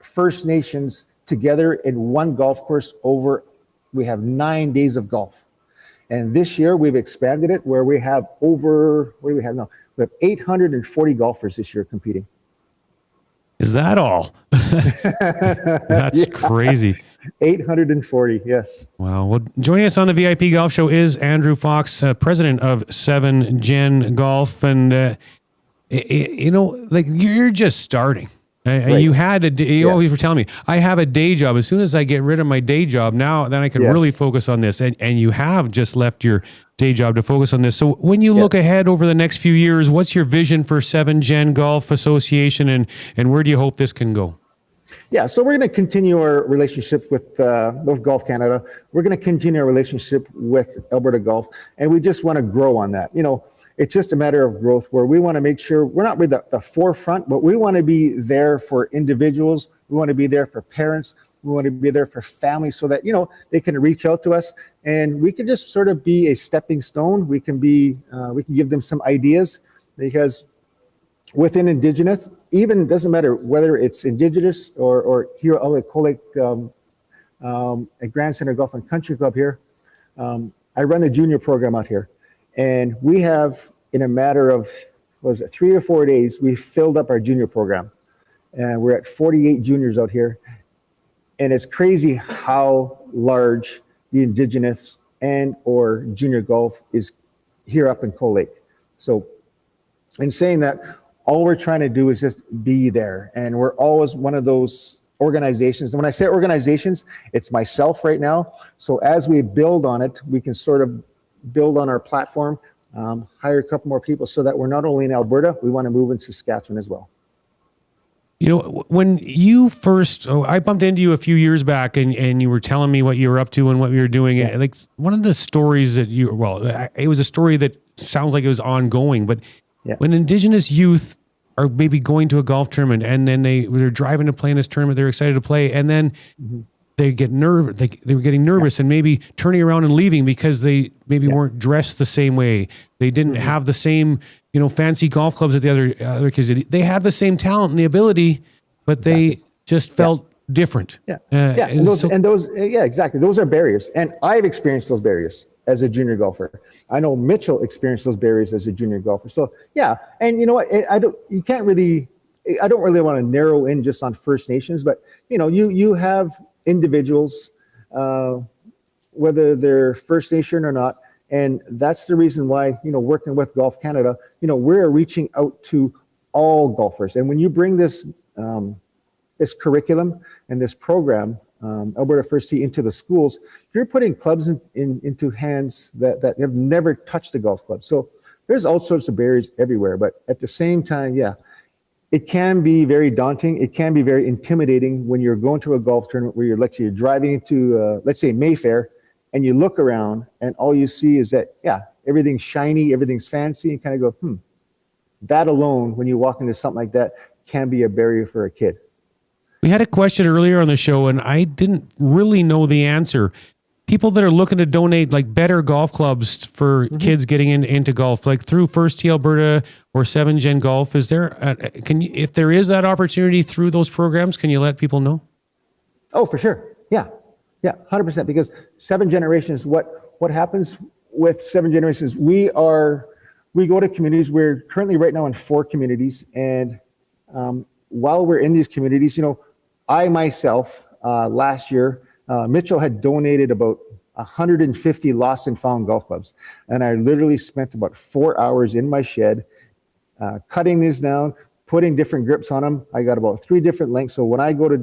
First Nations together in one golf course over, we have 9 days of golf. And this year we've expanded it where we have over, what do we have now? We have 840 golfers this year competing. Is that all? That's crazy. 840, yes. Wow. Well, joining us on the VIP Golf Show is Andrew Fox, president of 7 Gen Golf. And, like you're just starting. Right. You had you always were telling me, I have a day job. As soon as I get rid of my day job, then I can really focus on this. And you have just left your day job to focus on this. So when you look ahead over the next few years, what's your vision for 7 Gen Golf Association and where do you hope this can go? Yeah, so we're going to continue our relationship with Golf Canada. We're going to continue our relationship with Alberta Golf, and we just want to grow on that. It's just a matter of growth where we want to make sure we're not really the forefront, but we want to be there for individuals. We want to be there for parents. We want to be there for families so that, they can reach out to us and we can just sort of be a stepping stone. We can give them some ideas because within Indigenous, even doesn't matter whether it's Indigenous or here at Cold Lake at Grand Center Golf and Country Club here. I run the junior program out here. And we have, in a matter of, 3 or 4 days, we filled up our junior program. And we're at 48 juniors out here. And it's crazy how large the Indigenous and or junior golf is here up in Cold Lake. So in saying that, all we're trying to do is just be there. And we're always one of those organizations. And when I say organizations, it's myself right now. So as we build on it, we can sort of build on our platform, hire a couple more people so that we're not only in Alberta, we want to move in Saskatchewan as well. When you first, I bumped into you a few years back and you were telling me what you were up to and what you were doing. Yeah. Like one of the stories that it was a story that sounds like it was ongoing, but when Indigenous youth are maybe going to a golf tournament and then they're driving to play in this tournament, they're excited to play. And then they get nervous. They were getting nervous and maybe turning around and leaving because they maybe weren't dressed the same way. They didn't have the same, fancy golf clubs that the other kids did. They had the same talent and the ability, but they just felt different. Exactly. Those are barriers, and I've experienced those barriers as a junior golfer. I know Mitchell experienced those barriers as a junior golfer. So and you know what? I don't really want to narrow in just on First Nations, but you have individuals, whether they're First Nation or not. And that's the reason why, working with Golf Canada, we're reaching out to all golfers. And when you bring this curriculum and this program, Alberta First Tee, into the schools, you're putting clubs into hands that have never touched the golf club. So there's all sorts of barriers everywhere. But at the same time, it can be very daunting. It can be very intimidating when you're going to a golf tournament where you're driving into, let's say, Mayfair, and you look around and all you see is that, everything's shiny, everything's fancy, and kind of go, that alone, when you walk into something like that, can be a barrier for a kid. We had a question earlier on the show and I didn't really know the answer. People that are looking to donate like better golf clubs for kids getting into golf, like through First Tee Alberta or 7 Gen Golf, is there, if there is that opportunity through those programs, can you let people know? Oh, for sure. Yeah, 100%. Because 7 Generations, what happens with 7 Generations, we go to communities. We're currently right now in 4 communities. And while we're in these communities, I myself, last year, Mitchell had donated about 150 lost and found golf clubs. And I literally spent about 4 hours in my shed, cutting these down, putting different grips on them. I got about 3 different lengths. So when I go to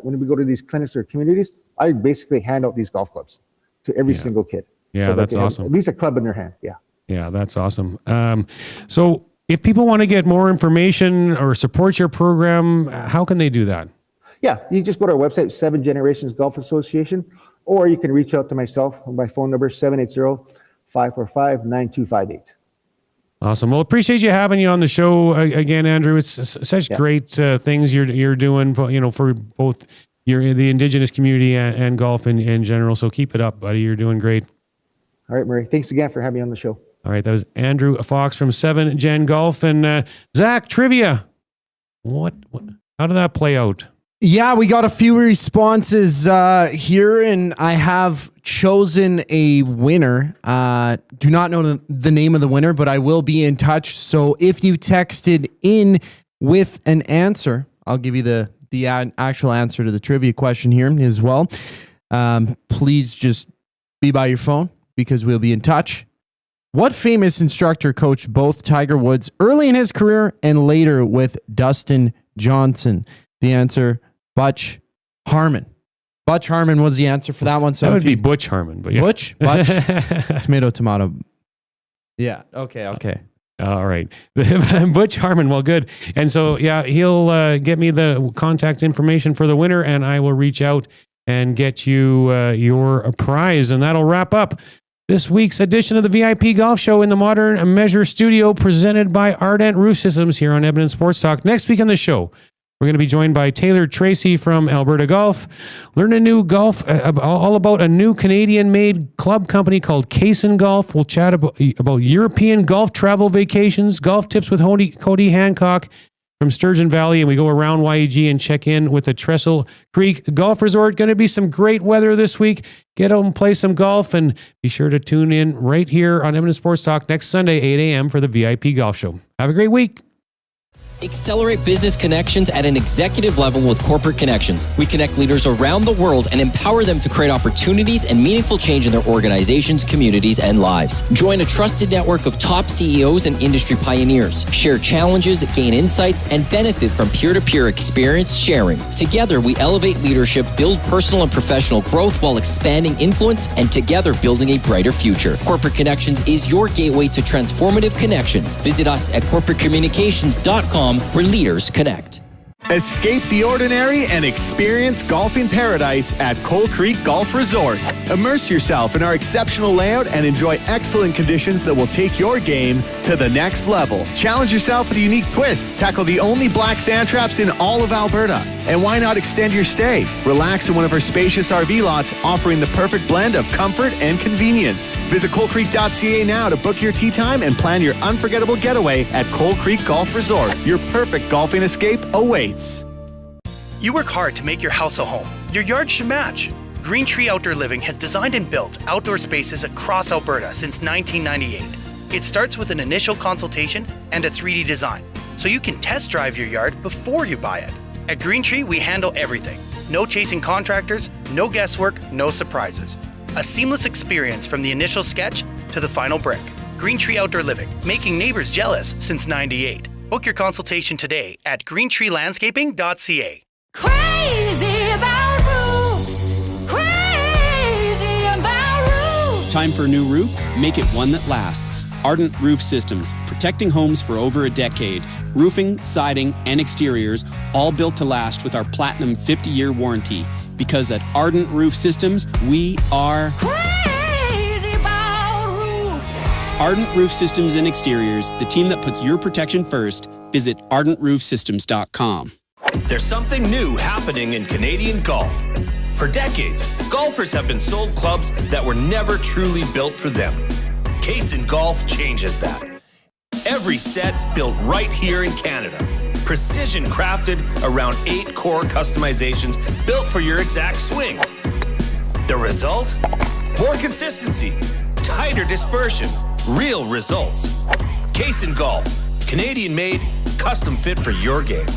when we go to these clinics or communities, I basically hand out these golf clubs to every single kid. Yeah, so that's awesome. At least a club in their hand. Yeah. Yeah, that's awesome. So if people want to get more information or support your program, how can they do that? Yeah, you just go to our website, 7 Generations Golf Association, or you can reach out to myself on my phone number, 780-545-9258. Awesome. Well, appreciate you having you on the show again, Andrew. It's such great things you're doing, for both the Indigenous community and golf in general. So keep it up, buddy. You're doing great. All right, Murray. Thanks again for having me on the show. All right, that was Andrew Fox from 7 Gen Golf. And Zach, trivia. What? How did that play out? Yeah, we got a few responses here, and I have chosen a winner. Do not know the name of the winner, but I will be in touch. So if you texted in with an answer, I'll give you the actual answer to the trivia question here as well. Please just be by your phone because we'll be in touch. What famous instructor coached both Tiger Woods early in his career and later with Dustin Johnson? The answer, Butch Harmon. Butch Harmon was the answer for that one. So that would be Butch Harmon. But yeah. Butch? Tomato. Yeah. Okay. All right. Butch Harmon. Well, good. And so, yeah, he'll get me the contact information for the winner, and I will reach out and get you your prize. And that'll wrap up this week's edition of the VIP Golf Show in the Modern Measure Studio, presented by Ardent Roof Systems here on Edmonton Sports Talk. Next week on the show, we're going to be joined by Taylor Tracy from Alberta Golf. Learn a new golf, all about a new Canadian-made club company called Caddie Golf. We'll chat about European golf travel vacations, golf tips with Cody Hancock from Sturgeon Valley, and we go around YEG and check in with the Trestle Creek Golf Resort. Going to be some great weather this week. Get out and play some golf, and be sure to tune in right here on Edmonton Sports Talk next Sunday, 8 a.m. for the VIP Golf Show. Have a great week. Accelerate business connections at an executive level with Corporate Connections. We connect leaders around the world and empower them to create opportunities and meaningful change in their organizations, communities, and lives. Join a trusted network of top CEOs and industry pioneers. Share challenges, gain insights, and benefit from peer-to-peer experience sharing. Together, we elevate leadership, build personal and professional growth while expanding influence, and together building a brighter future. Corporate Connections is your gateway to transformative connections. Visit us at corporatecommunications.com, where leaders connect. Escape the ordinary and experience golfing paradise at Coal Creek Golf Resort. Immerse yourself in our exceptional layout and enjoy excellent conditions that will take your game to the next level. Challenge yourself with a unique twist. Tackle the only black sand traps in all of Alberta. And why not extend your stay? Relax in one of our spacious RV lots, offering the perfect blend of comfort and convenience. Visit coalcreek.ca now to book your tee time and plan your unforgettable getaway at Coal Creek Golf Resort. Your perfect golfing escape awaits. You work hard to make your house a home. Your yard should match. Green Tree Outdoor Living has designed and built outdoor spaces across Alberta since 1998. It starts with an initial consultation and a 3D design, so you can test drive your yard before you buy it. At Green Tree, we handle everything. No chasing contractors, no guesswork, no surprises. A seamless experience from the initial sketch to the final brick. Green Tree Outdoor Living, making neighbors jealous since '98. Book your consultation today at greentreelandscaping.ca. Crazy about roofs. Crazy about roofs. Time for a new roof? Make it one that lasts. Ardent Roof Systems, protecting homes for over a decade. Roofing, siding, and exteriors, all built to last with our Platinum 50-year warranty. Because at Ardent Roof Systems, we are crazy about roofs. Ardent Roof Systems and Exteriors, the team that puts your protection first. Visit ardentroofsystems.com. There's something new happening in Canadian golf. For decades, golfers have been sold clubs that were never truly built for them. Caddie Golf changes that. Every set built right here in Canada. Precision crafted around 8 core customizations built for your exact swing. The result? More consistency, tighter dispersion, real results. Caddie Golf, Canadian made, custom fit for your game.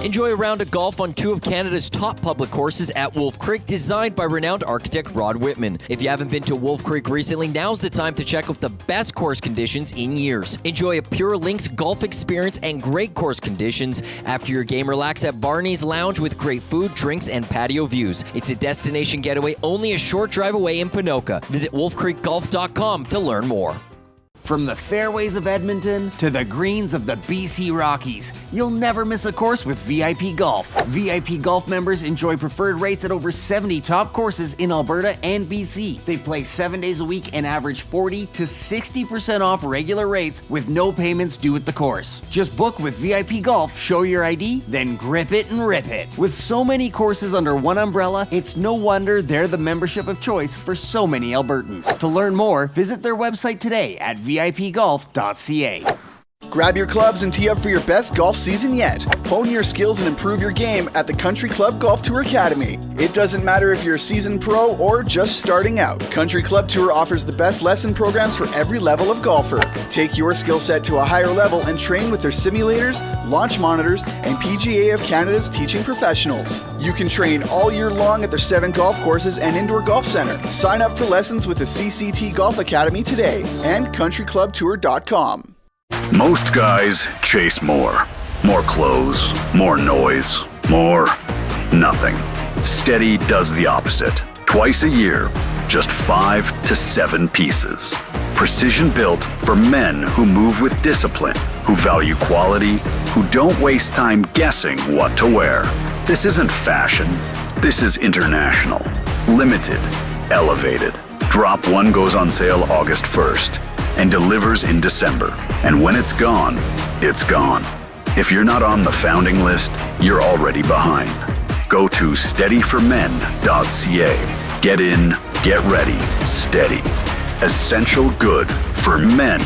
Enjoy a round of golf on 2 of Canada's top public courses at Wolf Creek, designed by renowned architect Rod Whitman. If you haven't been to Wolf Creek recently, now's the time to check out the best course conditions in years. Enjoy a pure links golf experience and great course conditions. After your game, relax at Barney's Lounge with great food, drinks, and patio views. It's a destination getaway only a short drive away in Ponoka. Visit wolfcreekgolf.com to learn more. From the fairways of Edmonton to the greens of the BC Rockies, you'll never miss a course with VIP Golf. VIP Golf members enjoy preferred rates at over 70 top courses in Alberta and BC. They play 7 days a week and average 40 to 60% off regular rates with no payments due at the course. Just book with VIP Golf, show your ID, then grip it and rip it. With so many courses under one umbrella, it's no wonder they're the membership of choice for so many Albertans. To learn more, visit their website today at vipgolf.ca. Grab your clubs and tee up for your best golf season yet. Hone your skills and improve your game at the Country Club Golf Tour Academy. It doesn't matter if you're a seasoned pro or just starting out. Country Club Tour offers the best lesson programs for every level of golfer. Take your skill set to a higher level and train with their simulators, launch monitors, and PGA of Canada's teaching professionals. You can train all year long at their 7 golf courses and indoor golf center. Sign up for lessons with the CCT Golf Academy today and countryclubtour.com. Most guys chase more. More clothes, more noise, more nothing. Steady does the opposite. Twice a year, just 5 to 7 pieces. Precision built for men who move with discipline, who value quality, who don't waste time guessing what to wear. This isn't fashion. This is international. Limited. Elevated. Drop 1 goes on sale August 1st and delivers in December. And when it's gone, it's gone. If you're not on the founding list, you're already behind. Go to steadyformen.ca. Get in, get ready, steady. Essential good for men